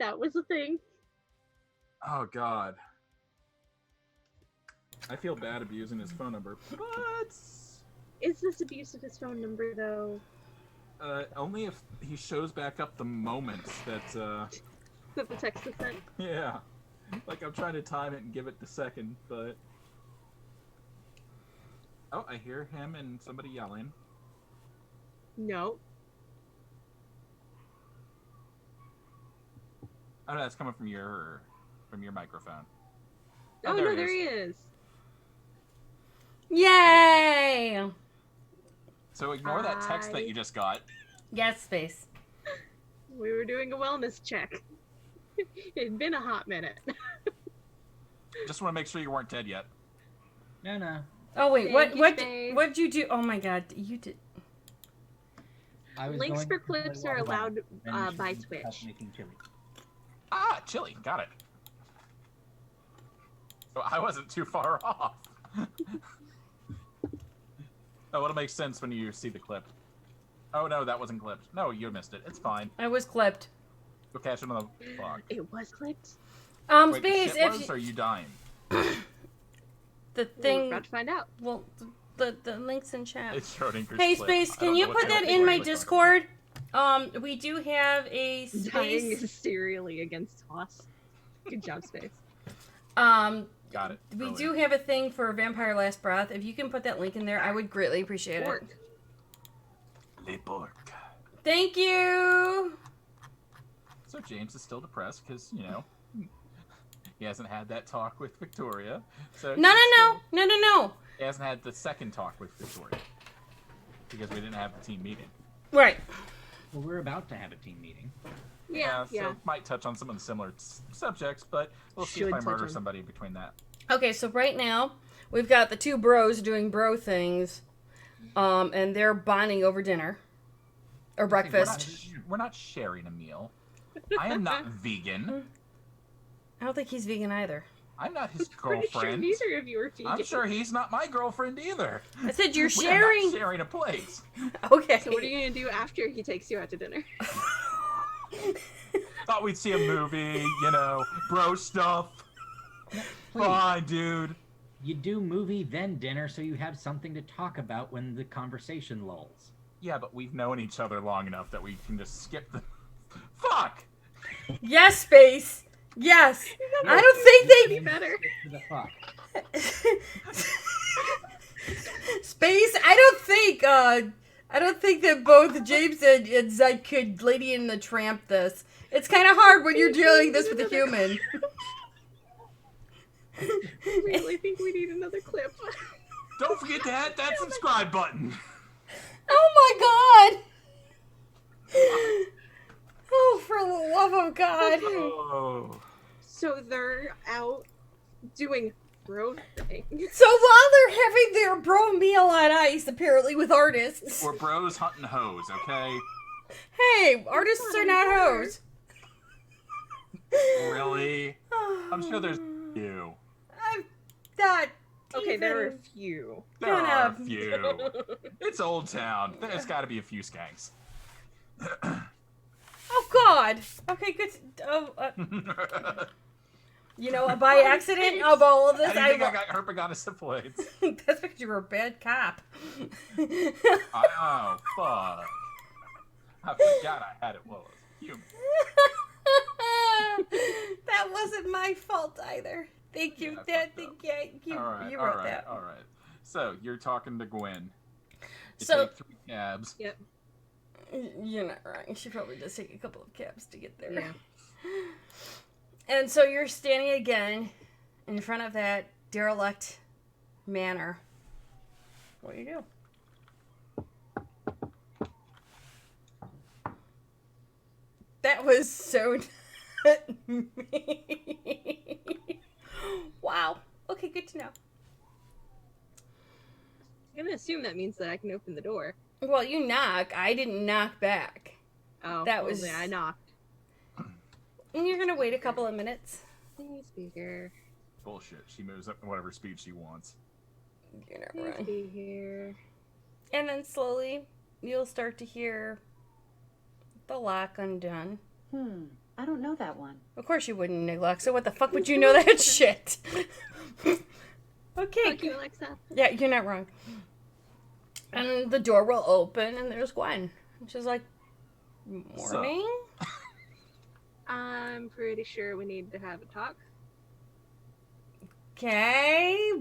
That was a thing. Oh, God. I feel bad abusing his phone number, but... Is this abuse of his phone number, though? Only if he shows back up the moments that, That the text is sent? Yeah. Like, I'm trying to time it and give it the second, but... Oh, I hear him and somebody yelling. No. Oh, no, that's coming from your microphone. Oh, no, there he is. Yay! So ignore that text that you just got. Yes, Space. We were doing a wellness check. It'd been a hot minute. Just want to make sure you weren't dead yet. No. Oh wait, what'd you do? Oh my god, you did. Links for clips are allowed by Twitch. Ah, chili, got it. So I wasn't too far off. Oh, it'll make sense when you see the clip. Oh no, that wasn't clipped. No, you missed it. It's fine. I was clipped. Go catch him on the fog. It was clipped? Wait, Space, the shit was, or are you dying? The thing... We're about to find out. Well, the link's in chat. It's Schrodinger's Hey, split. Space, can you put that in my Discord? We do have a Space... Dying is serially against Toss. Good job, Space. Got it. We do have a thing for Vampire Last Breath. If you can put that link in there, I would greatly appreciate it. Le porc. Thank you! So James is still depressed because, he hasn't had that talk with Victoria. So No. He hasn't had the second talk with Victoria because we didn't have the team meeting. Right. Well, we're about to have a team meeting. Yeah. So might touch on some of the similar subjects, but we'll see if I murder somebody between that. Okay, so right now, we've got the two bros doing bro things, and they're bonding over dinner or breakfast. We're not sharing a meal. I am not vegan. I don't think he's vegan either. I'm not his Pretty sure girlfriend. neither of you are vegan. I'm sure he's not my girlfriend either. I said you're We are sharing. not sharing a place. Okay. So what are you gonna do after he takes you out to dinner? Thought we'd see a movie, you know, bro stuff. Fine, dude. You do movie then dinner, so you have something to talk about when the conversation lulls. Yeah, but we've known each other long enough that we can just skip the. Fuck. Yes, Space. Yes. I don't think they. Be better. The fuck. Space. I don't think that both James and Zed could Lady in the Tramp this. It's kind of hard when you're doing this with a human. I really think we need another clip. Don't forget to hit that subscribe button. Oh my god! Oh, for the love of God! Oh. So they're out doing bro things. So while they're having their bro meal on ice, apparently with artists. We're bros hunting hoes, okay? Hey, artists are not hoes. Really? I'm sure there's you. I'm not. Okay, there are a even few. There are a gonna- few. It's Old Town. There's got to be a few skanks. Oh God. Okay, good. You know, by accident of all of this, How do you think I got herpetogonosyphilis? That's because you were a bad cop. Oh, fuck. I forgot I had it while I was human. That wasn't my fault either. Thank you. Yeah, You Alright, you wrote that. alright. So, you're talking to Gwen. You So- take 3 cabs. Yep. You're not wrong. She probably does take a couple of cabs to get there. Yeah. And so you're standing again in front of that derelict manor. What do you do? That was so not me. Wow. Okay, good to know. I'm gonna assume that means that I can open the door. Well, you knock. I didn't knock back. Oh, That well, was- then I knocked. And you're gonna wait a couple of minutes. Please be here. Bullshit. She moves up at whatever speed she wants. You're not Please wrong. be here. And then slowly, you'll start to hear the lock undone. I don't know that one. Of course you wouldn't, Alexa. What the fuck would you know that shit? Okay. Thank you, Alexa. Yeah, you're not wrong. And the door will open, and there's Gwen. And she's like, morning? I'm pretty sure we need to have a talk. Okay.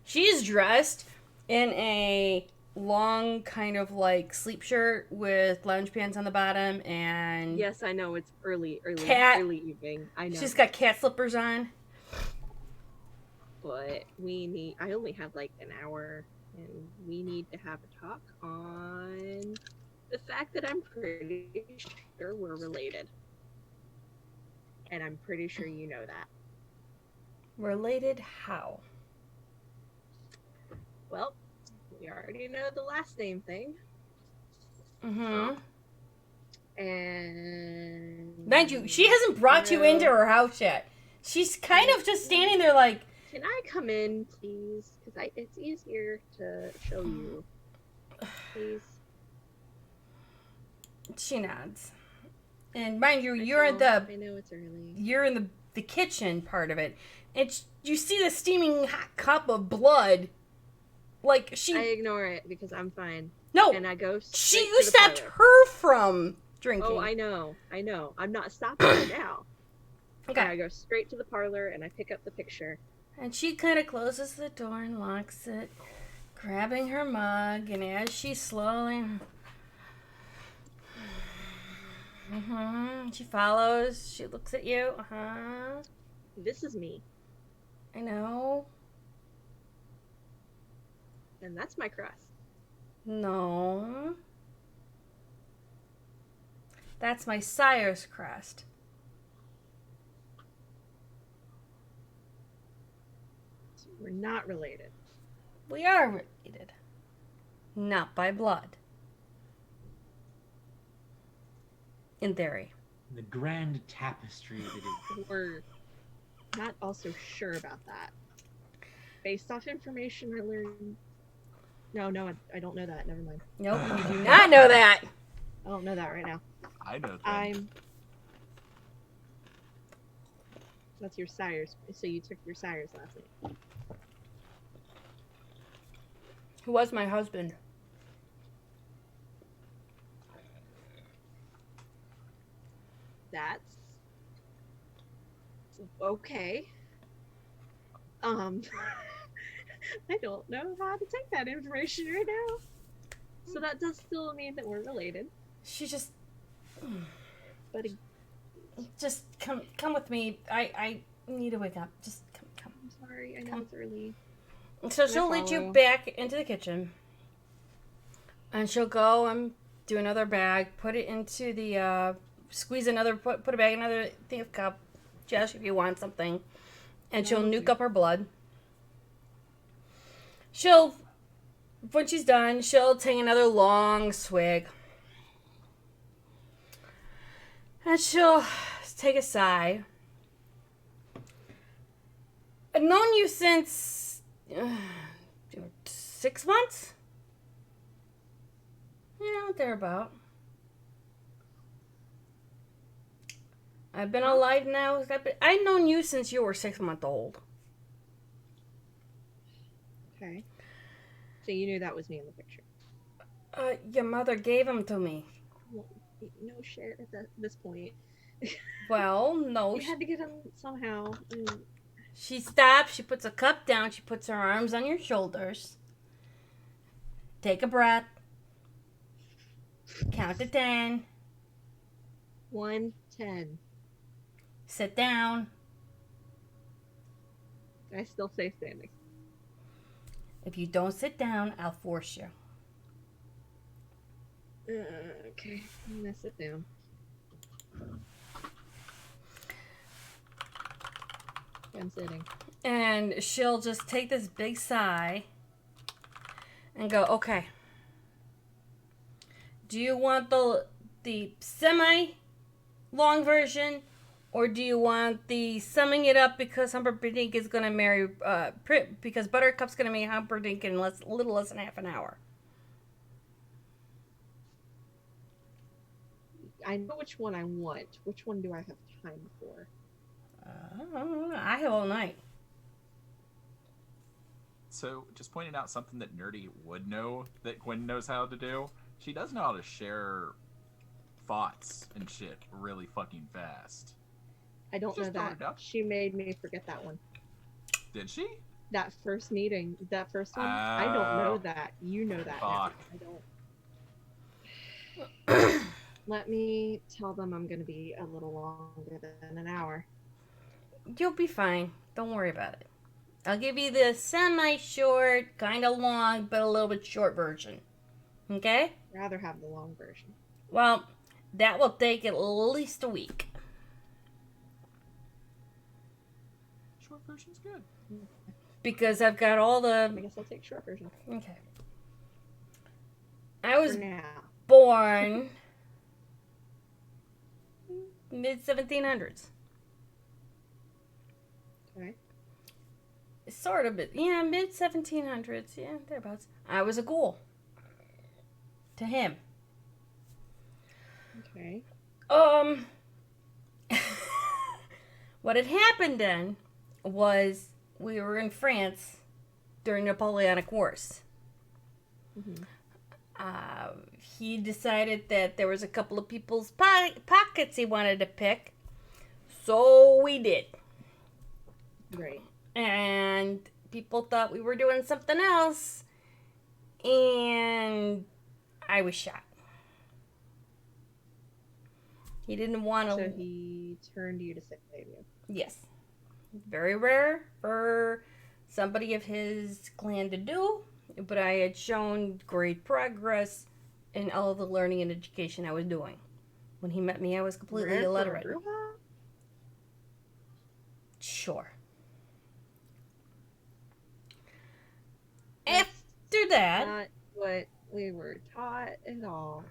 She's dressed in a long kind of like sleep shirt with lounge pants on the bottom, and Yes, I know it's early Cat. evening. I know. she's got cat slippers on. But I only have like an hour, and we need to have a talk on the fact that I'm pretty sure we're related. And I'm pretty sure you know that. Related how? Well, we already know the last name thing. Mm-hmm. And Mind you, she hasn't brought you into her house yet. She's kind of just standing there like, Can I come in, please? Because it's easier to show you. Please. she nods. And mind you, you're I in know it's early. the kitchen part of it. And you see the steaming hot cup of blood. Like I ignore it because I'm fine. No, And I go. you straight to the stopped parlor. her from drinking. Oh, I know. I'm not stopping her now. Okay. And I go straight to the parlor and I pick up the picture. And she kind of closes the door and locks it, grabbing her mug. And as she slowly, she follows. She looks at you. This is me, I know. and that's my crust. No. That's my sire's crest. We're not related. We are related. Not by blood. In theory. The grand tapestry that is. We're not also sure about that. Based off information I learned. No, I don't know that. Never mind. Nope, you do not know that. I don't know that right now. I know that. That's your sires. So you took your sires last night. Who was my husband? That's okay. I don't know how to take that information right now. So that does still mean that we're related. She just... But just come with me. I need to wake up. Just come. I'm sorry, I know it's early. So she'll lead you back into the kitchen. And she'll go and do another bag, put it into the, squeeze another, put a bag in another thing of cup, Josh, if you want something. And she'll nuke up her blood. When she's done, she'll take another long swig. And she'll take a sigh. I've known you since 6 months? Yeah, thereabout. I've been alive now. I've known you since you were 6 months old. Okay. So you knew that was me in the picture. Your mother gave him to me. Well, no shit at this point. Well, no. You had to get him somehow. She stops, she puts a cup down, she puts her arms on your shoulders. Take a breath. Count to 10. 1, 10. Sit down. I still stay standing. If you don't sit down, I'll force you. Okay, I'm gonna sit down. I'm sitting. And she'll just take this big sigh and go, okay. Do you want the semi-long version, or do you want the summing it up because Humperdinck is going to marry, because Buttercup's going to marry Humperdinck in a little less than half an hour? I know which one I want. Which one do I have time for? I have all night. So, just pointing out something that Nerdy would know that Gwen knows how to do. She does know how to share thoughts and shit really fucking fast. I don't know that. She made me forget that one. Did she? That first meeting. That first one. I don't know that. You know that. Now. I don't. Let me tell them I'm going to be a little longer than an hour. You'll be fine. Don't worry about it. I'll give you the semi-short, kind of long, but a little bit short version. Okay? Rather have the long version. Well, that will take at least a week. Short version's good. Because I've got all the... I guess I'll take short version. Okay. I was now. Born mid-1700s. Okay. Sort of, yeah, mid-1700s, yeah, thereabouts. I was a ghoul. To him. Okay. What had happened then was we were in France during Napoleonic Wars. Mm-hmm. He decided that there was a couple of people's pockets he wanted to pick. So we did. Right. And people thought we were doing something else. And I was shot. He didn't want to... So he turned you to save you. Yes. Very rare for somebody of his clan to do. But I had shown great progress in all the learning and education I was doing. When he met me, I was completely illiterate. Sure. that, not what we were taught at all.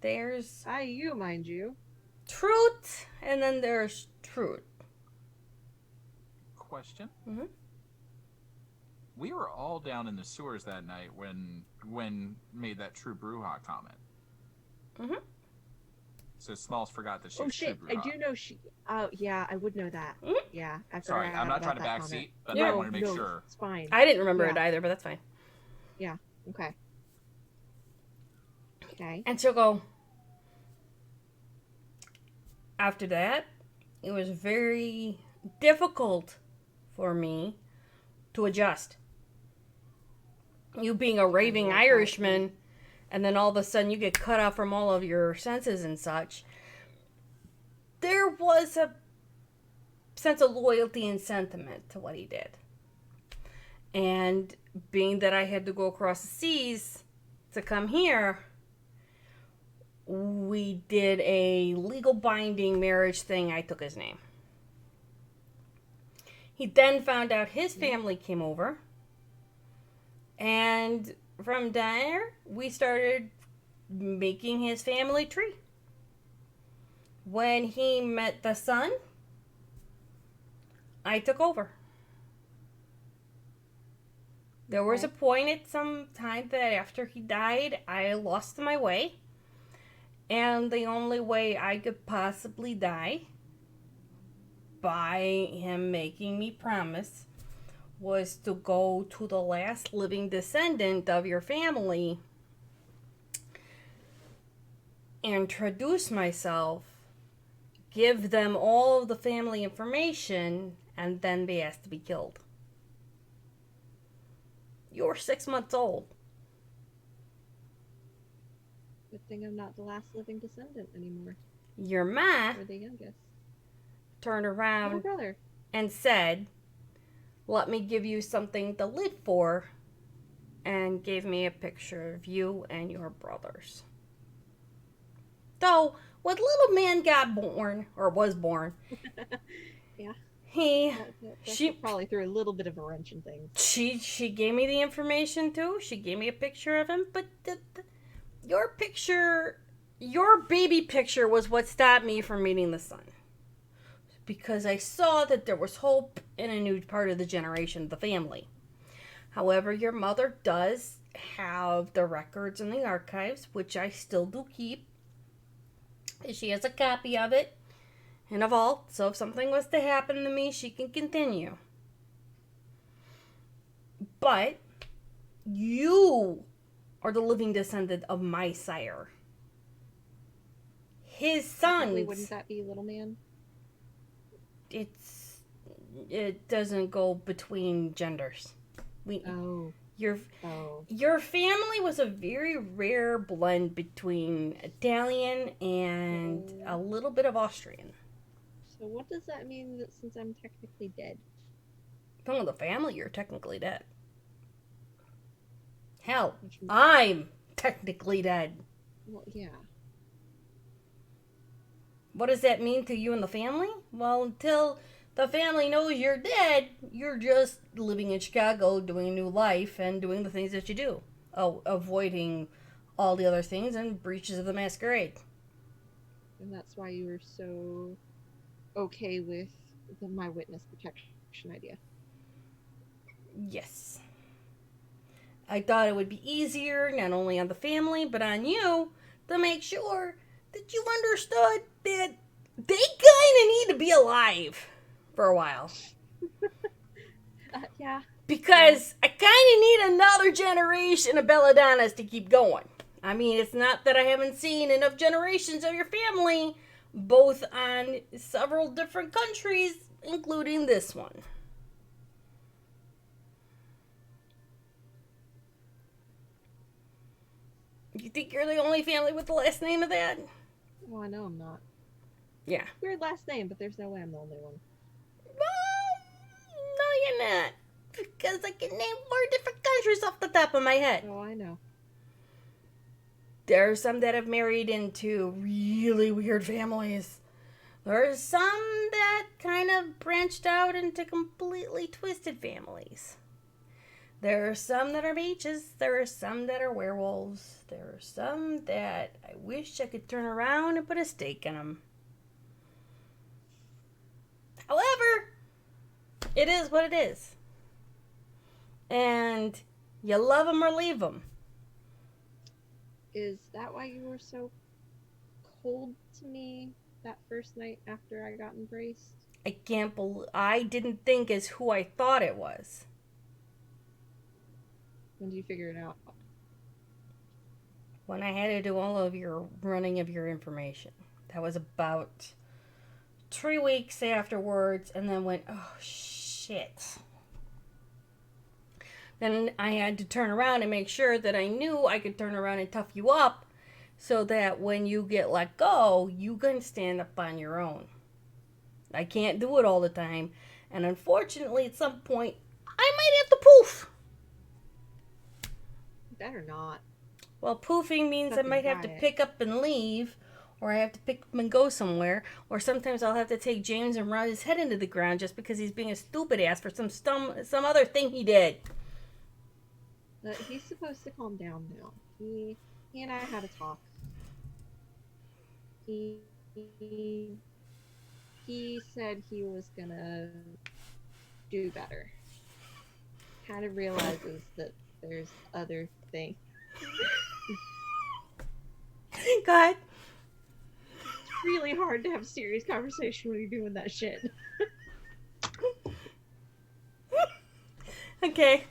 There's IU, mind you. truth, and then there's truth. Question. Mm-hmm. We were all down in the sewers that night when Gwen made that True Brewhawk comment. Mm-hmm. So Smalls forgot that she Oh was shit! True I Brewhawk. do know she. Oh yeah, I would know that. Mm-hmm. Yeah. Sorry, I'm not trying to backseat, but Yeah. I want to make sure. It's fine. I didn't remember it either, but that's fine. Yeah. Okay. Okay. And she'll go, after that, it was very difficult for me to adjust. You being a raving Irishman, and then all of a sudden you get cut off from all of your senses and such. There was a sense of loyalty and sentiment to what he did. And being that I had to go across the seas to come here, we did a legal binding marriage thing. I took his name. He then found out his family came over. And from there, we started making his family tree. When he met the son, I took over. There was a point at some time that after he died, I lost my way. And the only way I could possibly die, by him making me promise, was to go to the last living descendant of your family, introduce myself, give them all of the family information, and then they asked to be killed. You're 6 months old. Good thing I'm not the last living descendant anymore. Your ma Or the youngest. turned around My brother. and said, "Let me give you something to live for," and gave me a picture of you and your brothers. So, when little man got born, or was born, Yeah. she probably threw a little bit of a wrench in things. She gave me the information too. She gave me a picture of him, but your picture, your baby picture, was what stopped me from meeting the son. Because I saw that there was hope in a new part of the generation of the family. However, your mother does have the records in the archives, which I still do keep. She has a copy of it in a vault, so if something was to happen to me, she can continue. But you are the living descendant of my sire. His sons. Wouldn't that be little man? It doesn't go between genders. Your family was a very rare blend between Italian and a little bit of Austrian. So what does that mean that since I'm technically dead? From the family, you're technically dead. Hell, I'm technically dead. Well, yeah. What does that mean to you and the family? Well, until the family knows you're dead, you're just living in Chicago, doing a new life, and doing the things that you do. Oh, avoiding all the other things and breaches of the masquerade. And that's why you were so okay with my witness protection idea. Yes. I thought it would be easier, not only on the family, but on you, to make sure that you understood that they kind of need to be alive for a while. Yeah. Because I kind of need another generation of Belladonnas to keep going. I mean, it's not that I haven't seen enough generations of your family, both on several different countries, including this one. You think you're the only family with the last name of that? Well, I know I'm not. Yeah. Weird last name, but there's no way I'm the only one. No, you're not. Because I can name 4 different countries off the top of my head. Oh, I know. There are some that have married into really weird families. There are some that kind of branched out into completely twisted families. There are some that are mages. There are some that are werewolves. There are some that I wish I could turn around and put a stake in them. However, it is what it is. And you love them or leave them. Is that why you were so cold to me that first night after I got embraced? I didn't think as who I thought it was. When did you figure it out? When I had to do all of your running of your information. That was about 3 weeks afterwards, and then went, oh shit. Then I had to turn around and make sure that I knew I could turn around and tough you up so that when you get let go, you can stand up on your own. I can't do it all the time, and unfortunately at some point I might have to poof. Better not. Well, poofing means I Fucking might have to riot. pick up and leave, or I have to pick up and go somewhere, or sometimes I'll have to take James and run his head into the ground just because he's being a stupid ass for some other thing he did. But he's supposed to calm down now. He and I had a talk. He said he was gonna do better. Kind of realizes that there's other things. Go ahead. It's really hard to have a serious conversation when you're doing that shit. Okay.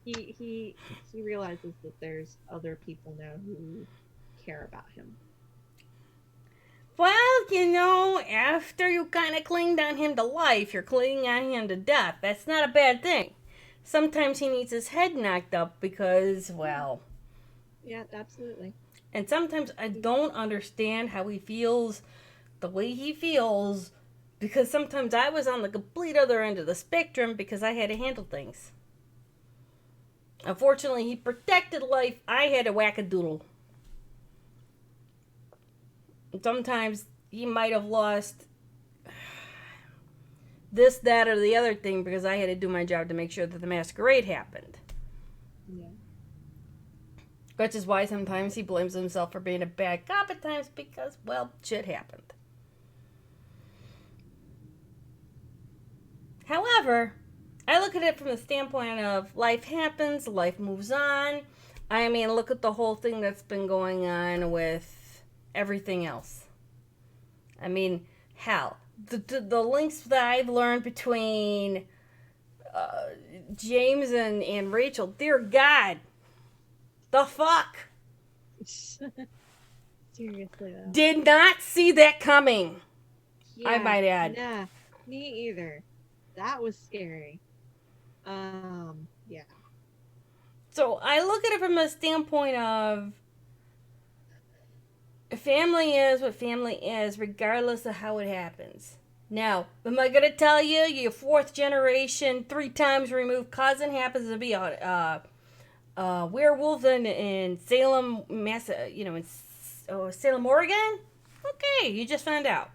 He realizes that there's other people now who care about him. Well, you know, after you kind of clinged on him to life, you're clinging on him to death. That's not a bad thing. Sometimes he needs his head knocked up because, well... Yeah, absolutely. And sometimes I don't understand how he feels the way he feels because sometimes I was on the complete other end of the spectrum because I had to handle things. Unfortunately, he protected life. I had to whack-a-doodle. Sometimes he might have lost this, that, or the other thing because I had to do my job to make sure that the masquerade happened. Yeah. Which is why sometimes he blames himself for being a bad cop at times because, well, shit happened. However, I look at it from the standpoint of life happens, life moves on. I mean, look at the whole thing that's been going on with everything else. I mean, hell, the links that I've learned between James and Rachel, dear God, the fuck? Seriously, though. Did not see that coming. Yeah, I might add. Nah, me either. That was scary. Yeah. So I look at it from a standpoint of family is what family is, regardless of how it happens. Now, am I gonna tell you your 4th generation, 3 times removed cousin happens to be a werewolf in Salem, Salem, Oregon? Okay, you just found out.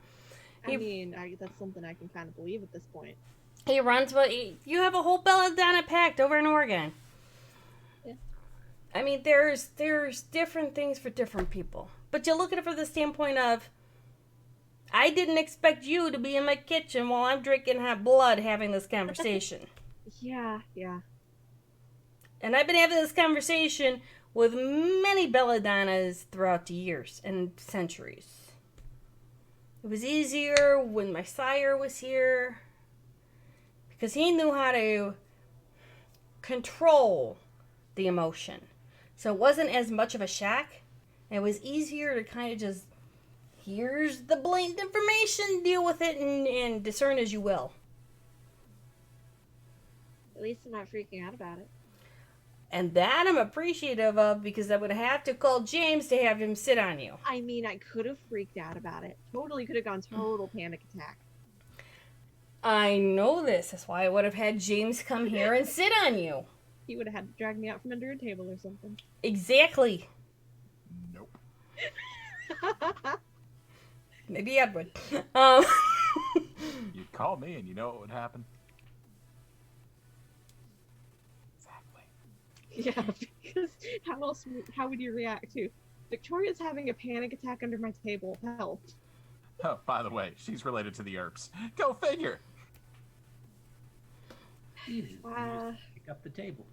That's something I can kind of believe at this point. He runs you have a whole belladonna pact over in Oregon. Yeah. I mean, there's different things for different people. But you look at it from the standpoint of, I didn't expect you to be in my kitchen while I'm drinking hot blood having this conversation. Yeah. And I've been having this conversation with many belladonnas throughout the years and centuries. It was easier when my sire was here because he knew how to control the emotion. So it wasn't as much of a shock. It was easier to kind of just, here's the blatant information, deal with it, and discern as you will. At least I'm not freaking out about it. And that I'm appreciative of because I would have to call James to have him sit on you. I mean, I could have freaked out about it. Totally could have gone total panic attack. I know this. That's why I would have had James come here and sit on you. He would have had to drag me out from under a table or something. Exactly. Nope. Maybe Edward. You'd call me and you know what would happen? Exactly. Yeah, because how would you react to Victoria's having a panic attack under my table? Help. Oh, by the way, she's related to the Earps. Go figure! Easy. You just pick up the table.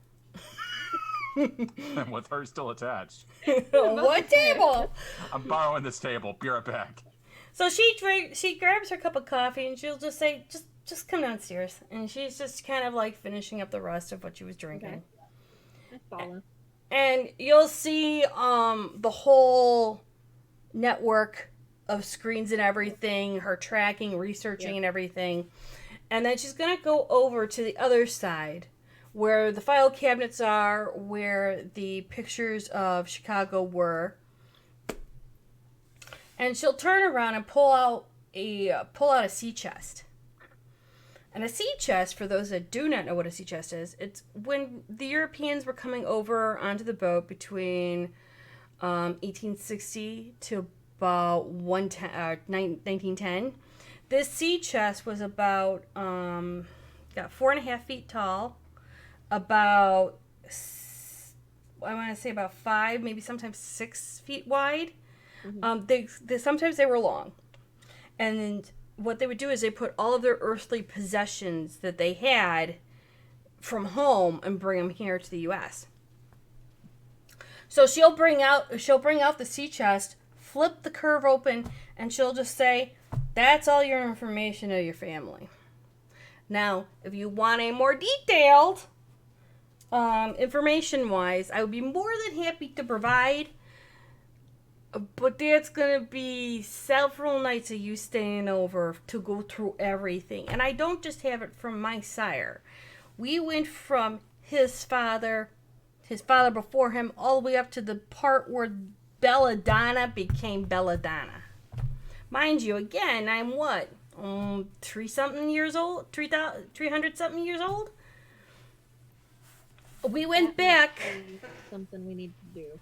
And with her still attached. What table? I'm borrowing this table. Be right back. So she grabs her cup of coffee and she'll just say, just come downstairs. And she's just kind of like finishing up the rest of what she was drinking. Okay. I follow. And you'll see the whole network of screens and everything, her tracking, researching and everything. And then she's going to go over to the other side where the file cabinets are, where the pictures of Chicago were. And she'll turn around and pull out a sea chest. And a sea chest, for those that do not know what a sea chest is, it's when the Europeans were coming over onto the boat between 1860 to about 1910. This sea chest was about 4.5 feet tall, about, I want to say about 5, maybe sometimes 6 feet wide. Mm-hmm. Sometimes they were long. And then what they would do is they put all of their earthly possessions that they had from home and bring them here to the U.S. So she'll bring out the sea chest, flip the curve open, and she'll just say, "That's all your information of your family." Now, if you want a more detailed information-wise, I would be more than happy to provide. But that's going to be several nights of you staying over to go through everything. And I don't just have it from my sire. We went from his father before him, all the way up to the part where Belladonna became Belladonna. Mind you, again, I'm what? 300-something years old? We went back. Something we need to do.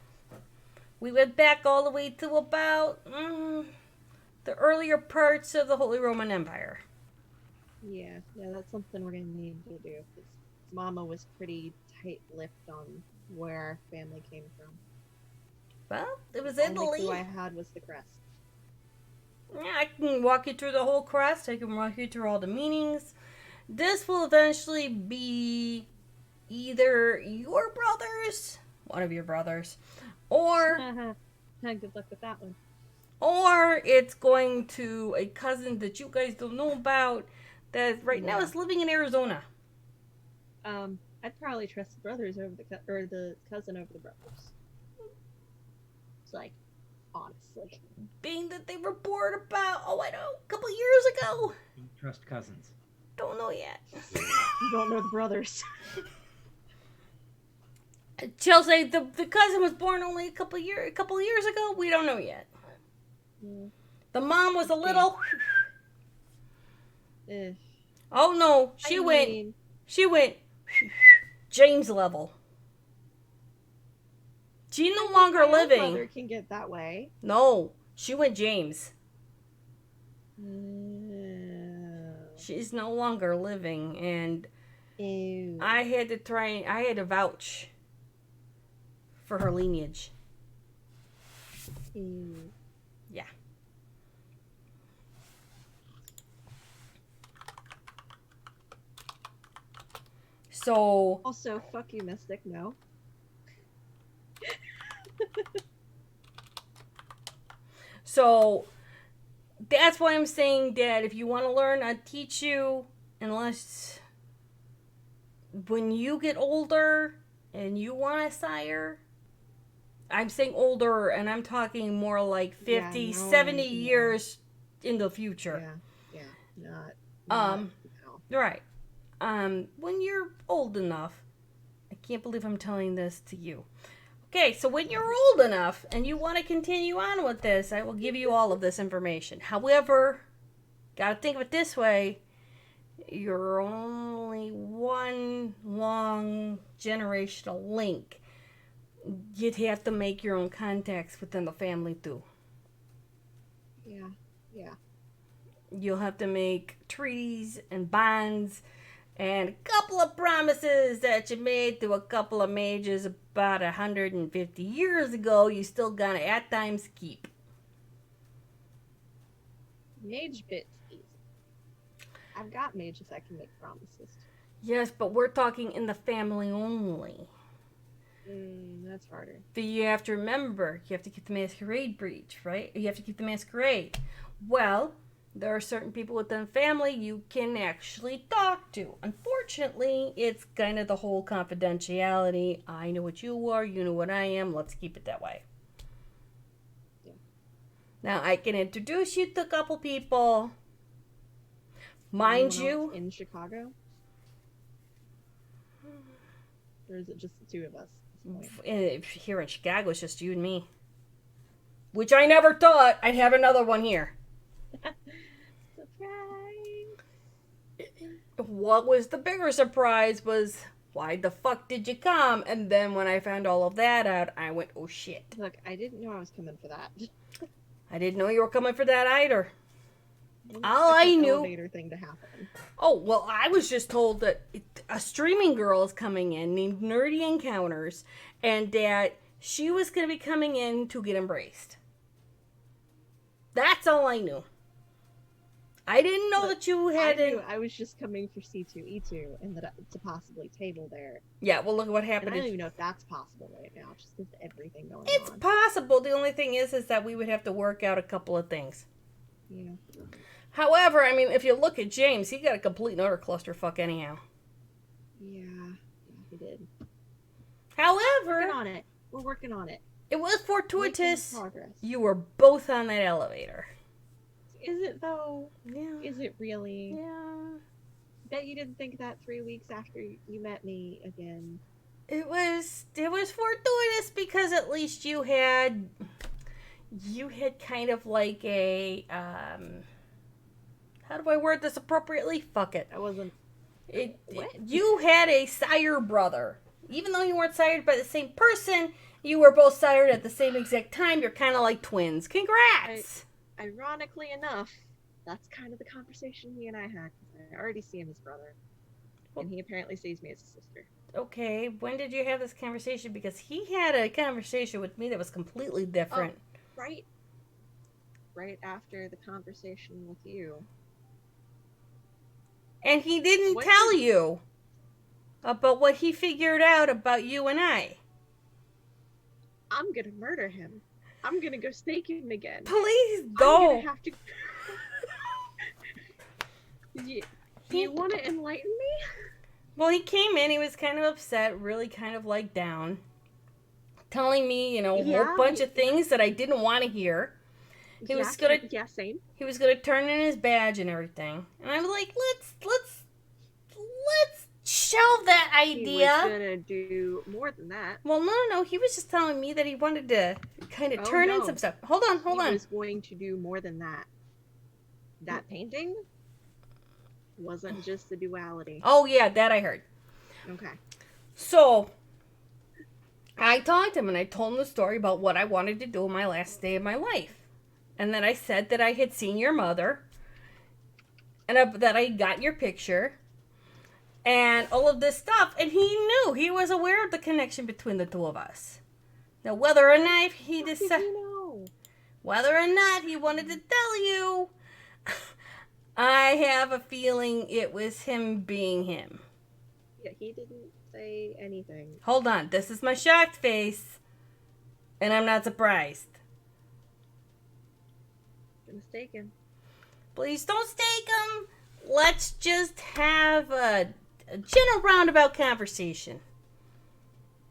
We went back all the way to about the earlier parts of the Holy Roman Empire. Yeah, that's something we're going to need to do. Because Mama was pretty tight-lipped on where our family came from. Well, it was the Italy. only clue I had was the crest. Yeah, I can walk you through the whole crest. I can walk you through all the meanings. This will eventually be either your brothers, one of your brothers, or good luck with that one. Or it's going to a cousin that you guys don't know about that right now is living in Arizona. I'd probably trust the brothers over the cousin over the brothers. It's like, honestly, being that they were born about a couple years ago. Don't trust cousins. Don't know yet. You don't know the brothers. Chelsea, the cousin was born only a couple years ago. We don't know yet. The mom was a little. Oh no, she went James level. She's no longer living. My mother can get that way. No, she went James. She's no longer living, and I had to vouch for her lineage. Yeah. So. Also, fuck you, Mystic. No. So that's why I'm saying that if you want to learn, I'd teach you, unless when you get older and you want a sire. I'm saying older, and I'm talking more like 50, 70 years in the future. Yeah, not right. When you're old enough, I can't believe I'm telling this to you. Okay, so when you're old enough and you want to continue on with this, I will give you all of this information. However, gotta think of it this way. You're only one long generational link. You'd have to make your own contacts within the family too. Yeah. You'll have to make treaties and bonds and a couple of promises that you made to a couple of mages about 150 years ago, you still gonna at times keep. Mage bit's easy. I've got mages I can make promises. Yes, but we're talking in the family only. That's harder. But you have to remember, you have to keep the masquerade breach, right? You have to keep the masquerade. Well, there are certain people within the family you can actually talk to. Unfortunately, it's kind of the whole confidentiality. I know what you are, you know what I am, let's keep it that way. Yeah. Now, I can introduce you to a couple people. Mind Anyone you... else in Chicago? Or is it just the two of us? Here in Chicago, it's just you and me. Which I never thought I'd have another one here. Surprise! What was the bigger surprise was, why the fuck did you come? And then when I found all of that out, I went, oh shit. Look, I didn't know I was coming for that. I didn't know you were coming for that either. All I knew... elevator thing to happen. Oh, well, I was just told that a streaming girl is coming in named Nerdy Encounters, and that she was going to be coming in to get embraced. That's all I knew. I didn't know that you had... I was just coming for C2E2, and that to possibly table there. Yeah, well, look at what happened. And I don't even know if that's possible right now, just because of everything going on. It's possible. The only thing is that we would have to work out a couple of things. Yeah. However, I mean, if you look at James, he got a complete and utter clusterfuck anyhow. Yeah, he did. However... We're working on it. It was fortuitous. Progress. You were both on that elevator. Is it, though? Yeah. Is it really? Yeah. Bet you didn't think that 3 weeks after you met me again. It was fortuitous because at least you had kind of like a, how do I word this appropriately? Fuck it. I wasn't... You had a sire brother. Even though you weren't sired by the same person, you were both sired at the same exact time. You're kind of like twins. Congrats! Ironically enough, that's kind of the conversation he and I had. I already see him as brother. And he apparently sees me as a sister. Okay, when did you have this conversation? Because he had a conversation with me that was completely different. Oh, right after the conversation with you. And he didn't tell you about what he figured out about you and I. I'm gonna murder him. I'm gonna go stake him again. Please don't. I'm gonna have to... Do you want to enlighten me? Well, he came in, he was kind of upset, really kind of like down. Telling me, a whole bunch of things that I didn't want to hear. He was gonna... Yeah, same. He was gonna turn in his badge and everything. And I was like, let's shelve that idea. He was gonna do more than that. Well, no. He was just telling me that he wanted to kind of turn in some stuff. Hold on. He was going to do more than that. That painting wasn't just the duality. Oh, yeah, that I heard. Okay. So, I talked to him and I told him the story about what I wanted to do in my last day of my life. And then I said that I had seen your mother. And that I got your picture. And all of this stuff. And he knew. He was aware of the connection between the two of us. Now, whether or not he decided... Whether or not he wanted to tell you... I have a feeling it was him being him. Yeah, he didn't say anything. Hold on. This is my shocked face. And I'm not surprised. Gonna stake him. Please don't stake him. Let's just have a general roundabout conversation.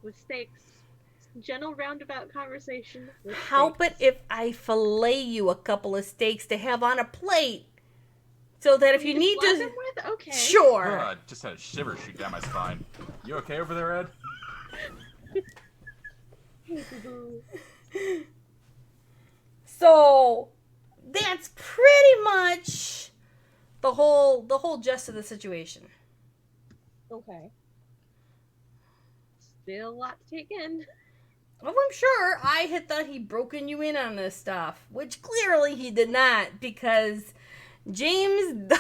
With stakes. General roundabout conversation with How stakes. about if I fillet you a couple of steaks to have on a plate? So that if you need to... Them with? Okay. Sure. I just had a shiver shoot down my spine. You okay over there, Ed? So that's pretty much the whole gist of the situation. Okay. Still a lot to take in. Well, I'm sure I had thought he'd broken you in on this stuff, which clearly he did not, because James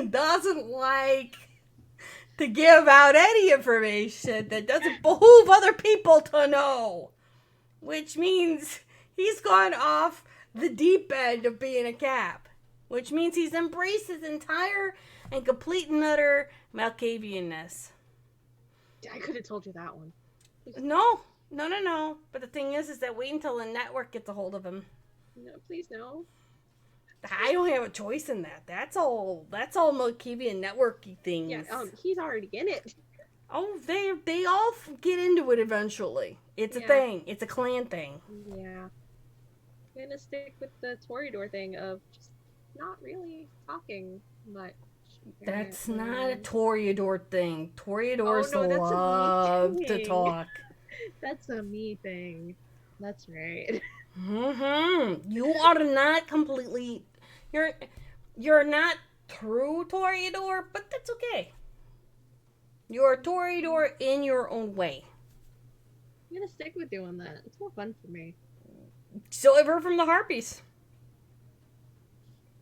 doesn't like to give out any information that doesn't behoove other people to know. Which means he's gone off the deep end of being a cap. Which means he's embraced his entire and complete and utter Malkavianness. I could have told you that one. No. But the thing is that wait until the network gets a hold of him. No, please no. I don't have a choice in that. That's all Malkavian networky things. Yeah, he's already in it. Oh, they all get into it eventually. It's a thing. It's a clan thing. Yeah. I'm gonna stick with the Toreador thing of just not really talking much. That's not a Toreador thing. Toreadors that's love a me to thing. talk. That's a me thing. That's right. You are not completely... You're not true Toreador, but that's okay. You're a Toreador in your own way. I'm gonna stick with doing that. It's more fun for me. Still ever heard from the Harpies?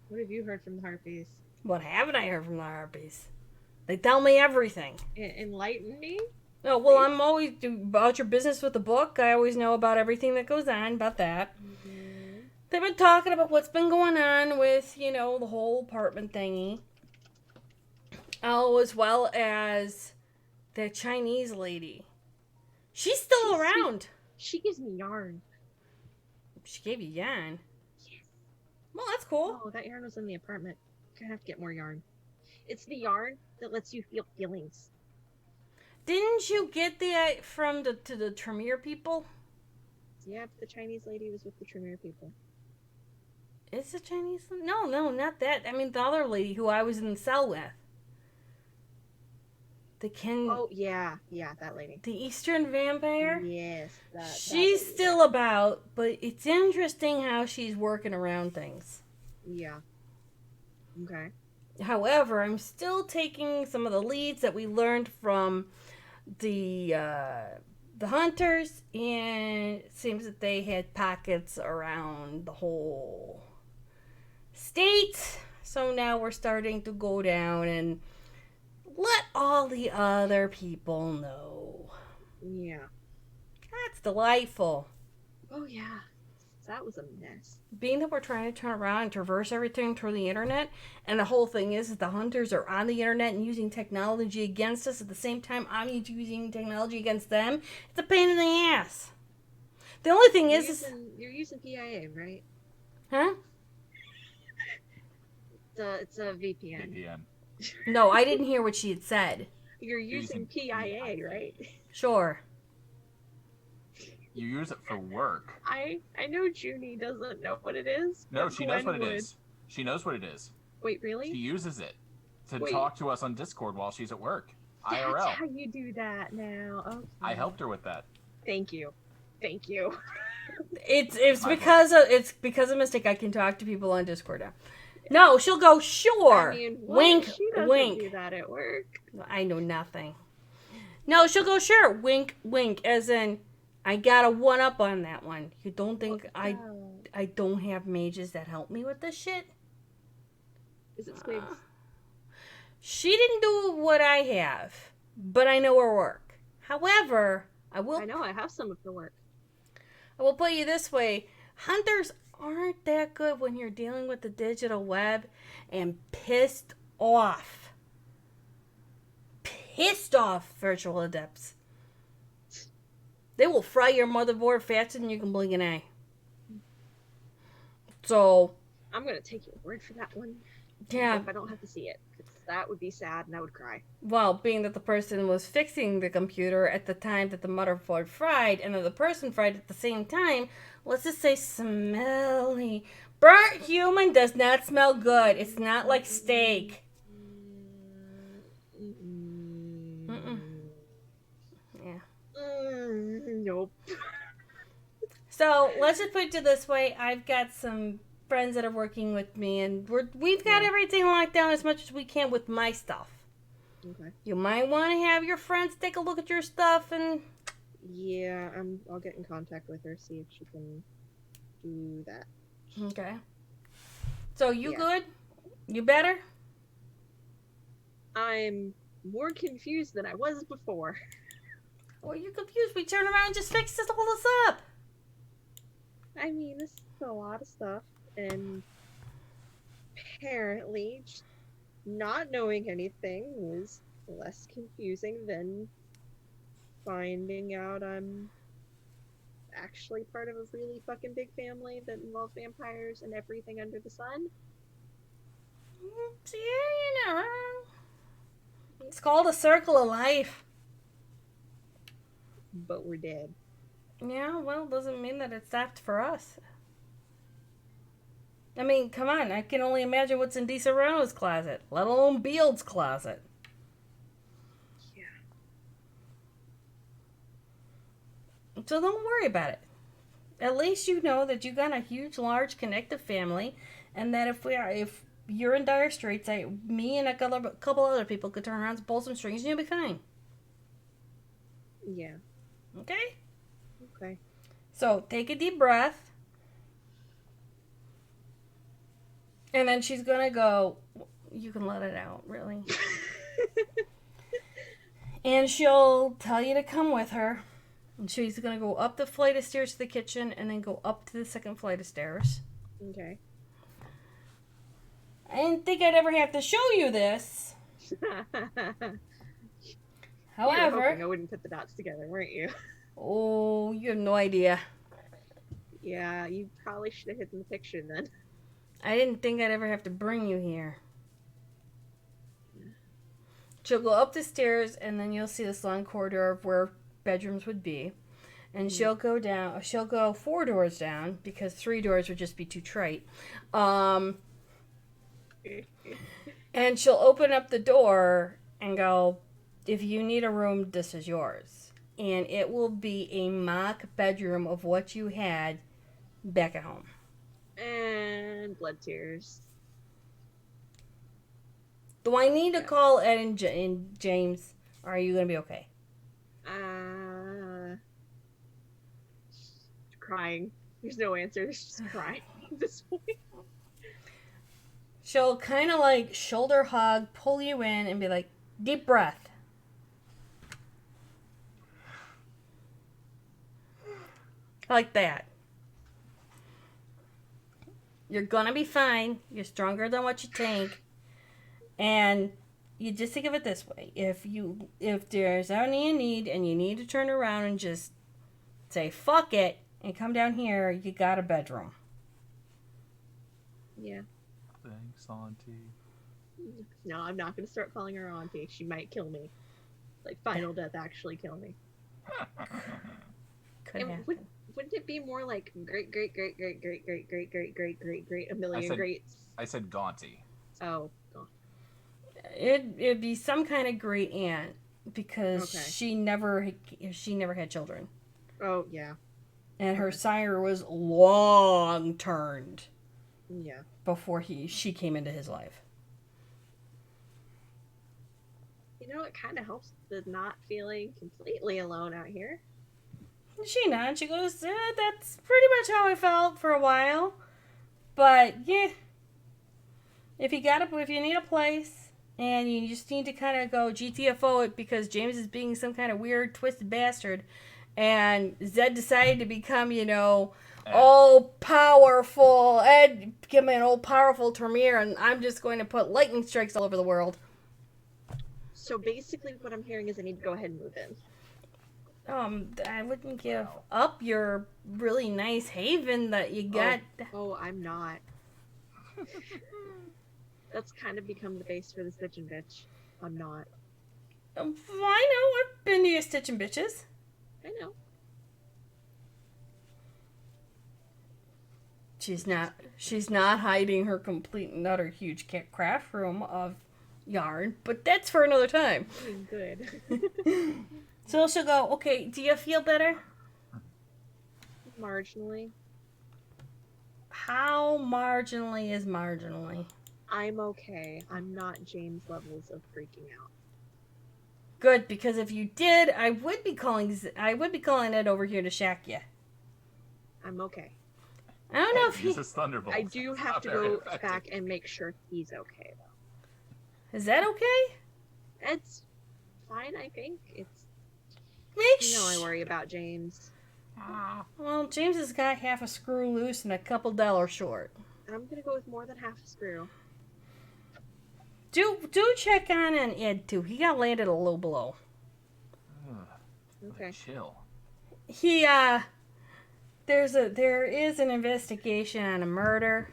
What have you heard from the Harpies? What haven't I heard from the Harpies? They tell me everything. Enlighten me? Oh, well, I'm always about your business with the book. I always know about everything that goes on about that. Mm-hmm. They've been talking about what's been going on with, the whole apartment thingy. Oh, as well as the Chinese lady. She's still around. She gives me yarn. She gave you yarn? Yes. Well, that's cool. Oh, that yarn was in the apartment. Gonna have to get more yarn. It's the yarn that lets you feel feelings. Didn't you get that from the Tremere people? Yeah, but the Chinese lady was with the Tremere people. Is the Chinese? No, not that. I mean, the other lady who I was in the cell with. Oh, yeah, that lady. The Eastern vampire? Yes. She's still about, but it's interesting how she's working around things. Yeah. Okay. However, I'm still taking some of the leads that we learned from the hunters, and it seems that they had pockets around the whole state. So now we're starting to go down and let all the other people know. Yeah. That's delightful. Oh, yeah. That was a mess. Being that we're trying to turn around and traverse everything through the internet, and the whole thing is that the hunters are on the internet and using technology against us at the same time I'm using technology against them, it's a pain in the ass. The only thing you're using PIA, right? Huh? It's a VPN. VPN. No, I didn't hear what she had said. You're using PIA, right? Sure. You use it for work. I know Junie doesn't know what it is. No, she knows what it is. She knows what it is. Wait, really? She uses it to talk to us on Discord while she's at work. That's IRL. how you do that now. Okay. I helped her with that. Thank you. It's because of mistake I can talk to people on Discord now. No, she'll go, sure. I mean, wink, she doesn't wink. do that at work. I know nothing. No, she'll go, sure. Wink, wink. As in, I got a one up on that one. You don't think I don't have mages that help me with this shit? Is it Squigs? She didn't do what I have, but I know her work. However, I know I have some of her work. I will put you this way. Hunters aren't that good when you're dealing with the digital web and pissed off virtual adepts. They will fry your motherboard faster than you can blink an eye. So I'm gonna take your word for that one. Yeah. If I don't have to see it, 'cause that would be sad and I would cry. Well, being that the person was fixing the computer at the time that the motherboard fried, and that the person fried at the same time, let's just say smelly. Burnt human does not smell good. It's not like steak. Yeah. Nope. So let's just put it this way: I've got some friends that are working with me, and we've got everything locked down as much as we can with my stuff. Okay. You might want to have your friends take a look at your stuff, and yeah, I'll get in contact with her, see if she can do that. Okay. So you good? You better? I'm more confused than I was before. Well, you're confused. We turn around and just fix this all this up. I mean, this is a lot of stuff, and apparently just not knowing anything was less confusing than finding out I'm actually part of a really fucking big family that involves vampires and everything under the sun. Yeah, you're not wrong. It's called a circle of life. But we're dead. Yeah, well, doesn't mean that it stopped for us. I mean, come on. I can only imagine what's in DiSerrano's closet, let alone Beald's closet. Yeah. So don't worry about it. At least you know that you got a huge, large, connected family, and that if you're in dire straits, me and a couple other people could turn around and pull some strings, and you'll be fine. Yeah. Okay? Okay. So take a deep breath. And then she's going to go, you can let it out, really. And she'll tell you to come with her. And she's going to go up the flight of stairs to the kitchen and then go up to the second flight of stairs. Okay. I didn't think I'd ever have to show you this. However, you were hoping I wouldn't put the dots together, weren't you? Oh, you have no idea. Yeah, you probably should have hidden the picture then. I didn't think I'd ever have to bring you here. She'll go up the stairs, and then you'll see this long corridor of where bedrooms would be. And she'll go down. She'll go 4 doors down, because 3 doors would just be too trite. And she'll open up the door and go, if you need a room, this is yours. And it will be a mock bedroom of what you had back at home. And blood tears. Do I need to call Ed and James? Or are you going to be okay? Crying. There's no answer. There's just crying at this point. She'll kind of like shoulder hug, pull you in, and be like, deep breath. Like that. You're gonna be fine. You're stronger than what you think. And you just think of it this way. If there's any need and you need to turn around and just say, fuck it, and come down here, you got a bedroom. Yeah. Thanks, Auntie. No, I'm not gonna start calling her Auntie. She might kill me. Like, final death actually kill me. Wouldn't it be more like great a million greats? I said Gaunty. Oh. It'd be some kind of great aunt because she never had children. Oh yeah. And her sire was long turned. Yeah. Before she came into his life. You know, it kind of helps the not feeling completely alone out here. She nods. She goes, that's pretty much how I felt for a while. But, yeah. If you need a place, and you just need to kind of go GTFO it because James is being some kind of weird, twisted bastard, and Zed decided to become, all-powerful, Ed became an all-powerful Tremere, and I'm just going to put lightning strikes all over the world. So basically what I'm hearing is I need to go ahead and move in. I wouldn't give up your really nice haven that you got. Oh, I'm not. That's kind of become the base for the Stitch and Bitch. I'm not. I know. I've been to your Stitch and Bitches. I know. She's not hiding her complete and utter huge craft room of yarn, but that's for another time. Good. So she'll go, okay, do you feel better? Marginally. How marginally is marginally? I'm okay. I'm not James levels of freaking out. Good, because if you did, I would be calling Ed over here to shack you. I'm okay. I don't know if he... Thunderbolt. I do have to go back and make sure he's okay, though. Is that okay? Ed's fine, I think. It's... Make You know I worry about James. Well, James has got half a screw loose and a couple dollars short. I'm gonna go with more than half a screw. Do check on Ed too. He got landed a low blow. Okay. Chill. He there is an investigation on a murder.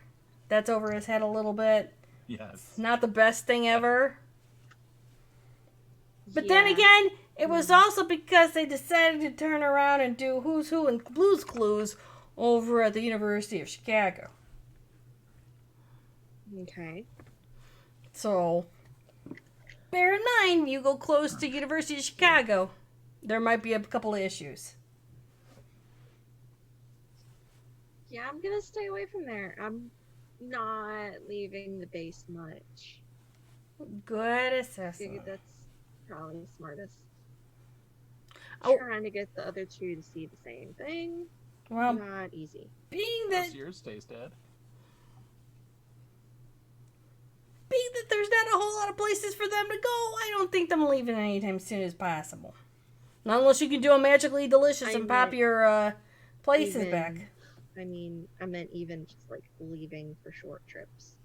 That's over his head a little bit. Yes. Not the best thing ever. But then again, it was also because they decided to turn around and do Who's Who and Blue's Clues over at the University of Chicago. Okay. So, bear in mind, you go close to University of Chicago, there might be a couple of issues. Yeah, I'm gonna stay away from there. I'm not leaving the base much. Good assessment. That's probably the smartest. Oh. Trying to get the other two to see the same thing. Well, not easy. Being that yours stays dead. Being that there's not a whole lot of places for them to go, I don't think them leaving anytime soon as possible. Not unless you can do a magically delicious and pop your places back. I meant even just like leaving for short trips.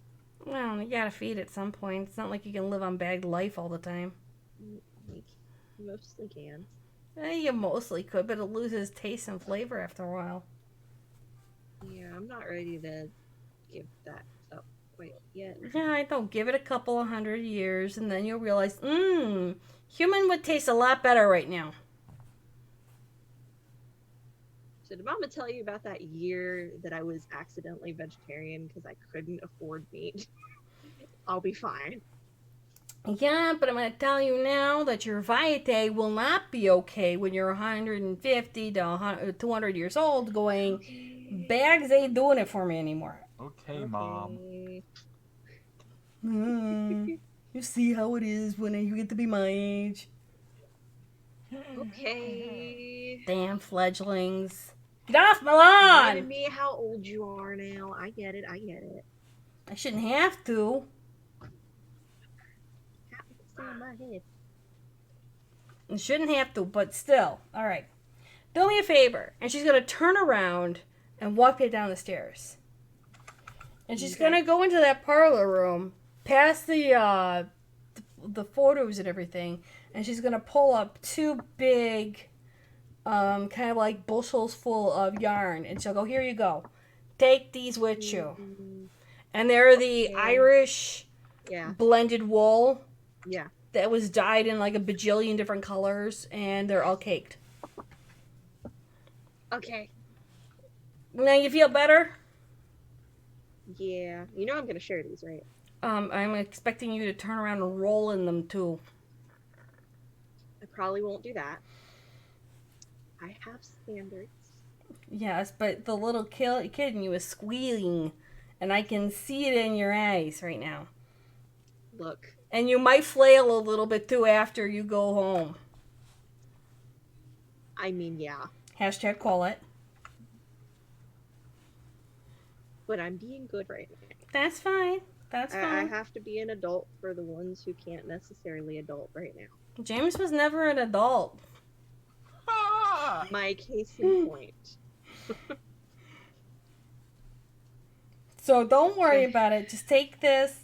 Well, you gotta feed at some point. It's not like you can live on bagged life all the time. You mostly can. You mostly could, but it loses taste and flavor after a while. Yeah, I'm not ready to give that up quite yet. Yeah, I don't. Give it a couple of 100 years, and then you'll realize, human would taste a lot better right now. So did Mama tell you about that year that I was accidentally vegetarian because I couldn't afford meat? I'll be fine. Yeah, but I'm going to tell you now that your Vitae will not be okay when you're 150 to 200 years old going, bags ain't doing it for me anymore. Okay, Mom. You see how it is when you get to be my age. Okay. Damn fledglings. Get off my lawn! Reminded me how old you are now. I get it. I shouldn't have to. Stay in my head. I shouldn't have to, but still. Alright. Do me a favor. And she's going to turn around and walk it down the stairs. And she's going to go into that parlor room, past the photos and everything, and she's going to pull up two big, kind of like bushels full of yarn. And she'll go, here you go. Take these with you. And they're the Irish blended wool. Yeah. That was dyed in like a bajillion different colors, and they're all caked. Okay. Now you feel better? Yeah. You know I'm gonna share these, right? I'm expecting you to turn around and roll in them too. I probably won't do that. I have standards. Yes, but the little kid in you is squealing, and I can see it in your eyes right now. Look. And you might flail a little bit too after you go home. I mean, yeah. Hashtag call it. But I'm being good right now. That's fine. That's fine. I have to be an adult for the ones who can't necessarily adult right now. James was never an adult. My case in point. So don't worry about it. Just take this,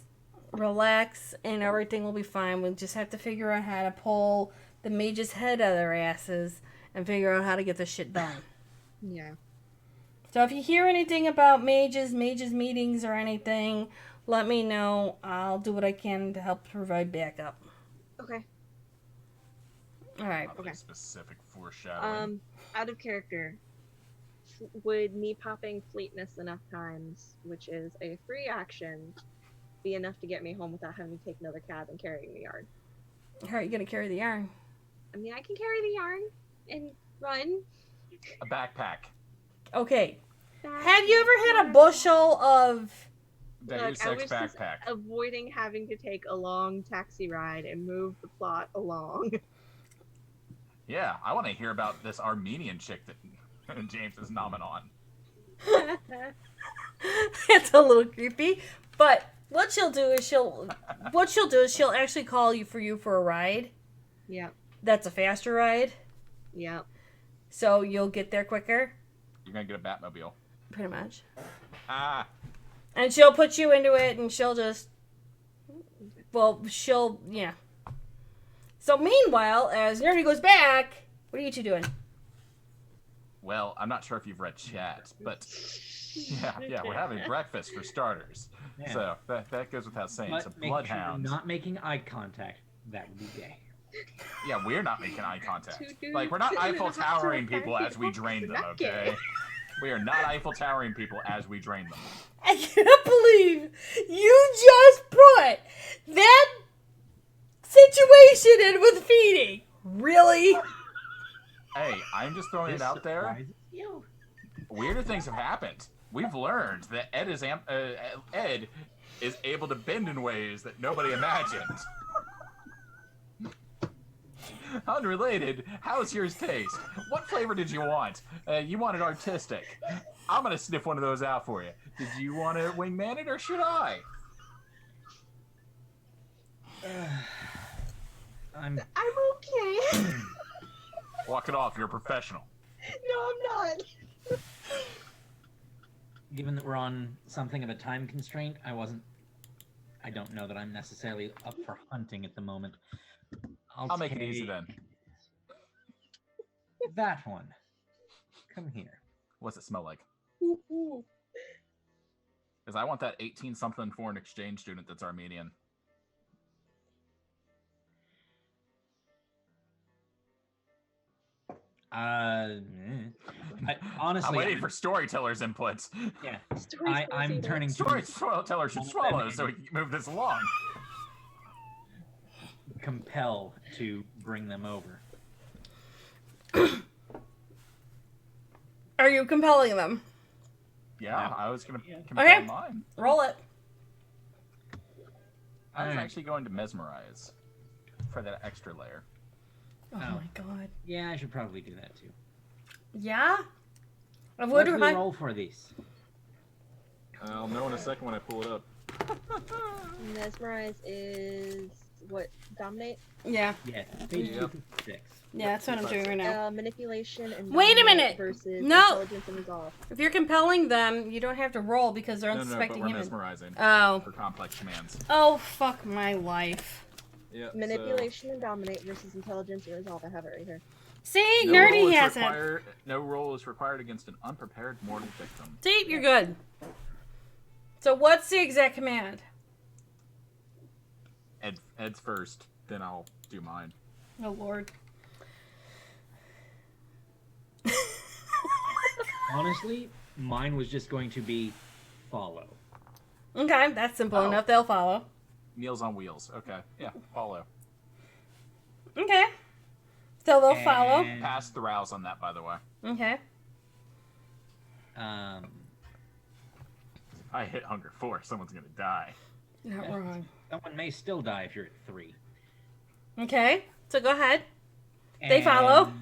relax, and everything will be fine. We'll just have to figure out how to pull the mage's head out of their asses and figure out how to get this shit done. Yeah. So if you hear anything about mages meetings or anything, let me know. I'll do what I can to help provide backup. Okay. All right. Okay. Specific foreshadowing. Out of character. Would me popping fleetness enough times, which is a free action, be enough to get me home without having to take another cab and carrying the yarn? How are you gonna carry the yarn? I mean, I can carry the yarn and run. A backpack. Okay. Have you ever had a bushel of... Look, I was just avoiding having to take a long taxi ride and move the plot along. Yeah, I want to hear about this Armenian chick that James is nomming on. It's a little creepy, but what she'll do is she'll actually call you for a ride. Yeah. that's a faster ride. Yeah. So you'll get there quicker. You're gonna get a Batmobile. Pretty much. Ah. And she'll put you into it, and she'll just... Well, yeah. So meanwhile, as Nerdy goes back, what are you two doing? Well, I'm not sure if you've read chat, but yeah, we're having breakfast for starters. Yeah. So that goes without saying. But It's a make bloodhound. sure not making eye contact. That would be gay. Yeah, we're not making eye contact. Two dudes Like, we're not sitting in a Eiffel hot tub Towering 5 people feet as we apart. drain them, Not gay. okay? We are not Eiffel Towering people as we drain them. I can't believe you just put that situation in with feeding. Really? Hey, I'm just throwing it out there. Surprises you. Weirder things have happened. We've learned that Ed is able to bend in ways that nobody imagined. Unrelated, how's yours taste? What flavor did you want? You wanted artistic. I'm gonna sniff one of those out for you. Did you want to wingman it or should I? I'm okay. Walk it off, you're a professional. No, I'm not. Given that we're on something of a time constraint, I don't know that I'm necessarily up for hunting at the moment. I'll make it easy then. That one. Come here. What's it smell like? Because I want that 18-something foreign exchange student that's Armenian. Honestly, I'm waiting for storytellers' inputs. Yeah, I'm turning to Storyteller should swallow so we can move this along. compel to bring them over. Are you compelling them? Yeah, I was going to compel mine. Roll it. I was actually going to mesmerize for that extra layer. Oh my god. Yeah, I should probably do that too. Yeah? I What would do have we roll for these? I'll know in a second when I pull it up. Mesmerize is what? Dominate? Yeah. Yeah, page 256. Yeah, that's what I'm doing right now. Manipulation and Wait a dominate minute! versus No! intelligence and resolve. If you're compelling them, you don't have to roll because they're No, but unsuspecting we're human. mesmerizing Oh. for complex commands. Oh, fuck my life. Yeah. Manipulation and dominate versus intelligence and resolve. I have it right here. See, No Nerdy roll is has it. No roll is required against an unprepared mortal victim. See, you're good. So what's the exact command? Ed's first, then I'll do mine. Oh, Lord. Honestly, mine was just going to be follow. Okay, that's simple Oh. enough. They'll follow. Meals on wheels. Okay. Yeah, follow. Okay. So they'll follow. Pass the rouse on that, by the way. Okay. If I hit hunger 4, someone's gonna die. Not wrong. Someone may still die if you're at 3. Okay, so go ahead. They follow.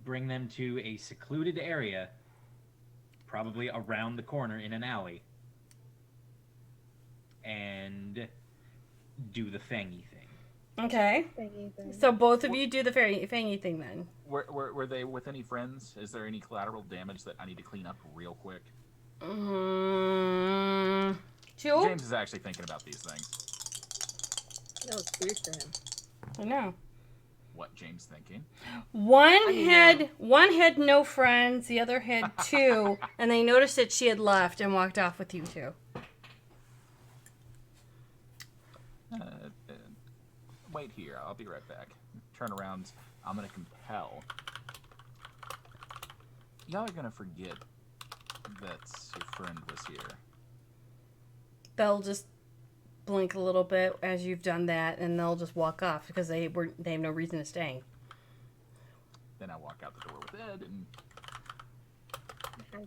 Bring them to a secluded area, probably around the corner in an alley, and do the fangy thing. Okay. So both of you do the fangy thing then. Were they with any friends? Is there any collateral damage that I need to clean up real quick? Two? James is actually thinking about these things. That was weird for him. I know. What James thinking? One had no friends, the other had 2, and they noticed that she had left and walked off with you two. Wait here. I'll be right back. Turn around. I'm gonna compel. Y'all are gonna forget that your friend was here. They'll just blink a little bit as you've done that, and they'll just walk off because they have no reason to stay. Then I walk out the door with Ed and a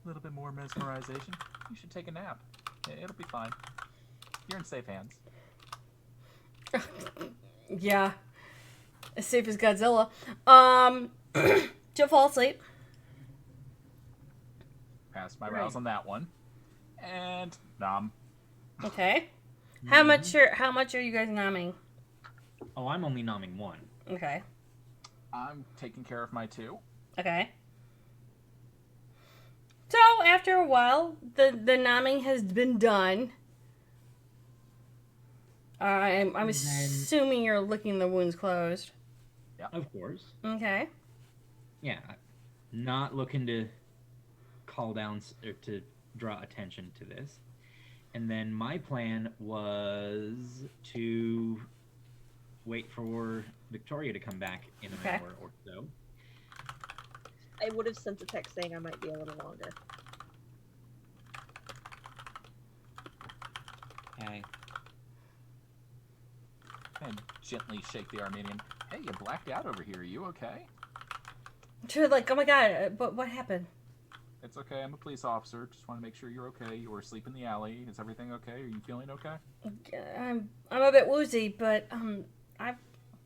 little bit more mesmerization. You should take a nap. It'll be fine. You're in safe hands. Yeah. As safe as Godzilla. She'll fall asleep. Pass my rouse on that one. And nom. Okay. How much are you guys nomming? Oh, I'm only nomming one. Okay. I'm taking care of my 2. Okay. So after a while, the nomming has been done. I'm assuming you're licking the wounds closed. Yeah, of course. Okay. Yeah, not looking to call down or to draw attention to this. And then my plan was to wait for Victoria to come back in an hour or so. I would have sent a text saying I might be a little longer. Okay. And gently shake the Armenian. Hey, you blacked out over here. Are you okay? You're like, oh my god, but what happened? It's okay. I'm a police officer. Just want to make sure you're okay. You were asleep in the alley. Is everything okay? Are you feeling okay? I'm a bit woozy, but I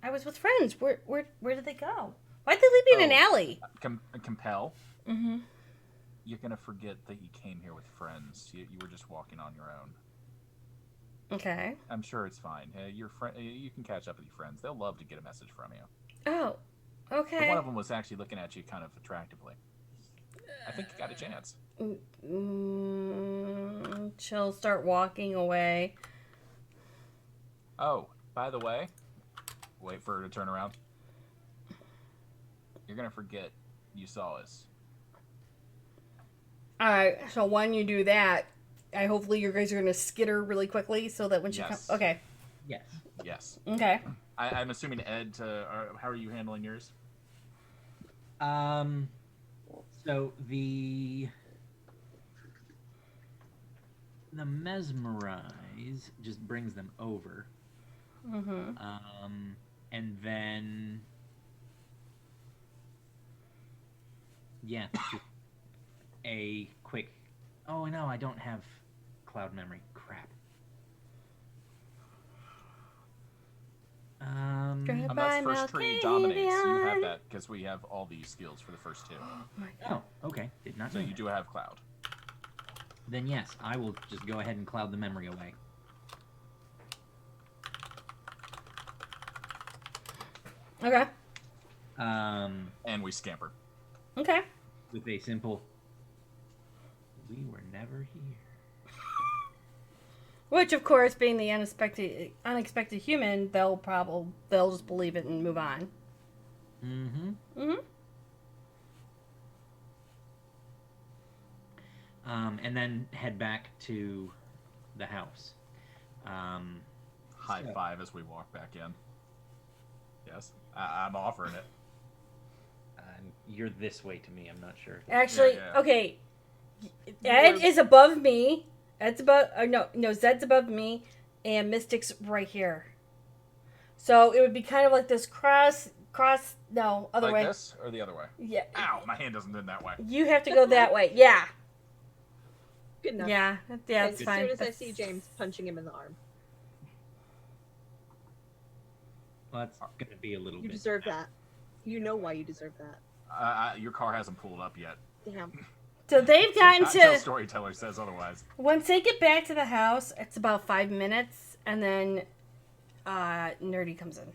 was with friends. Where did they go? Why'd they leave me in an alley? Compel. Mm-hmm. You're gonna forget that you came here with friends. You were just walking on your own. Okay. I'm sure it's fine. You can catch up with your friends. They'll love to get a message from you. Oh, okay. But one of them was actually looking at you kind of attractively. I think you got a chance. She'll start walking away. Oh, by the way, wait for her to turn around. You're gonna forget you saw us. Alright, so when you do that, hopefully you guys are gonna skitter really quickly so that when she comes. Okay. Yes. Yes. Okay. I'm assuming Ed. How are you handling yours? So the mesmerize just brings them over. Mm-hmm. And then yeah, just a quick. Oh no, I don't have cloud memory. Crap. That's first tree dominates. You have that because we have all these skills for the first 2. Oh, okay. Did not so know you that. do have cloud. Then yes, I will just go ahead and cloud the memory away. Okay. And we scamper. Okay. With a simple, we were never here. Which, of course, being the unexpected human, they'll just believe it and move on. Mm-hmm. Mm-hmm. And then head back to the house. High five as we walk back in. Yes, I'm offering it. You're this way to me. I'm not sure. Actually, okay. Ed is above me. Ed's above. No. Zed's above me, and Mystic's right here. So it would be kind of like this cross. No, other like way. Like this or the other way? Yeah. Ow! My hand doesn't bend that way. You have to go that way. Yeah. Good enough. Yeah. That's fine. As soon as I see James punching him in the arm. Well, that's gonna be a little You bit. deserve that. You know why you deserve that. Your car hasn't pulled up yet. Damn. So they've gotten Not until to. storyteller says otherwise. Once they get back to the house, it's about 5 minutes, and then Nerdy comes in.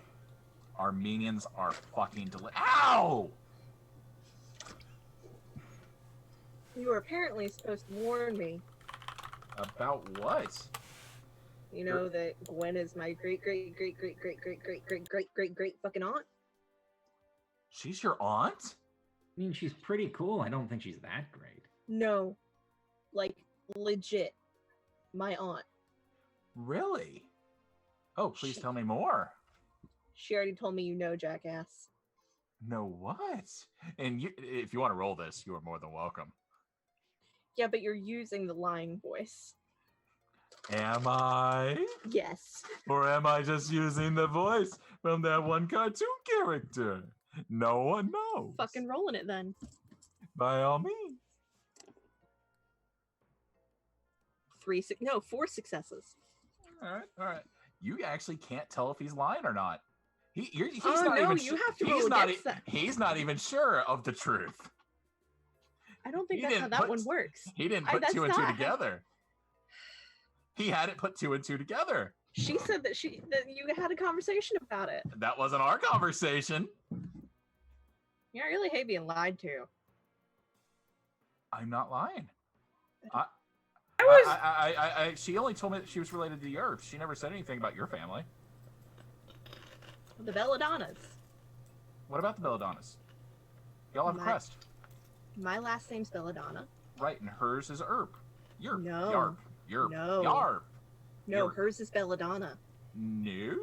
Armenians are fucking Ow! You were apparently supposed to warn me. About what? You know that Gwen is my great fucking aunt? She's your aunt? I mean, she's pretty cool. I don't think she's that great. No. Like, legit. My aunt. Really? Oh, please tell me more. She already told me you know, jackass. No what? And if you want to roll this, you are more than welcome. Yeah, but you're using the lying voice. Am I? Yes. Or am I just using the voice from that one cartoon character? No one knows. Fucking rolling it then. By all means. 4 successes. All right. You actually can't tell if he's lying or not. He's Oh, not no, even. you have to he's roll not. against that. He's not even sure of the truth. I don't think He that's how didn't that put- one works. He didn't put two and two together. He hadn't put two and two together. She said that you had a conversation about it. That wasn't our conversation. Yeah, I really hate being lied to. I'm not lying. She only told me that she was related to the Earps. She never said anything about your family. The Belladonnas. What about the Belladonnas? Y'all have a crest. My last name's Belladonna. Right, and hers is Earp. Yerp. No. Yarp. Yerp. No. Yarp. No, Yerp. hers is Belladonna. No.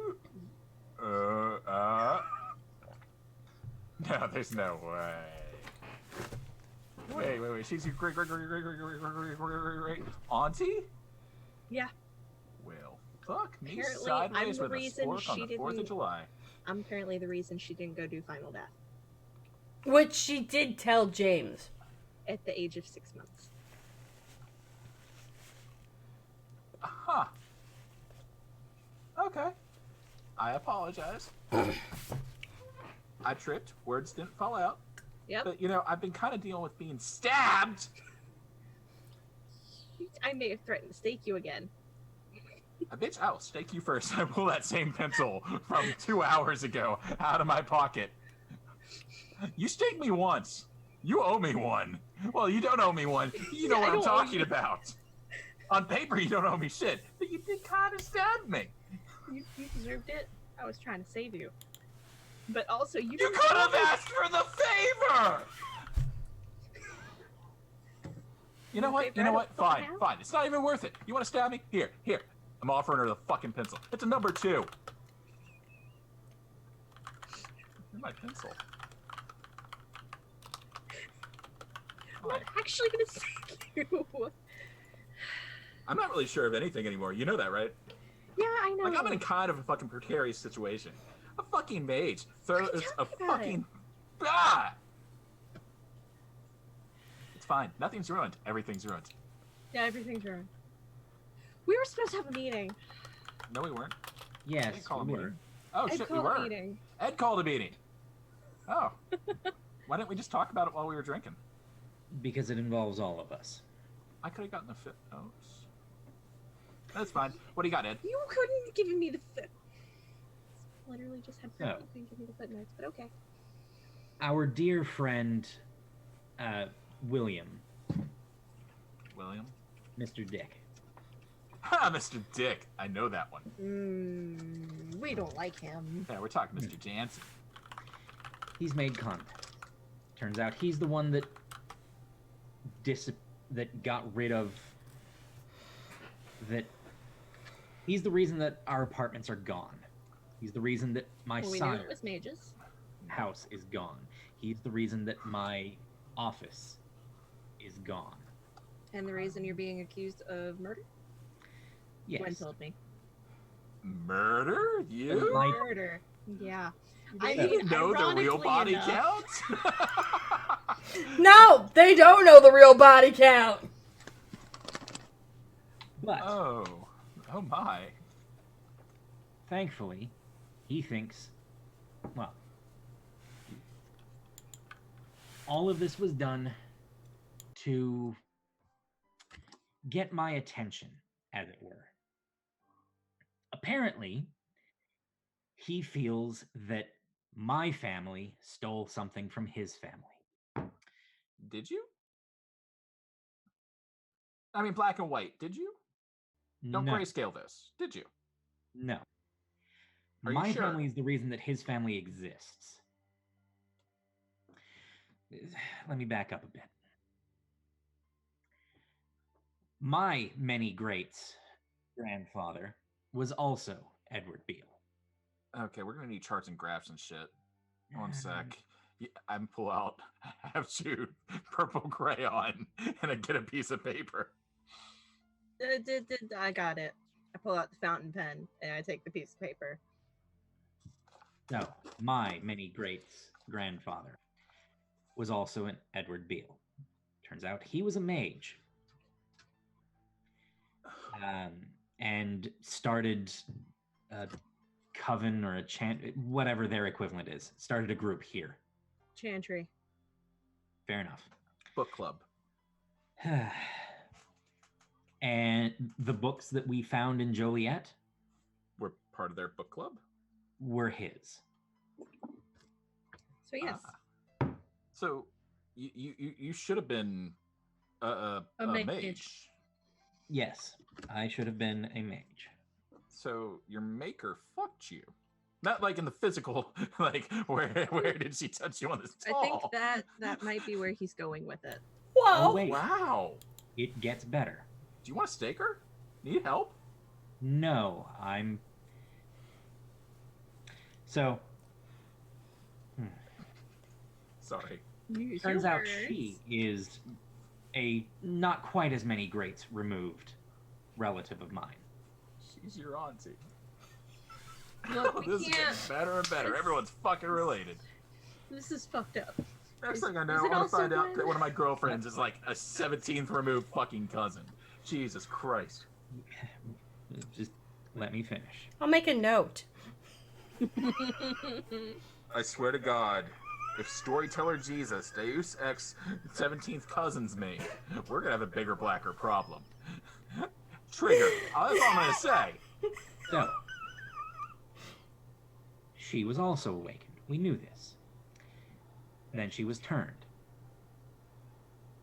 No, there's no way. Wait. She's your great auntie? Yeah. Well, fuck me Apparently, sideways I'm the with a reason spork on she the 4th of didn't- July. I'm apparently the reason she didn't go do Final Death. Which she did tell James. At the age of 6 months. Huh. Okay. I apologize. I tripped. Words didn't fall out. Yep. But, I've been kind of dealing with being stabbed. I may have threatened to stake you again. Bitch, I'll stake you first. I pull that same pencil from 2 hours ago out of my pocket. You staked me once. You owe me one. Well, you don't owe me one. You know what I'm talking about. On paper, you don't owe me shit. But you did kind of stab me. You deserved it. I was trying to save you. But also, you could have asked for the favor! You know what? Fine. It's not even worth it. You want to stab me? Here. I'm offering her the fucking pencil. It's a number 2. Where's my pencil? I'm not actually gonna stake you. I'm not really sure of anything anymore. You know that, right? Yeah, I know. Like, I'm in kind of a fucking precarious situation. A fucking mage throws a fucking... Ah! It's fine. Nothing's ruined. Everything's ruined. Yeah, everything's ruined. We were supposed to have a meeting. No, we weren't. Yes, Ed called we a were. meeting. Oh, Ed shit, we called a were. meeting. Ed called a meeting. Oh. Why didn't we just talk about it while we were drinking? Because it involves all of us. I could have gotten the footnotes. That's fine. What do you got, Ed? You couldn't have given me the foot. Literally just had No. you couldn't give me the footnotes, but okay. Our dear friend, William. William? Mr. Dick. Ha, Mr. Dick. I know that one. We don't like him. Yeah, we're talking Mr. Jansen. He's made contact. Turns out he's the one that got rid of... He's the reason that our apartments are gone. He's the reason that my We knew son it was mages. house is gone. He's the reason that my office is gone. And the reason you're being accused of murder? Yes. Gwen told me. Murder? You? Murder. Yeah. I didn't know the real body count? No, they don't know the real body count. But oh my. Thankfully, he thinks, well, all of this was done to get my attention, as it were. Apparently, he feels that my family stole something from his family. Did you? I mean, black and white. Did you? Don't No. grayscale this. Did you? No. Are you My sure? family is the reason that his family exists. Let me back up a bit. My many greats grandfather was also Edward Beale. Okay, we're gonna need charts and graphs and shit. One sec. Yeah, I'm pull out have shoot purple crayon and I get a piece of paper. I got it. I pull out the fountain pen and I take the piece of paper. No, my many greats grandfather was also an Edward Beale. Turns out he was a mage. And started a coven or a chant, whatever their equivalent is. Started a group here. Chantry. Fair enough. Book club. And the books that we found in Joliet We're part of their book club. were his. So yes, So you should have been a mage. Yes, I should have been a mage. So your maker fucked you. Not like in the physical, like where did she touch you on this I think that might be where he's going with it. Whoa! Oh, wait. Wow. It gets better. Do you want to stake her? Need help? No, I'm... So... Sorry. Use Turns your out words. she is a not quite as many greats removed relative of mine. She's your auntie. Look, we This is getting can't. better and better. Everyone's fucking related. This is fucked up. Next Is- thing I know, is I'm it gonna also find out when- that one of my girlfriends is like a 17th removed fucking cousin. Jesus Christ. Just let me finish. I'll make a note. I swear to God, if Storyteller Jesus, Deus Ex 17th cousins me, we're gonna have a bigger, blacker problem. Trigger. That's all I'm gonna say. So, she was also awakened. We knew this. Then she was turned.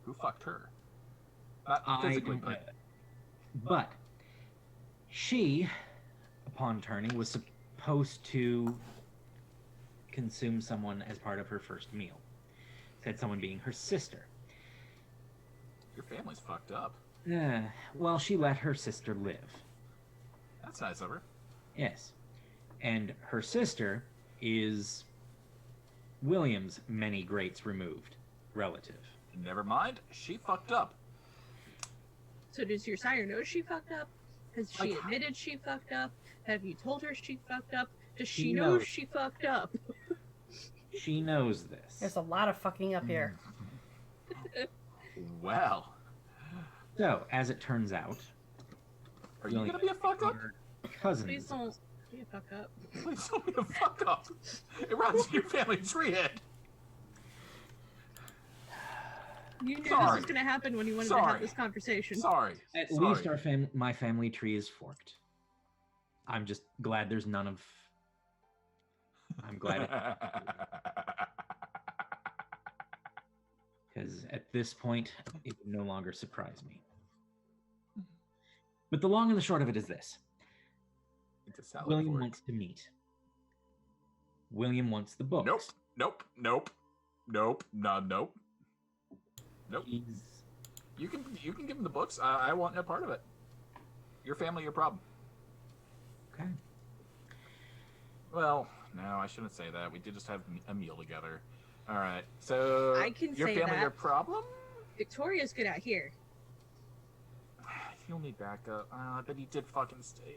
Who fucked her? Not I physically, don't know. but But she, upon turning, was supposed to consume someone as part of her first meal. Said someone being her sister. your family's fucked up. Well, she let her sister live. That's nice of her. Yes. And her sister is William's many greats removed relative. Never mind, she fucked up. So does your sire know she fucked up? Has she Like- admitted she fucked up? Have you told her she fucked up? Does She she know knows. she fucked up? She knows this. There's a lot of fucking up here. Well, So, as it turns out, are you gonna be a fuck up? are cousins. Please don't be a fuck up. Please don't be a fuck up. It runs in your family tree head. You knew this Sorry. was going to happen when you wanted to Sorry. have this conversation. Sorry. At Sorry. least my family tree is forked. I'm just glad there's none of. I'm glad because at this point it would no longer surprise me. But the long and the short of it is this: It's a salad William fork. wants to meet. William wants the books. Nope. Nope. Nope. Nope. No. Nope. Nope. He's You can give him the books. I want no part of it. Your family, your problem. okay. Well, no, I shouldn't say that. We did just have a meal together. All right. So I can your say family, that. your problem. Victoria's good out here. He'll need backup. But he did fucking stay.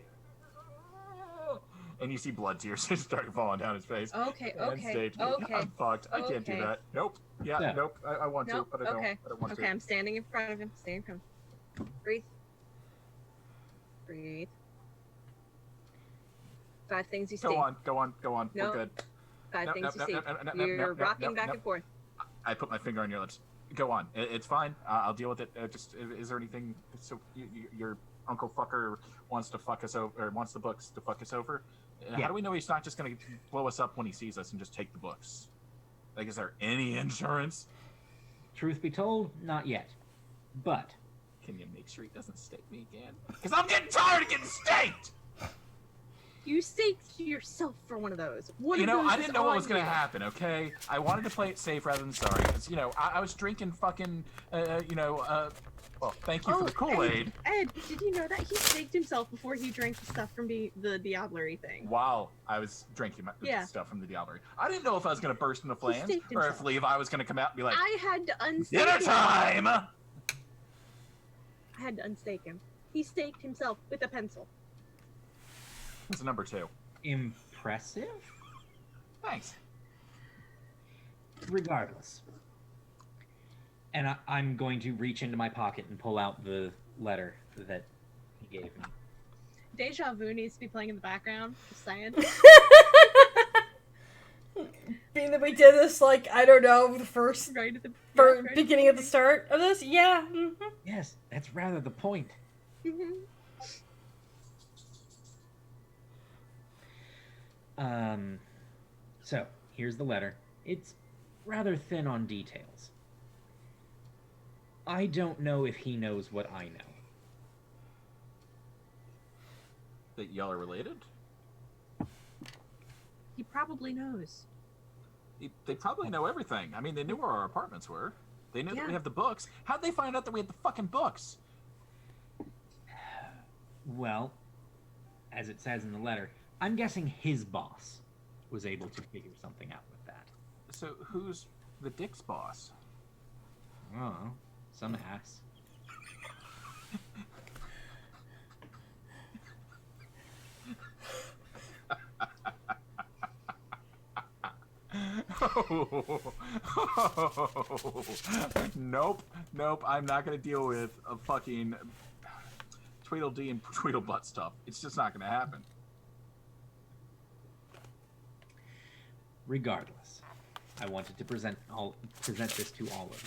And you see blood tears just start falling down his face. Okay, And okay, stage. okay, I'm fucked. I can't do okay. that. Nope. Yeah, Yeah. nope. I want Nope, to, but I don't. okay. I don't want Okay, to. I'm standing in front of him. Standing in front of him. Breathe. Breathe. 5 things you see. Go on. No. We're good. 5 No, things no, you no, see. no, no, no, You're no, no, rocking no, back no. and forth. I put my finger on your lips. Go on. It's fine. I'll deal with it. Just, is there anything? So your uncle fucker wants to fuck us over, or wants the books to fuck us over? Yeah. How do we know he's not just going to blow us up when he sees us and just take the books? Like, is there any insurance? Truth be told, not yet. But Can you make sure he doesn't stake me again? Because I'm getting tired of getting staked! You staked yourself for one of those. One You of know, those I is didn't know what on was going to you. happen, okay? I wanted to play it safe rather than sorry. Because, you know, I was drinking fucking, well, thank you for the Kool-Aid. Ed, did you know that he staked himself before he drank the stuff from the Diablerie thing? While I was drinking my Yeah. stuff from the Diablerie. I didn't know if I was going to burst into flames staked or if himself. Levi was going to come out and be like, I had to unstake dinner him. time! I had to unstake him. He staked himself with a pencil. It's number 2. impressive? Thanks. Regardless. And I'm going to reach into my pocket and pull out the letter that he gave me. Deja Vu needs to be playing in the background. Just saying. Being that we did this, like, I don't know, the first Right at the beginning of the start of this? Yeah. Yes, that's rather the point. So, here's the letter. It's rather thin on details. I don't know if he knows what I know. That y'all are related? He probably knows. They probably know everything. I mean, they knew where our apartments were. They knew that we Yeah. have the books. How'd they find out that we had the fucking books? Well, as it says in the letter, I'm guessing his boss was able to figure something out with that. So who's the Dick's boss? Oh, some ass. Nope. I'm not gonna deal with a fucking Tweedledee and Tweedlebutt stuff. It's just not gonna happen. Regardless, I wanted to present this to all of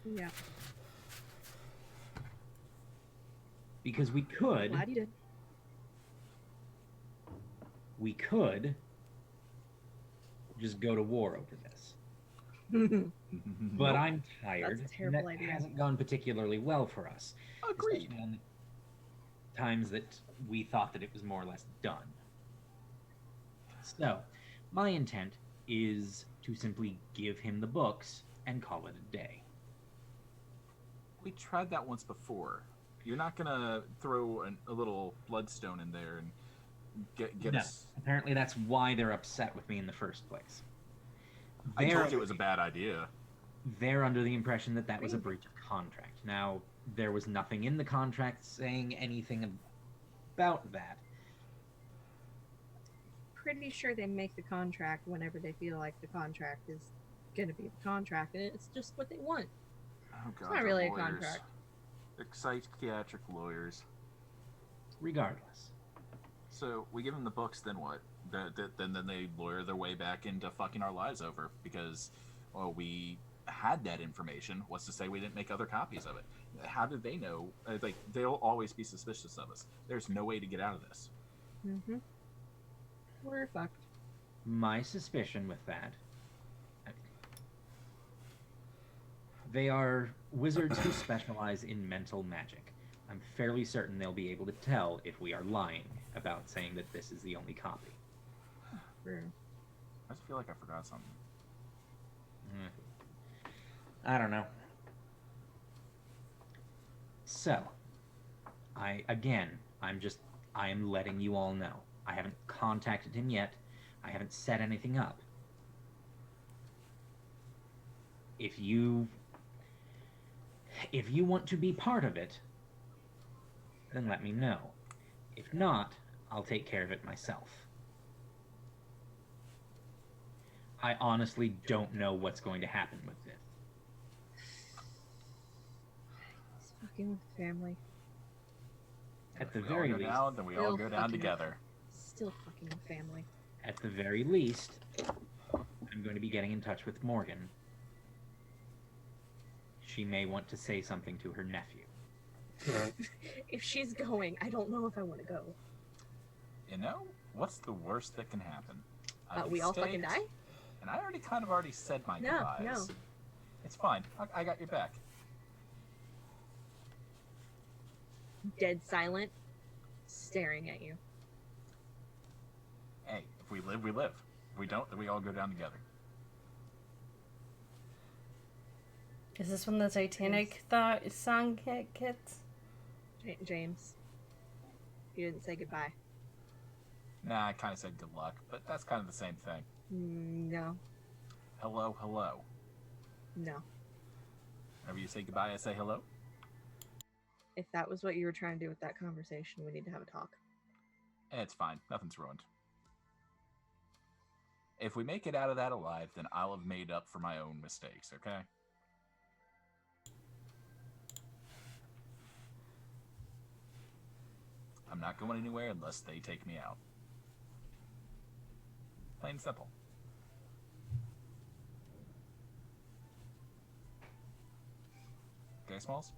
you. Yeah. Because we could Glad you did. Just go to war over this. But I'm tired. That's a terrible and that idea. hasn't gone particularly well for us. Agreed. Especially on the times that we thought that it was more or less done. So, my intent is to simply give him the books and call it a day. We tried that once before. You're not gonna throw a little bloodstone in there and get No, us. apparently that's why they're upset with me in the first place. I told you it was a bad idea. They're under the impression that that was a breach of contract. Now, there was nothing in the contract saying anything about that. Pretty sure they make the contract whenever they feel like the contract is going to be the contract, and it's just what they want. Oh god, It's not really a lawyers. contract. They're psychiatric lawyers. Regardless. So we give them the books, then what? Then they lawyer their way back into fucking our lives over because, well, we had that information. What's to say we didn't make other copies of it? How did they know? Like, they'll always be suspicious of us. There's no way to get out of this. Mm-hmm. We're fucked. My suspicion with that... They are wizards who specialize in mental magic. I'm fairly certain they'll be able to tell if we are lying about saying that this is the only copy. True. I just feel like I forgot something. I don't know. So, I am letting you all know. I haven't contacted him yet. I haven't set anything up. If you want to be part of it, then let me know. If not, I'll take care of it myself. I honestly don't know what's going to happen with this. It's fucking with family. At the If we all very go least, down, then we all Still go down fucking together. Still fucking with family. at the very least, I'm going to be getting in touch with Morgan. She may want to say something to her nephew. If she's going, I don't know if I want to go. You know, what's the worst that can happen? We all fucking die? And I already said my No, goodbyes. no. It's fine. I got your back. Dead silent, staring at you. Hey, if we live, we live. If we don't, then we all go down together. Is this when the Titanic song hits? James, you didn't say goodbye. Nah, I kind of said good luck, but that's kind of the same thing. No. Hello, hello. No. Whenever you say goodbye, I say hello. If that was what you were trying to do with that conversation, we need to have a talk. It's fine. Nothing's ruined. If we make it out of that alive, then I'll have made up for my own mistakes, okay? I'm not going anywhere unless they take me out. Plain and simple. Okay, Smalls?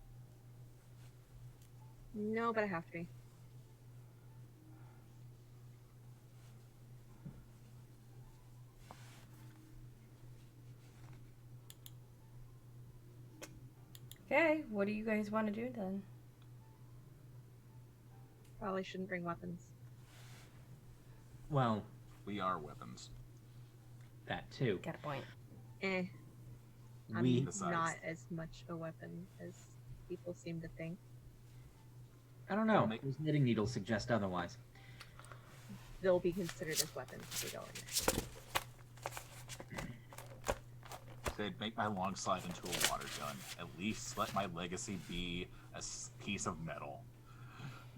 No, but I have to be. Okay, what do you guys want to do then? Probably shouldn't bring weapons. Well, We are weapons. that too. Got a point. I'm We Besides- not as much a weapon as people seem to think. I don't know. Well, make- Those knitting needles suggest otherwise. They'll be considered as weapons if we go in there. They'd make my long slide into a water gun. At least let my legacy be a piece of metal.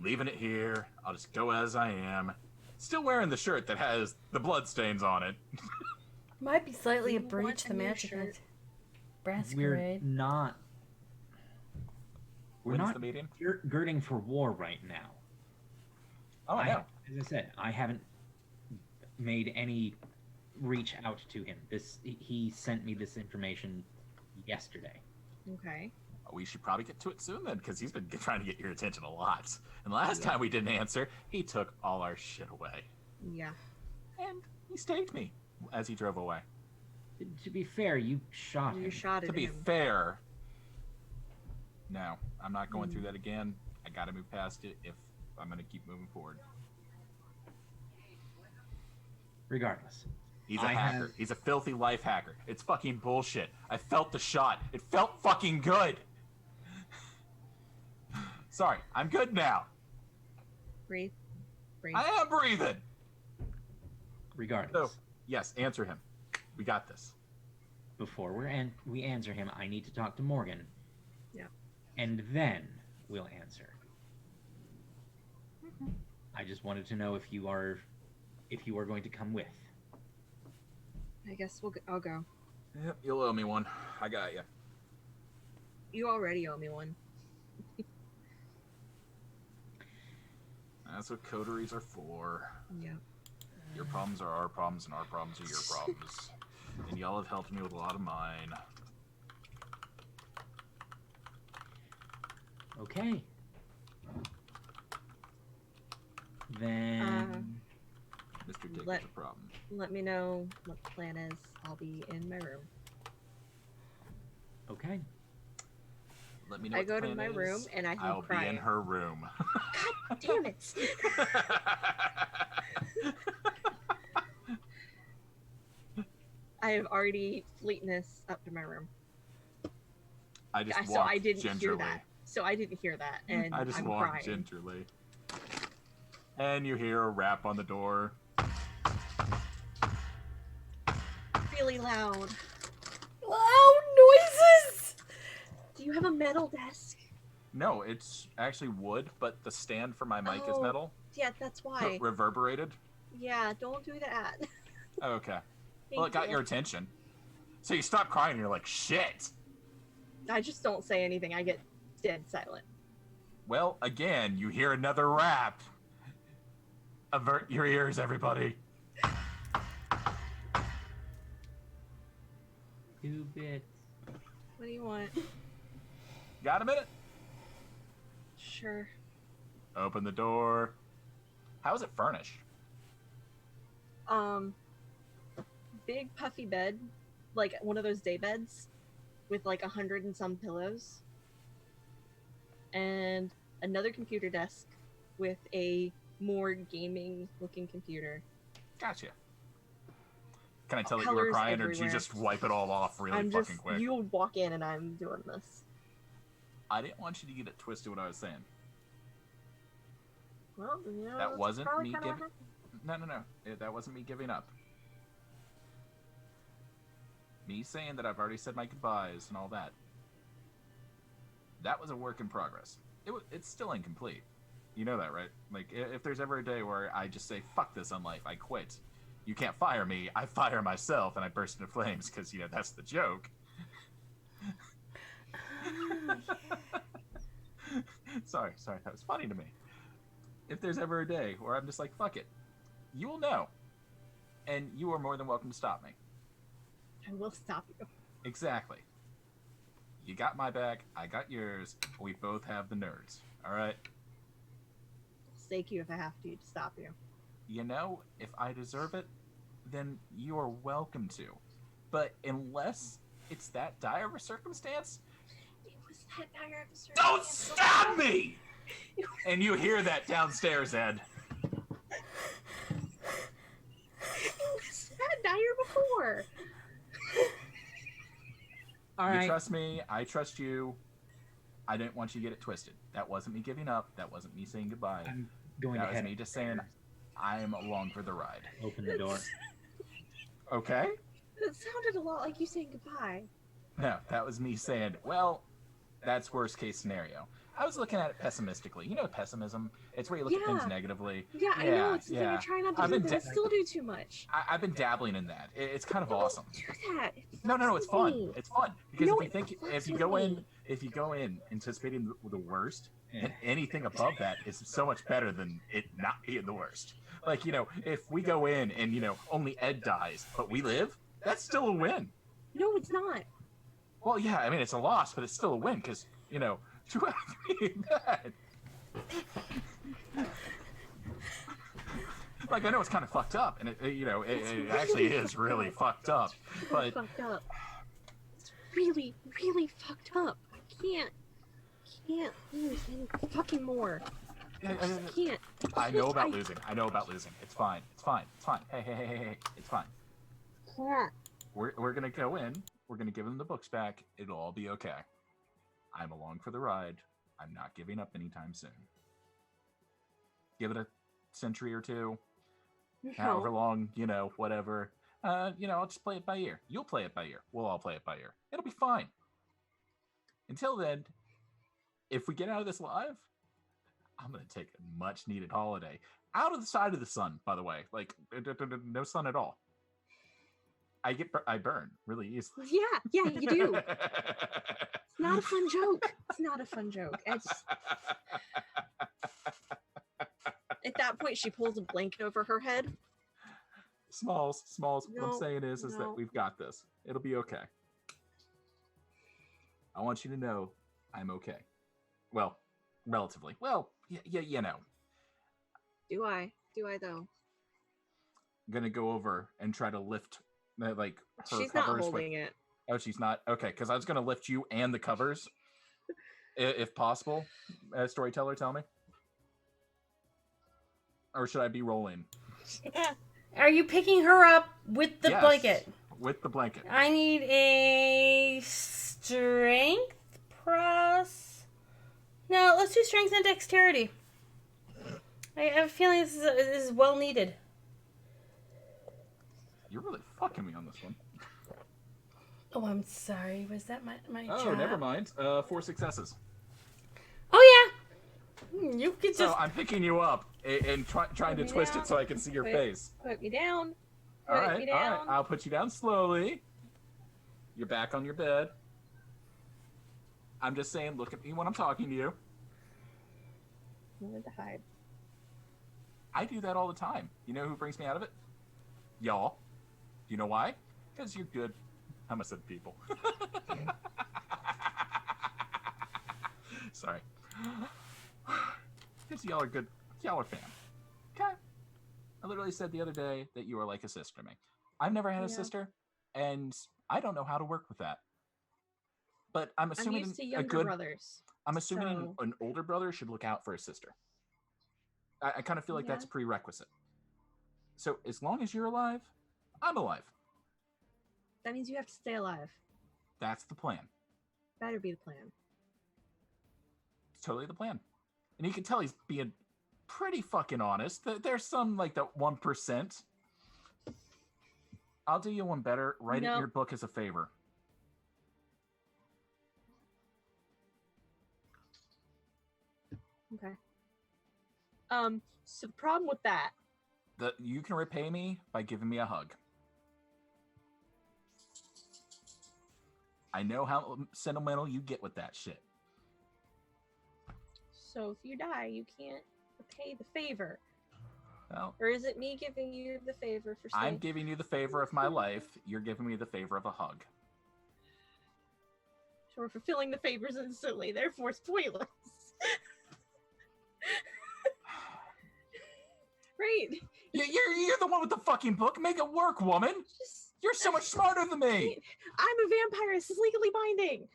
Leaving it here, I'll just go as I am. Still wearing the shirt that has the blood stains on it. Might be slightly You a breach want the a new magic shirt? act. Brass We're parade. not. We're When's not the meeting? girding for war right now. Oh, I know. As I said, I haven't made any reach out to him. He sent me this information yesterday. Okay. We should probably get to it soon then, because he's been trying to get your attention a lot. And last time we didn't answer, he took all our shit away. Yeah. And he staked me as he drove away. To be fair, you shot him. You shot To at be him. fair, no, I'm not going through that again. I gotta move past it if I'm gonna keep moving forward. Regardless. He's a I hacker. have- He's a filthy life hacker. It's fucking bullshit. I felt the shot. It felt fucking good. Sorry, I'm good now. Breathe. Breathe. I am breathing. Regardless. So, yes, answer him. We got this. Before we answer him, I need to talk to Morgan. Yeah. And then we'll answer. I just wanted to know if you are going to come with. I guess I'll go. Yep, you'll owe me one. I got you. You already owe me one. That's what coteries are for. Yeah. Your problems are our problems, and our problems are your problems. And y'all have helped me with a lot of mine. Okay. Then Mr. Dick let- is a problem. Let me know what the plan is. I'll be in my room. okay. Let me know I what the go to plan my is. room and I keep I'll be crying. in her room. God damn it! I have already fleetness up to my room. I just So walk I didn't gingerly. hear that. So I didn't hear that, and I just I'm walk crying. gingerly. And you hear a rap on the door. Really loud. Loud noises! Do you have a metal desk? No, it's actually wood, but the stand for my mic is Oh, metal. Yeah, that's why. Reverberated. Yeah, don't do that. Okay. Well, it Thank got you. your attention. So you stop crying and you're like, shit! I just don't say anything. I get dead silent. Well, again, you hear another rap. Avert your ears, everybody. 2 bits. What do you want? Got a minute? Sure. Open the door. How is it furnished? Big puffy bed, like one of those day beds, with like 100 and some pillows, and another computer desk with a more gaming looking computer. Gotcha. Can I tell that you were Colors crying, or did you everywhere. just wipe it all off really I'm fucking just quick? you walk in and I'm doing this. I didn't want you to get it twisted what I was saying. Well, you know, That that's wasn't probably me kinda what giving. No. That wasn't me giving up. Me saying that I've already said my goodbyes and all that. That was a work in progress. It's still incomplete. You know that, right? Like, if there's ever a day where I just say, fuck this on life, I quit. You can't fire me, I fire myself, and I burst into flames, because, you know, that's the joke. Sorry, that was funny to me. If there's ever a day where I'm just like, fuck it, you will know. And you are more than welcome to stop me. I will stop you. Exactly. You got my back, I got yours, we both have the nerds, alright? stake you if I have to stop you. You know, if I deserve it, then you are welcome to. But unless it's that dire of a circumstance, It was that dire of a circumstance. don't stab me! And you hear that downstairs, Ed. It was that dire before. All right. You trust me, I trust you. I didn't want you to get it twisted. That wasn't me giving up. That wasn't me saying goodbye. I'm going That was ahead. me just saying I'm along for the ride. Open the door. That Okay? sounded a lot like you saying goodbye. No, that was me saying, well, that's worst case scenario. I was looking at it pessimistically. You know pessimism? It's where you look at things negatively. Yeah, I know. It's the thing I try not to do, but I still do too much. I've been dabbling in that. It's kind of awesome. Do that. No, it's fun. It's fun because No, if you go in anticipating the worst, and anything above that is so much better than it not being the worst. Like, you know, if we go in and, you know, only Ed dies, but we live, that's still a win. No, it's not. Well, yeah, I mean, it's a loss, but it's still a win because, you know, 2 out of 3 bad. Like, I know it's kind of fucked up, and it actually is really fucked up. But fucked up. It's really, really fucked up. I can't lose any fucking more. I just can't. I know about losing. I know about losing. It's fine. It's fine. It's fine. Hey. It's fine. We're gonna go in. We're gonna give them the books back. It'll all be okay. I'm along for the ride. I'm not giving up anytime soon. Give it a century or two. However long, you know, whatever. I'll just play it by ear. You'll play it by ear. We'll all play it by ear. It'll be fine. Until then, if we get out of this live, I'm going to take a much needed holiday. Out of the side of the sun, by the way. Like, no sun at all. I burn really easily. Yeah, you do. It's not a fun joke. It's not a fun joke. At that point, she pulls a blanket over her head. Smalls. No, What I'm saying is that we've got this. It'll be okay. I want you to know I'm okay. Well, relatively. Well, you know. Do I though? I'm gonna go over and try to lift, like, her She's covers. not holding it. Oh, she's not? Okay, because I was gonna lift you and the covers, if possible. Storyteller, tell me. Or should I be rolling? Are you picking her up with the blanket? With the blanket. I need a strength plus. No, let's do strength and dexterity. I have a feeling this is well needed. You're really fucking me on this one. Oh, I'm sorry. Was that my Oh, job? never mind. 4 successes. Oh, yeah. You could just... So I'm picking you up and trying to twist down. it so I can see your face. Put me down. All right. I'll put you down slowly. You're back on your bed. I'm just saying, look at me when I'm talking to you. I wanted to hide. I do that all the time. You know who brings me out of it? Y'all. Do you know why? Because you're good. I almost said people. Sorry. Because y'all are good. Y'all are fam. Okay. I literally said the other day that you are like a sister to me. I've never had a sister, and I don't know how to work with that. But I'm assuming used to younger brothers. I'm assuming an older brother should look out for a sister. I kind of feel like that's a prerequisite. So as long as you're alive, I'm alive. That means you have to stay alive. That's the plan. Better be the plan. It's totally the plan. And you can tell he's being pretty fucking honest. There's some, like, that 1%. I'll do you one better. Write it in your book as a favor. Okay. So the problem with that. You can repay me by giving me a hug. I know how sentimental you get with that shit. So if you die, you can't repay the favor. Well, or is it me giving you the favor for staying? I'm giving you the favor of my life. You're giving me the favor of a hug. So we're fulfilling the favors instantly, therefore it's pointless. Right. You're the one with the fucking book. Make it work, woman. You're so much smarter than me. I'm a vampire. This is legally binding.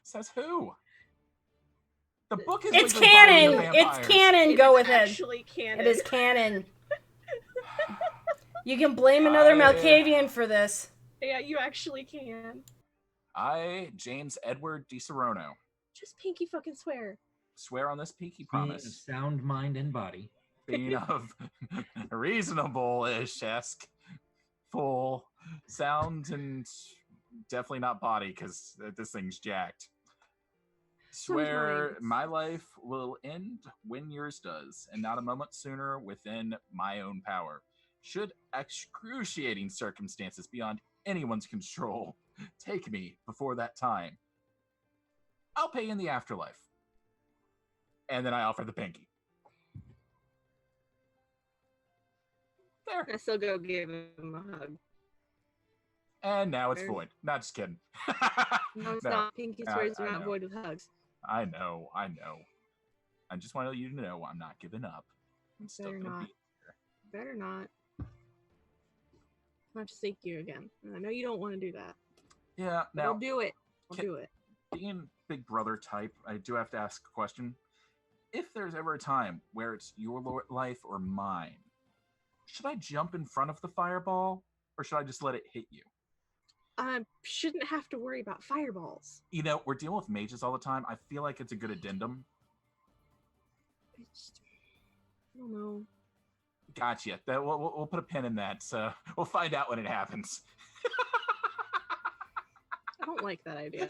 Says who? The book is It's legally binding to canon. It's vampires. canon. Go with it. Actually canon. It is canon. You can blame another Malkavian for this. Yeah, you actually can. I, James Edward DiSerono, Just pinky fucking swear. swear on this pinky Being promise. of sound mind and body. Being of reasonable-ish-esque, full sound and definitely not body because this thing's jacked. Swear my life will end when yours does, and not a moment sooner within my own power. Should excruciating circumstances beyond anyone's control take me before that time, I'll pay in the afterlife. And then I offer the pinky. There. I still go give him a hug. And now it's void. Not just kidding. No, it's not. Pinky swears are not void with hugs. I know. I just want you to know I'm not giving up. I'm still Better gonna not. be here. Better not. I'll have to seek you again. I know you don't want to do that. Yeah, But now I'll do it. I'll do it. being Big Brother type, I do have to ask a question. If there's ever a time where it's your life or mine, should I jump in front of the fireball or should I just let it hit you? Shouldn't have to worry about fireballs. You know, we're dealing with mages all the time. I feel like it's a good addendum. I don't know. Gotcha. We'll put a pin in that. So we'll find out when it happens. I don't like that idea.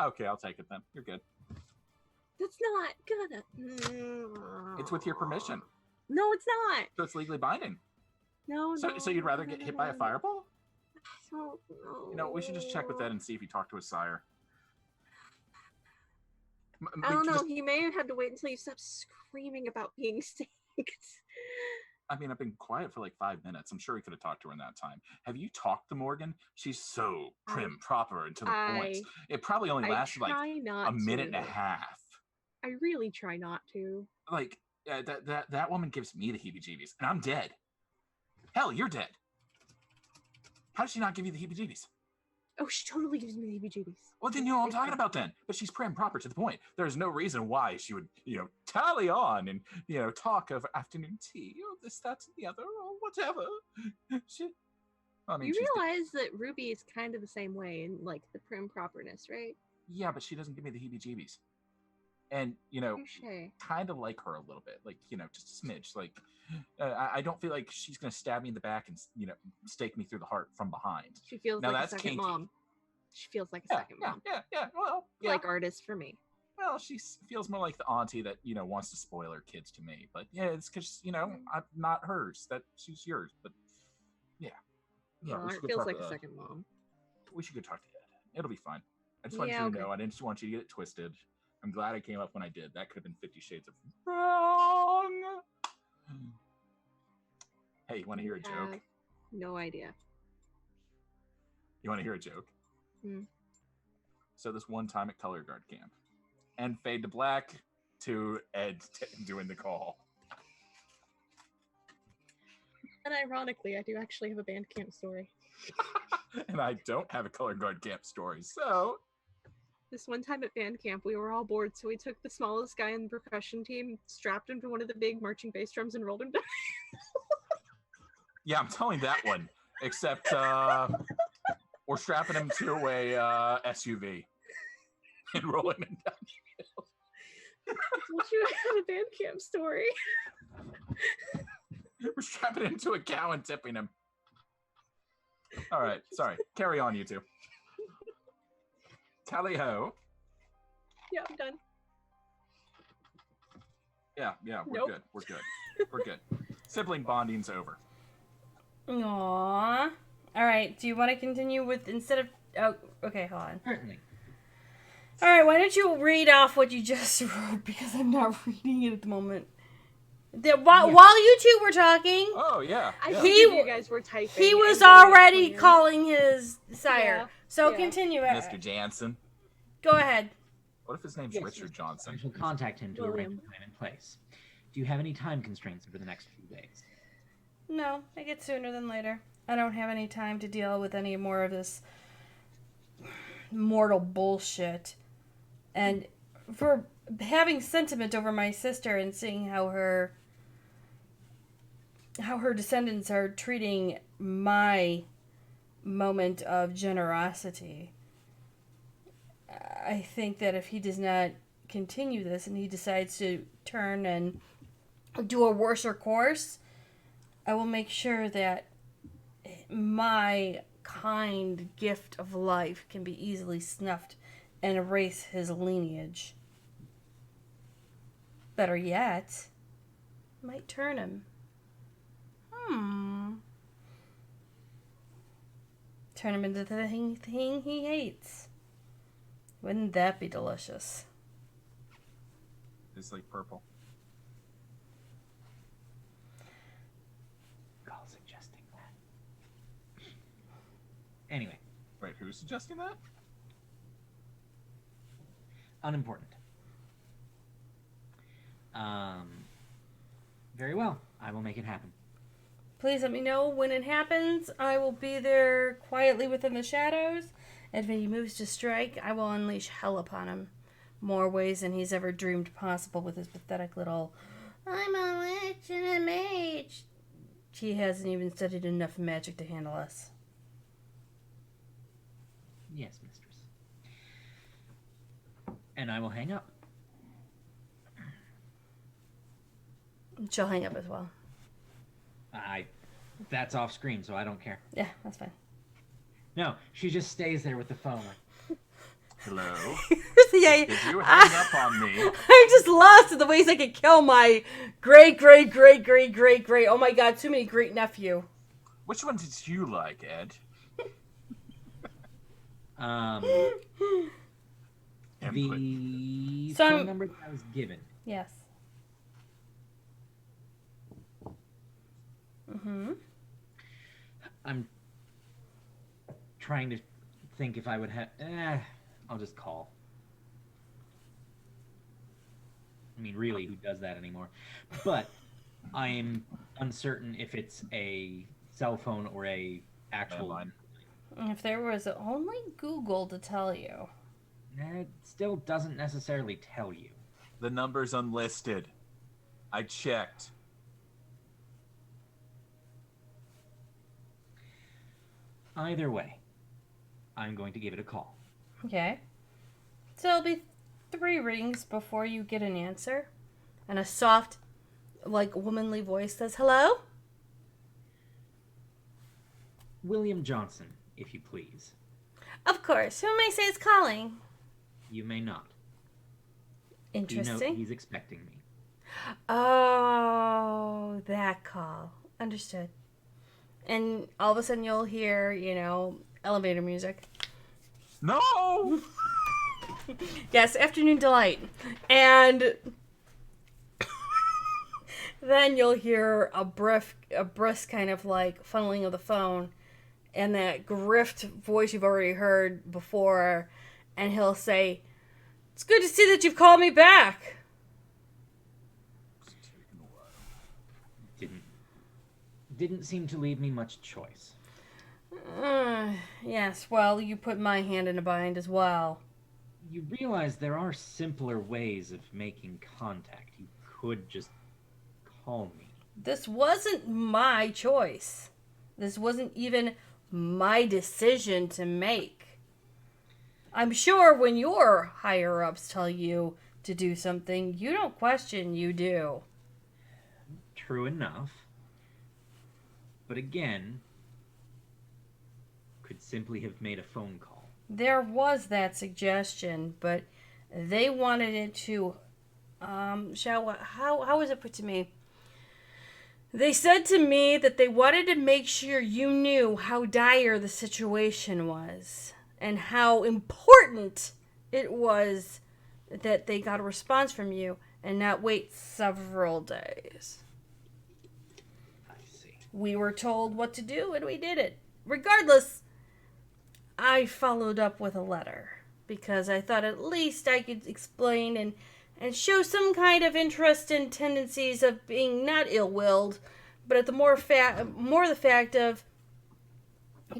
Okay, I'll take it then. You're good. That's not gonna. It's with your permission. No, it's not. So it's legally binding. No, So you'd rather get hit by a fireball? No. You know, we should just check with Ed and see if he talked to his sire. I don't know. He may have had to wait until you stopped screaming about being staked. I mean, I've been quiet for like 5 minutes. I'm sure he could have talked to her in that time. Have you talked to Morgan? She's so prim, proper, and to the point. It probably only lasted like a minute and a half. I really try not to. Like, that woman gives me the heebie-jeebies, and I'm dead. Hell, you're dead. How does she not give you the heebie-jeebies? Oh, she totally gives me the heebie-jeebies. Well, then you know what I'm talking about then. But she's prim, proper, to the point. There's no reason why she would, tally on and, talk of afternoon tea or this, that, and the other or whatever. You realize that Ruby is kind of the same way in, like, the prim properness, right? Yeah, but she doesn't give me the heebie-jeebies. And, kind of like her a little bit. Like, just a smidge. Like, I don't feel like she's going to stab me in the back and, stake me through the heart from behind. She feels now, like that's a second kinky. mom. She feels like a second mom. Yeah. Well, Like artist for me. Well, she feels more like the auntie that, wants to spoil her kids to me. But, yeah, it's because, I'm not hers. That she's yours. But, yeah. It feels like a second mom. We should go talk to Ed. It'll be fine. I just want you to know. I didn't just want you to get it twisted. I'm glad I came up when I did. That could have been 50 Shades of wrong. Hey, you want to hear a joke? No idea. You want to hear a joke? Hmm. So this one time at Color Guard Camp, and fade to black to Ed doing the call. And ironically, I do actually have a band camp story. And I don't have a Color Guard Camp story, so... This one time at band camp, we were all bored, so we took the smallest guy in the percussion team, strapped him to one of the big marching bass drums, and rolled him down. Yeah, I'm telling that one. Except, we're strapping him to a SUV and rolling him down the hill. I told you I had a band camp story. We're strapping him to a cow and tipping him. All right, sorry. Carry on, you two. Tally ho. Yeah, I'm done. Yeah, we're good. Sibling bonding's over. Aww. All right, do you want to continue with, instead of, oh, okay, hold on. Certainly. All right, why don't you read off what you just wrote, because I'm not reading it at the moment. While you two were talking, you guys were typing. He was already calling his sire. So continue it. Mr. Jansen. Go ahead. What if his name's Richard Johnson? I shall contact him to arrange a time and place. Do you have any time constraints over the next few days? No, I get sooner than later. I don't have any time to deal with any more of this mortal bullshit. And for having sentiment over my sister and seeing how her descendants are treating my moment of generosity, I think that if he does not continue this and he decides to turn and do a worser course, I will make sure that my kind gift of life can be easily snuffed and erase his lineage. Better yet, might turn him. Turn him into the thing he hates. Wouldn't that be delicious? It's like purple. Call suggesting that. Anyway. Wait, who's suggesting that? Unimportant. Very well. I will make it happen. Please let me know when it happens. I will be there quietly within the shadows. And when he moves to strike, I will unleash hell upon him. More ways than he's ever dreamed possible with his pathetic little, I'm a witch and a mage. He hasn't even studied enough magic to handle us. Yes, mistress. And I will hang up. She'll hang up as well. That's off screen, so I don't care. Yeah, that's fine. No, she just stays there with the phone. Hello? Yeah, Did you hang up on me? I'm just lost in the ways I could kill my great. Oh my god, too many great nephew. Which one did you like, Ed? The phone number that I was given. Yes. I'm trying to think if I would have... I'll just call. I mean, really, who does that anymore? But I am uncertain if it's a cell phone or a actual line. If there was only Google to tell you. It still doesn't necessarily tell you. The number's unlisted. I checked. Either way, I'm going to give it a call. Okay. So it'll be 3 rings before you get an answer. And a soft, womanly voice says, hello? William Johnson, if you please. Of course. Who may say is calling? You may not. Interesting. You know he's expecting me. Oh, that call. Understood. And all of a sudden you'll hear, elevator music. No! Yes, afternoon delight. And then you'll hear a brisk kind of funneling of the phone and that grift voice you've already heard before. And he'll say, it's good to see that you've called me back. Didn't seem to leave me much choice. Yes, well, you put my hand in a bind as well. You realize there are simpler ways of making contact. You could just call me. This wasn't my choice. This wasn't even my decision to make. I'm sure when your higher-ups tell you to do something, you don't question, you do. True enough. But again, could simply have made a phone call. There was that suggestion, but they wanted it to, how was it put to me? They said to me that they wanted to make sure you knew how dire the situation was and how important it was that they got a response from you and not wait several days. We were told what to do, and we did it. Regardless, I followed up with a letter, because I thought at least I could explain and and show some kind of interest in tendencies of being not ill-willed, but at the more the fact of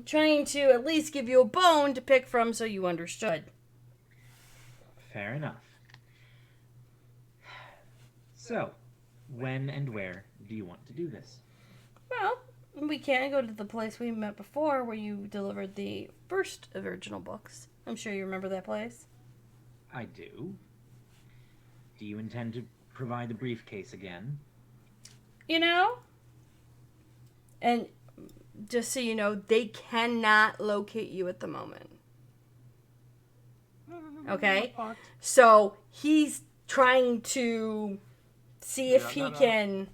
trying to at least give you a bone to pick from so you understood. Fair enough. So, when and where do you want to do this? Well, we can go to the place we met before where you delivered the first original books. I'm sure you remember that place. I do. Do you intend to provide the briefcase again? You know? And just so you know, they cannot locate you at the moment. Okay? So he's trying to see if he can...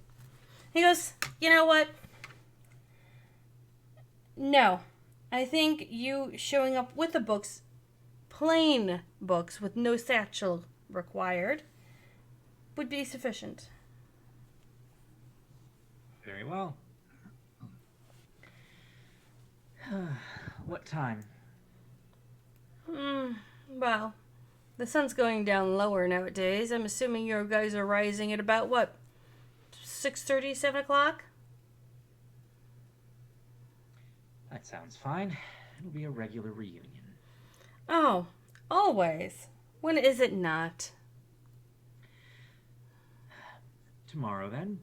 He goes, you know what? No. I think you showing up with the books, plain books with no satchel required, would be sufficient. Very well. What time? Well, the sun's going down lower nowadays. I'm assuming your guys are rising at about, what, 6:30, 7 o'clock? That sounds fine. It'll be a regular reunion. Oh, always. When is it not? Tomorrow, then?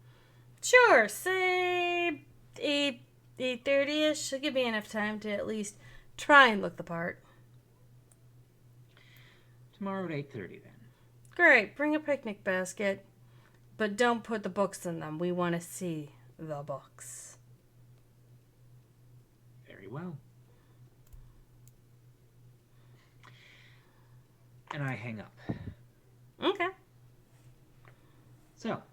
Sure, say 8:30ish. She'll give me enough time to at least try and look the part. Tomorrow at 8:30, then. Great, bring a picnic basket. But don't put the books in them. We want to see the books. Very well. And I hang up. Okay. So,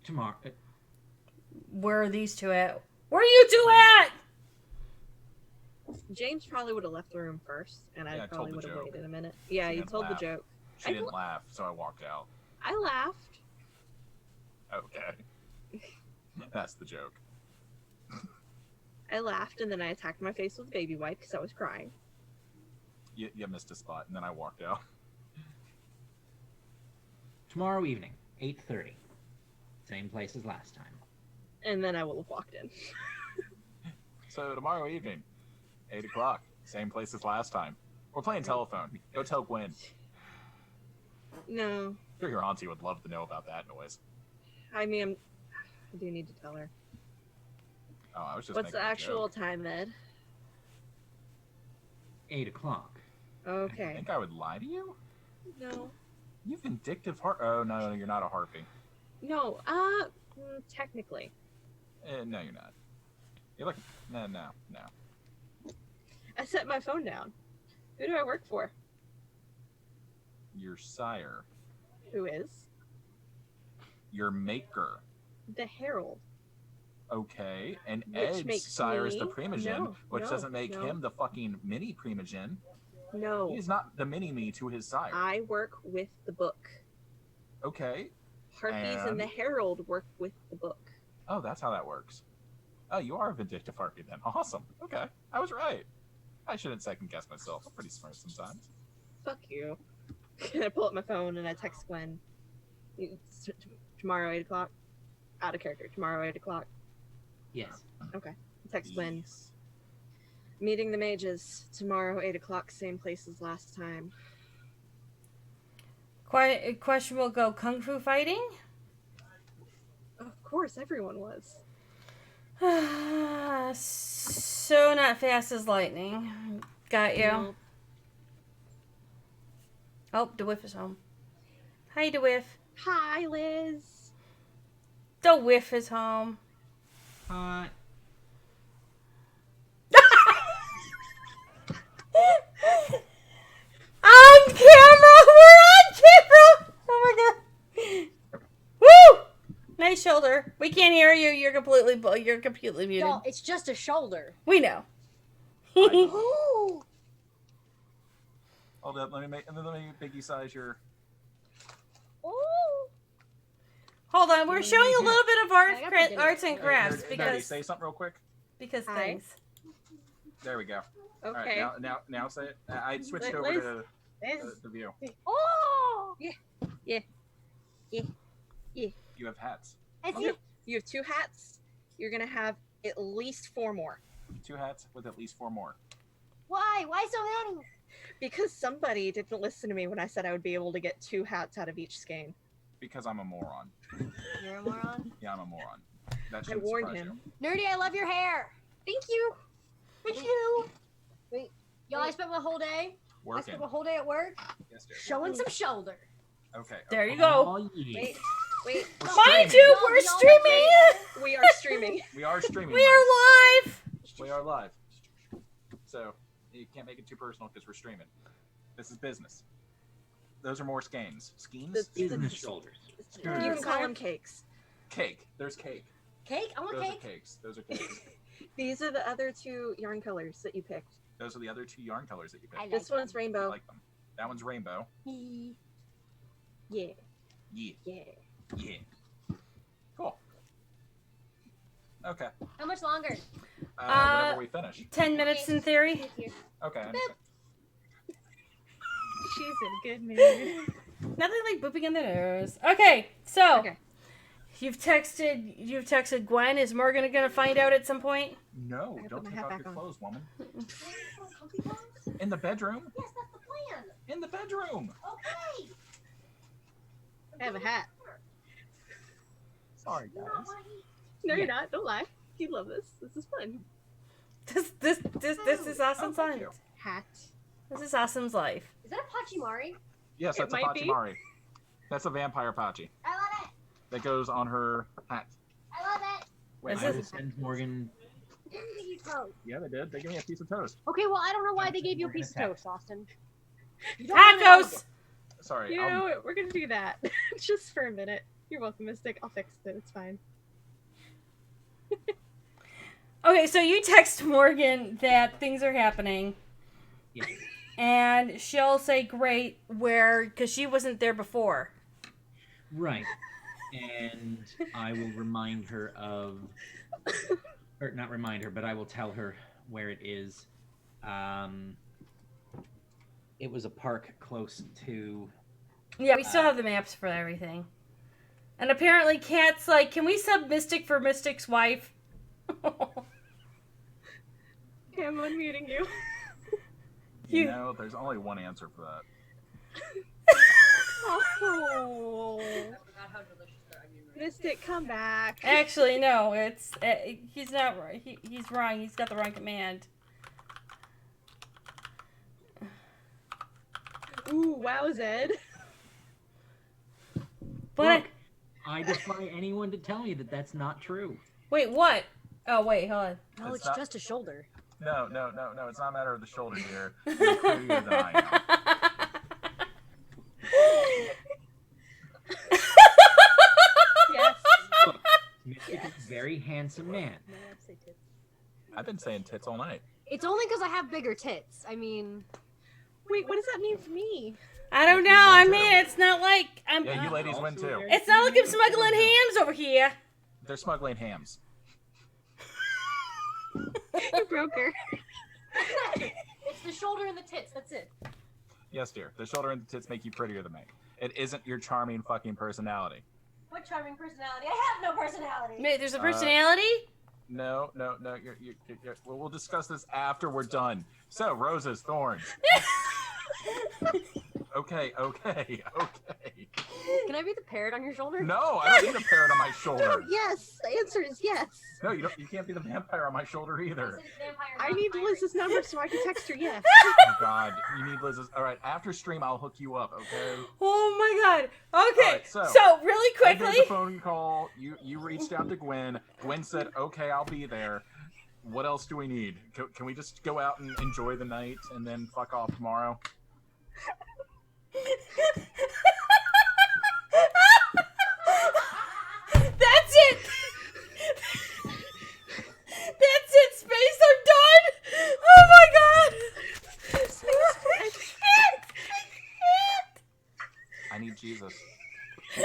tomorrow... Where are these two at? Where are you two at? James probably would have left the room first, and I probably would have waited a minute. Yeah, you told the joke. She didn't laugh, so I walked out. I laughed. Okay. That's the joke. I laughed, and then I attacked my face with a baby wipe because I was crying. You missed a spot, and then I walked out. Tomorrow evening, 8:30. Same place as last time. And then I will have walked in. So tomorrow evening, 8 o'clock, same place as last time. We're playing telephone. Go tell Gwen. No. I'm sure your auntie would love to know about that noise. I mean, I do need to tell her. Oh, I was just What's the actual time, Ed? 8 o'clock. Okay. You think I would lie to you? No. You vindictive heart. Oh, no, you're not a harpy. No, technically. No, you're not. You're like, no. I set my phone down. Who do I work for? Your sire. Who is? Your maker. The Herald. Okay, and Which Ed's makes sire is the me- Primogen, which no, doesn't make no. him the fucking mini Primogen. No. He's not the mini-me to his sire. I work with the book. Okay. Harpies and the Herald work with the book. Oh, that's how that works. Oh, you are a vindictive harpy then. Awesome. Okay, I was right. I shouldn't second guess myself. I'm pretty smart sometimes. Fuck you. I pull up my phone and I text Gwen. Tomorrow, 8 o'clock? Out of character. Tomorrow, 8 o'clock? Yes. Okay. Text Gwen. Meeting the mages. Tomorrow, 8 o'clock. Same place as last time. Question will go kung fu fighting? Of course, everyone was. So not fast as lightning. Got you. No. Oh, DeWiff is home. Hi, DeWiff. Hi, Liz. DeWiff is home. Hi. On camera! We're on camera! Oh my god. Woo! Nice shoulder. We can't hear you. You're completely muted. No, it's just a shoulder. We know. Ooh. Hold up, let me biggie size your. Ooh. Hold on, we're showing a little bit of I got arts and crafts Nerdy, because say something real quick. Hi. things. There we go. Okay. All right, now say it. I switched over Liz, to. the view. Oh! Yeah. You have hats. You have 2 hats. You're gonna have at least 4 more. 2 hats with at least 4 more. Why? Why so many? Because somebody didn't listen to me when I said I would be able to get 2 hats out of each skein. Because I'm a moron. You're a moron? Yeah, I'm a moron. That I shouldn't warned surprise him. Nerdy, I love your hair. Thank you. Thank you. Wait. Y'all, I spent my whole day. you. I Working. spent my whole day at work Yes, dear. showing some shoulder. Okay. There you go. Oh, yeah. Wait. We're Mind streaming. you, we're streaming. We are streaming. We are streaming. We are live. We are live. So you can't make it too personal because we're streaming. This is business. Those are more skeins. Skeins? Business shoulders. You can call them cakes. Cake. There's cake. Cake? I want Those cake. are cakes. Those are cakes. These are the other 2 yarn colors that you picked. Those are the other 2 yarn colors that you picked. I like This one's I rainbow. like them. That one's rainbow. Yeah. Yeah. Yeah. Yeah. Cool. Okay. How much longer? Whenever we finish. 10 minutes in theory. Okay. I understand. She's in good mood. Nothing like booping in the nose. Okay, so Okay. you've texted Gwen. Is Morgan gonna find out at some point? No, I don't put my take hat off back your on. clothes, woman. In the bedroom? Yes, that's the plan. In the bedroom. Okay. I have a hat. Sorry, guys. No, you're not. Don't lie. You love this. This is fun. This is Awesome's thank life. you. Hat. This is Awesome's life. Is that a Pachimari? Yes, It that's a might be. Pachimari. That's a vampire Pachi. I love it. That goes on her hat. I love it. Wait, Is I it- will send Morgan. Didn't give you toast. yeah, they did. They gave me a piece of toast. Okay, well, I don't know why they gave you a piece of Tacos. toast, Austin. You don't really like Tacos. it. Sorry. You know what? We're gonna do that just for a minute. You're welcome, Mystic. I'll fix it. It's fine. Okay, so you text Morgan that things are happening, Yeah. and she'll say great because she wasn't there before. Right. And I will remind her of, or not remind her, but I will tell her where it is. It was a park close to. Yeah, we still have the maps for everything. And apparently Kat's like, can we sub Mystic for Mystic's wife? Okay, I'm unmuting you. You know, there's only one answer for that. Oh. Mystic, come back. Actually, no, it's he's not right. He's wrong. He's got the wrong command. Ooh, wow, Zed. But Look, I defy anyone to tell me that that's not true. wait, what? Oh, wait, hold on. No, It's it's not- just a shoulder. No. It's not a matter of the shoulder here. You're prettier than I am. Yes. Look, Mystic is a very handsome man. I've been saying tits all night. It's only because I have bigger tits. I mean, Wait, what does that mean for me? I don't know. I mean, it's not like I'm. Yeah, you ladies win too. It's not like I'm smuggling hams over here. They're smuggling hams. You broke her. it's the shoulder and the tits. That's it. Yes, dear. The shoulder and the tits make you prettier than me. It isn't your charming fucking personality. What charming personality? I have no personality. Wait, there's a personality? No. You're we'll discuss this after we're done. So, roses, thorns. Okay. Can I be the parrot on your shoulder? No, I don't need a parrot on my shoulder. Yes, the answer is yes. No, you don't. You can't be the vampire on my shoulder either. I need Liz's number so I can text her yes. Oh God, you need Liz's. All right, after stream, I'll hook you up. Okay. Oh my god. Okay. All right, so really I made quickly. the phone call. You reached out to Gwen. Gwen said, "Okay, I'll be there." What else do we need? Can we just go out and enjoy the night and then fuck off tomorrow? That's it. That's it, Space. I'm done. Oh my god. I can't. I need Jesus. Yeah,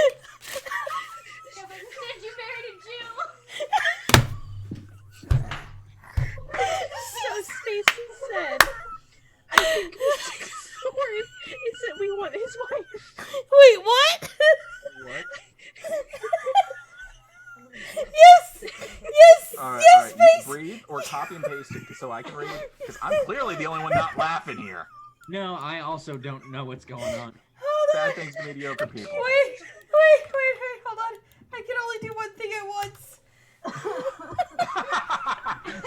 but instead you married a Jew. So Stacy said, I think Mystic's sword is about his wife. Wait, what? What? Yes! Yes! All right, Yes, please! breathe or copy and paste it so I can read. Because I'm clearly the only one not laughing here. No, I also don't know what's going on. Hold Bad on. things to mediocre people. Wait, hold on. I can only do one thing at once.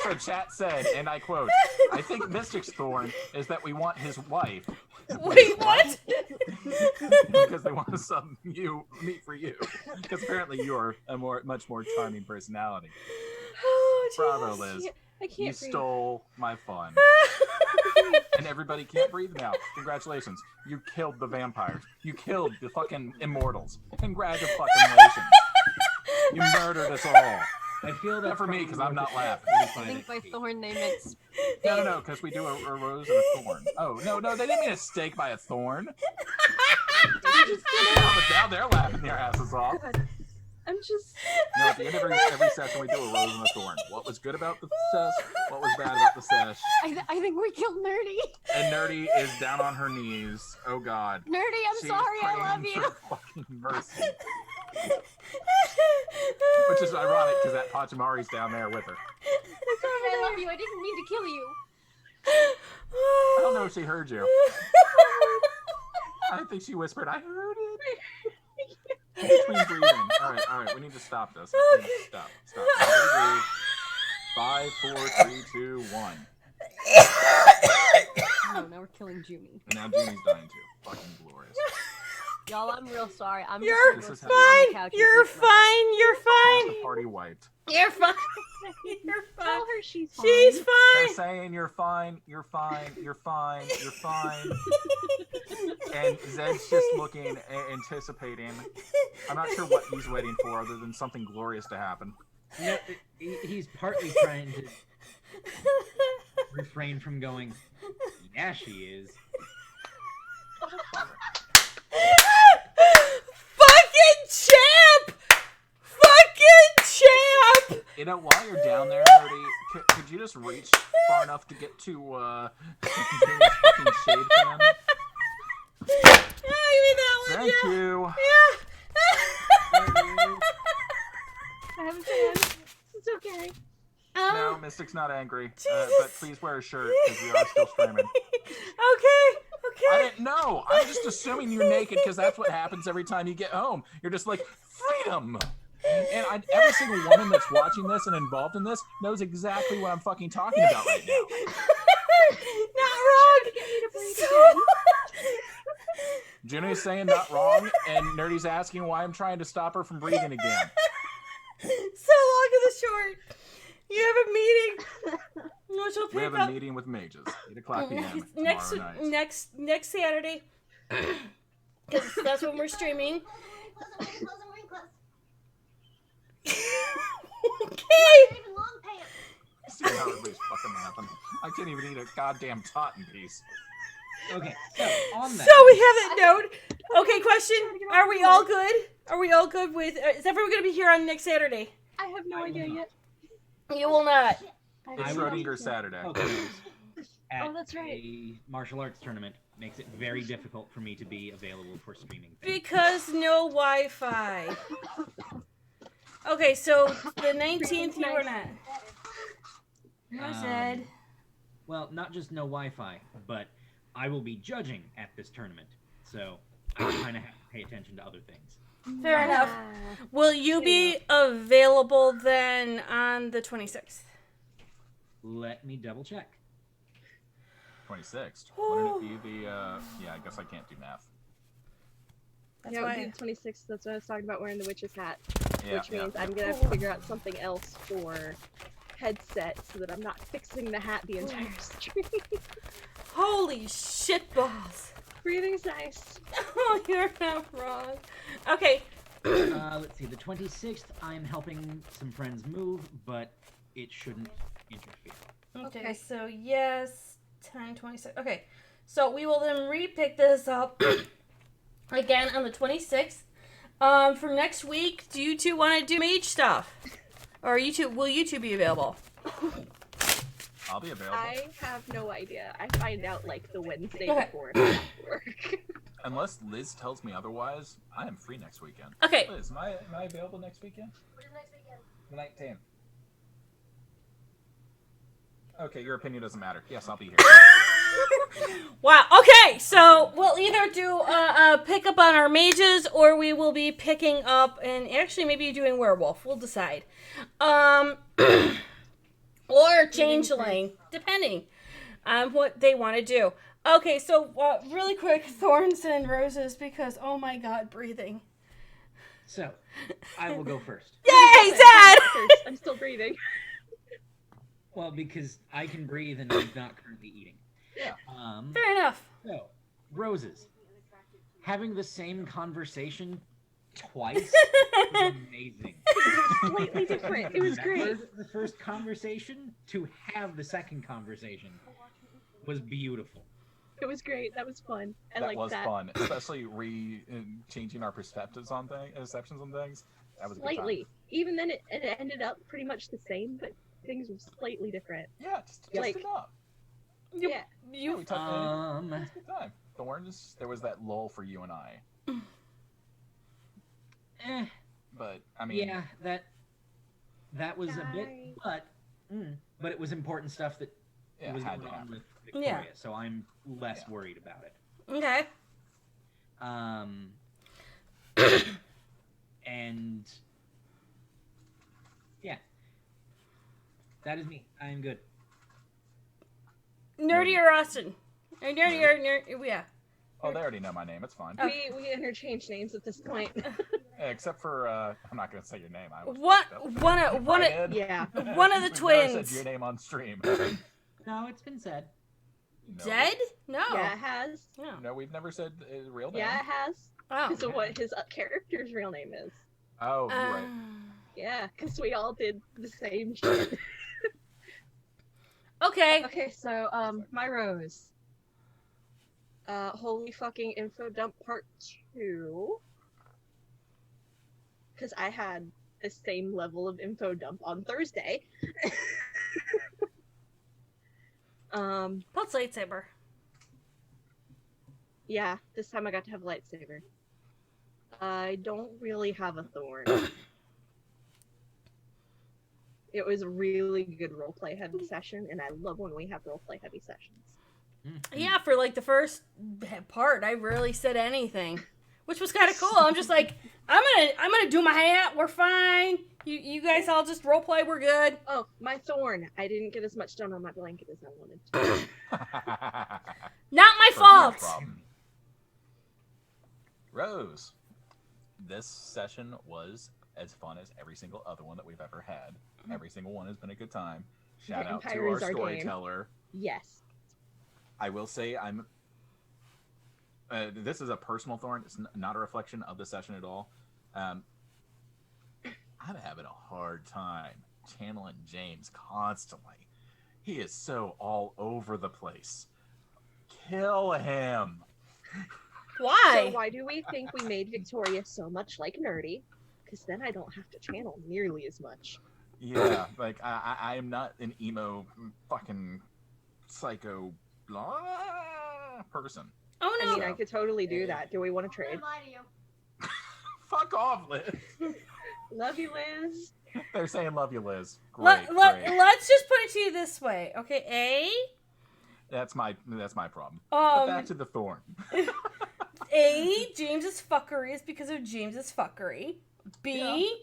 So chat said, and I quote, I think Mystic's thorn is that we want his wife. Wait, what? Because they want to sub meet for you. Because apparently you're a much more charming personality. Oh, Bravo, Liz. I can't You breathe. stole my fun. And everybody can't breathe now. Congratulations. You killed the vampires. You killed the fucking immortals. Congratulations. You murdered us all. I feel that Not for me, because I'm not laughing. I think by thorn they meant. No, because we do a rose and a thorn. Oh, no, they didn't mean a stake by a thorn. Now they're laughing their asses off. God. I'm just. No, at the end of every session, we do a rose and a thorn. What was good about the sesh? What was bad about the sesh? I think we killed Nerdy. And Nerdy is down on her knees. Oh, God. Nerdy, I'm She's sorry, I love praying you. for fucking mercy. Which is ironic, because that Pachamari's down there with her. I love you. I didn't mean to kill you. I don't know if she heard you. I think she whispered, I heard it. Between breathing. Alright, we need to stop this. We need to stop. Everybody breathe. 5, 4, 3, 2, 1. No, now we're killing Jumi. And now Jimmy's dying too. Fucking glorious. Y'all, I'm real sorry. You're just fine. You're fine. You're fine. The party wiped. You're fine. You're fine. Tell her she's fine. She's They're fine. saying you're fine, you're fine, you're fine, you're fine. And Zed's just looking and anticipating. I'm not sure what he's waiting for other than something glorious to happen. No, he's partly trying to refrain from going, yeah, she is. Fucking champ! Fucking champ! You know, while you're down there, Nerdy, could you just reach far enough to get to Jimmy's fucking shade fan? Yeah, give me that one. Thank yeah. you. Yeah. I have a fan. It's okay. No, Mystic's not angry. But please wear a shirt because we are still streaming. Okay. I didn't know. I'm just assuming you're naked because that's what happens every time you get home. You're just like, freedom. And every single woman that's watching this and involved in this knows exactly what I'm fucking talking about right now. Not wrong. So... Juno's saying not wrong, and Nerdy's asking why I'm trying to stop her from breathing again. So long and the short. You have a meeting. Which will We pick have a up meeting with mages. 8 o'clock p.m. next tomorrow night. next Saturday. Because that's when we're streaming. Okay. See how everybody's fucking laughing. I can't even eat a goddamn tot in peace. Okay, so on that. So we have that note. Okay, question. Are we all good? Are we all good with... is everyone going to be here on next Saturday? I have no idea yet. You will not. It's Schrodinger Saturday. At that's right. a martial arts tournament makes it very difficult for me to be available for streaming. Because no Wi-Fi. Okay, so the 19th you were not. No, Zed. Well, not just no Wi-Fi, but I will be judging at this tournament, so I kind of have to pay attention to other things. Fair enough. Will you be available then on the 26th? Let me double check. 26th. Wouldn't it be the, yeah, I guess I can't do math. That's yeah, why. it would be the 26th. That's what I was talking about, wearing the witch's hat. Yeah, Which means I'm going to have to figure out something else for headset so that I'm not fixing the hat the entire stream. Holy shit balls. Breathing's nice. Oh, you're not wrong. Okay. Let's see, the 26th, I'm helping some friends move, but it shouldn't interfere. Okay, so yes, 10:26. Okay, so we will then re-pick this up again on the 26th. For next week, do you two want to do mage stuff? Or will you two be available? I'll be available. I have no idea. I find out like the Wednesday Okay. before work. Unless Liz tells me otherwise, I am free next weekend. Okay. Liz, am I available next weekend? What is next weekend? The 19th. Okay, your opinion doesn't matter. Yes, I'll be here. Wow. Okay, so we'll either do a pick up on our mages, or we will be picking up and actually maybe doing werewolf. We'll decide. Or changeling, depending on what they want to do. Okay, so really quick, thorns and roses, because oh my god, breathing. So, I will go first. Yay, Zed! I'm still breathing. Well, because I can breathe and I'm not currently eating. Yeah. Fair enough. So, roses. Having the same conversation twice was amazing. Slightly different. It was great. The first conversation to have the second conversation was beautiful. It was great. That was fun. That was fun, especially changing our perceptions on things. That was slightly. A good time. Even then, it ended up pretty much the same, but things were slightly different. Yeah, just like, enough. Yeah. We took it was a good time. Thorns, there was that lull for you and I. But I mean, yeah, that was a bit, but it was important stuff that was going on with Victoria, so I'm less worried about it. Okay. And yeah, that is me. I am good. Nerdy or Austin? Nerdy or yeah. Oh, they already know my name. It's fine. We interchange names at this point. Except for I'm not gonna say your name. One of the twins. Never said your name on stream. No, it's been said. No. Dead? No. Yeah, it has. No, we've never said his real name. Yeah, it has. Oh. Because of what his character's real name is. Oh, you're right. Yeah, because we all did the same shit. Okay. Okay, so my rose. Holy fucking info dump part 2. Because I had the same level of info dump on Thursday. Pulse lightsaber. Yeah, this time I got to have a lightsaber. I don't really have a thorn. It was a really good roleplay heavy session, and I love when we have roleplay heavy sessions. Yeah, for like the first part, I rarely said anything, which was kind of cool. I'm just like, I'm gonna do my hat. We're fine. You guys all just roleplay. We're good. Oh, my thorn. I didn't get as much done on my blanket as I wanted to. Not my fault. Rose, this session was as fun as every single other one that we've ever had. Every single one has been a good time. Shout out to our storyteller. Yes. I will say this is a personal thorn. It's not a reflection of the session at all. I'm having a hard time channeling James constantly. He is so all over the place. Kill him. Why? So why do we think we made Victoria so much like Nerdy? Because then I don't have to channel nearly as much. Yeah, like I am not an emo fucking psycho blah person. Oh no! I mean, I could totally do that. Do we want to trade? Lie to you. Fuck off, Liz. Love you, Liz. They're saying love you, Liz. Great, great. Let's just put it to you this way, okay? That's my problem. But back to the thorn. James's fuckery is because of James's fuckery. B,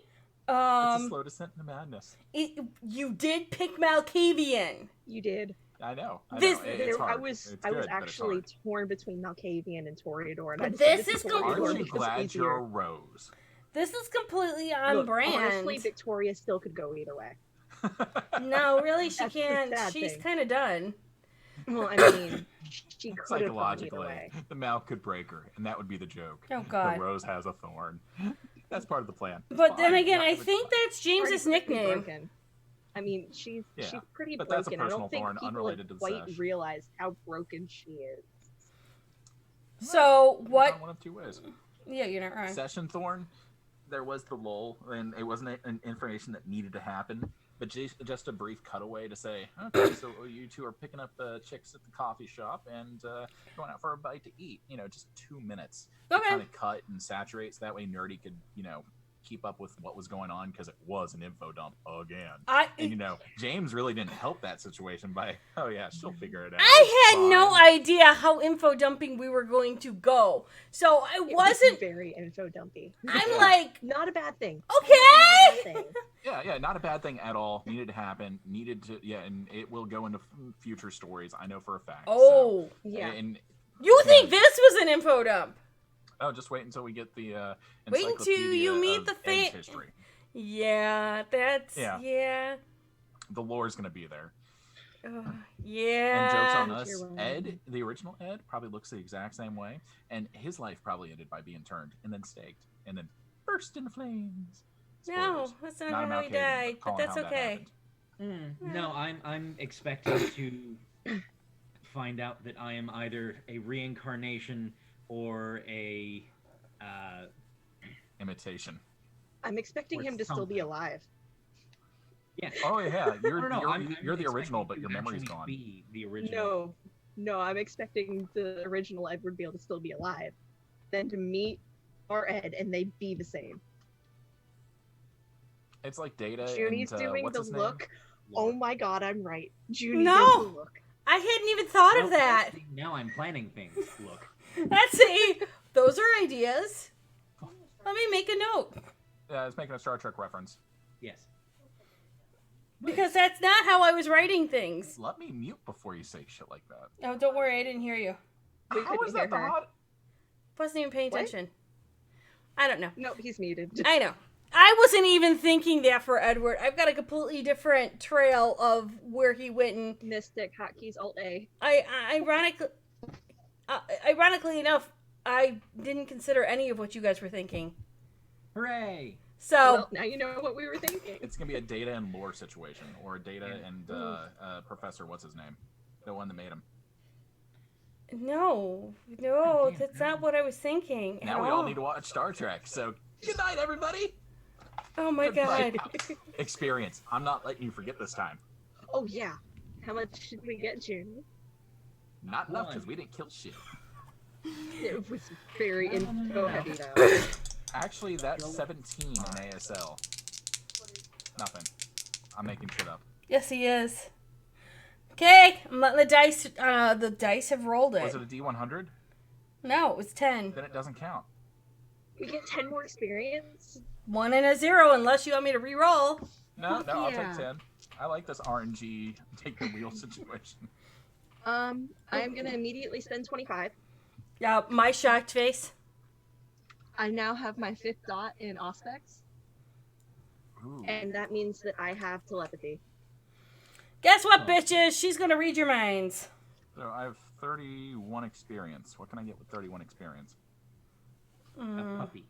it's a slow descent into madness. You did pick Malkavian. You did. I know. I was actually torn between Malkavian and Toreador, and this is completely. Aren't you glad you're a rose? This is completely on brand. Honestly, Victoria still could go either way. No, really, she can't. She's kind of done. Well, I mean, she could have gone either way. The mouth could break her, and that would be the joke. Oh God. The rose has a thorn. That's part of the plan. But then again, I think that's James's nickname. I mean, she's pretty but broken. That's a personal I don't think thorn, people unrelated have to the quite sesh. realized how broken she is. So what? One of two ways. Yeah, you're not wrong. Session thorn. There was the lull, and it wasn't an information that needed to happen. but just a brief cutaway to say, okay, so you two are picking up the chicks at the coffee shop and going out for a bite to eat. Just 2 minutes. Okay. Kind of cut and saturate, so that way Nerdy could, keep up with what was going on, because it was an info dump again. And James really didn't help that situation by, oh yeah, she'll figure it out. I had no idea how info dumping we were going to go, so I wasn't very info dumpy. I'm like, not a bad thing. Okay. Yeah, not a bad thing at all. Needed to happen. Needed to, and it will go into future stories. I know for a fact. Oh, so, yeah. And you think this was an info dump? Oh, just wait until we get the wait until you meet the history. Yeah, that's yeah. The lore's gonna be there. Yeah. And jokes on us. Ed, the original Ed, probably looks the exact same way, and his life probably ended by being turned and then staked and then burst into flames. Spoilers. No, that's not how he died, but that's okay. No, I'm expecting to find out that I am either a reincarnation or a imitation. I'm expecting him to still be alive. Yeah. Oh yeah, you're I'm the original, but your memory's gone. Be the original. No, I'm expecting the original Edward Beale to still be alive, then to meet our Ed and they be the same. It's like Data. Junie's and, doing what's the his look. Name? Oh my God, I'm right. Junie No, does the look. I hadn't even thought of that. Now I'm planning things. Look. Those are ideas. Let me make a note. Yeah, it's making a Star Trek reference. Yes. Because that's not how I was writing things. Let me mute before you say shit like that. Oh, don't worry, I didn't hear you. How is that the hot? Wasn't even paying attention. I don't know. No, he's muted. I know. I wasn't even thinking that for Edward. I've got a completely different trail of where he went and Mystic hotkeys Alt A. Ironically enough, I didn't consider any of what you guys were thinking. Hooray! So well, now you know what we were thinking. It's gonna be a Data and Lore situation, or a Data and Professor, what's his name, the one that made him. No, that's not what I was thinking. Now we all need to watch Star Trek. So good night, everybody. Oh my God. Experience. I'm not letting you forget this time. Oh yeah. How much did we get, June? Not enough, because we didn't kill shit. It was very info heavy though. Actually, that's 17 in ASL. Nothing. I'm making shit up. Yes, he is. Okay, I'm letting the dice. The dice have rolled it. Was it a D100? No, it was 10. Then it doesn't count. We get 10 more experience. 1 and a 0, unless you want me to re-roll. No, I'll take 10. I like this RNG take the wheel situation. I'm gonna immediately spend 25. Yeah, my shocked face. I now have my 5th dot in Auspex. Ooh. And that means that I have telepathy. Guess what, bitches? She's gonna read your minds. So I have 31 experience. What can I get with 31 experience? A puppy.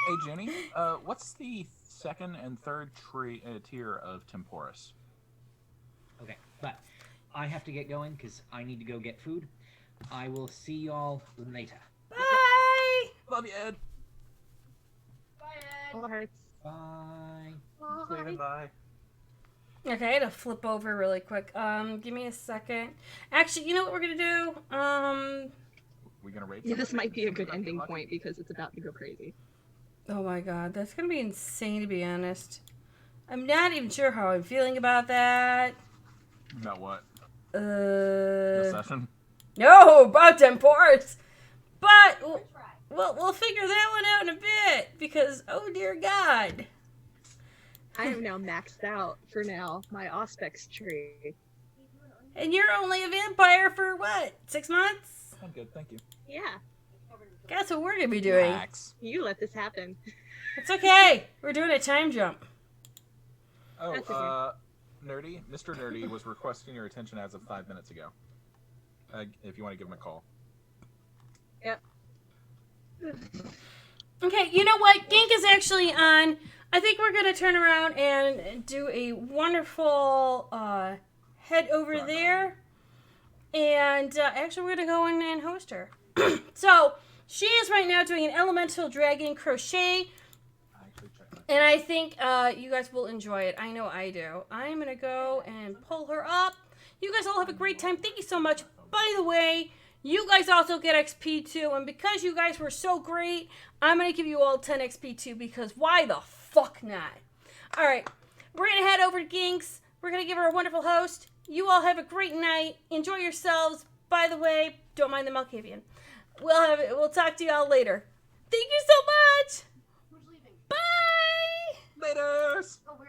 Hey, Jenny, what's the second and third tier of Temporis? Okay, but I have to get going because I need to go get food. I will see y'all later. Bye! Love you, Ed. Bye, Ed. All hearts. Bye. Bye. Bye. Okay, I had to flip over really quick. Give me a second. Actually, you know what we're gonna do? We're gonna rate. Yeah, this might be a good ending point because it's about to go crazy. Oh my God, that's gonna be insane to be honest. I'm not even sure how I'm feeling about that. About what? The The session? No, about Temporis. But we'll figure that one out in a bit because oh dear God. I am now maxed out for now, my Auspex tree. And you're only a vampire for what? 6 months? I'm good, thank you. Yeah. Guess what we're gonna be doing? Max. You let this happen. It's okay. We're doing a time jump. Oh, That's okay. Nerdy, Mr. Nerdy was requesting your attention as of 5 minutes ago. If you want to give him a call. Yep. Okay, you know what? Gink is actually on. I think we're gonna turn around and do a wonderful head over there. And actually, we're gonna go in and host her. So she is right now doing an elemental dragon crochet. I actually checked my And I think you guys will enjoy it. I know I do. I'm going to go and pull her up. You guys all have a great time. Thank you so much. By the way, you guys also get XP too. And because you guys were so great, I'm going to give you all 10 XP too. Because why the fuck not? All right. We're going to head over to Ginks. We're going to give her a wonderful host. You all have a great night. Enjoy yourselves. By the way, don't mind the Malkavian. We'll talk to y'all later. Thank you so much. Who's leaving? Bye. Laters. Oh, we're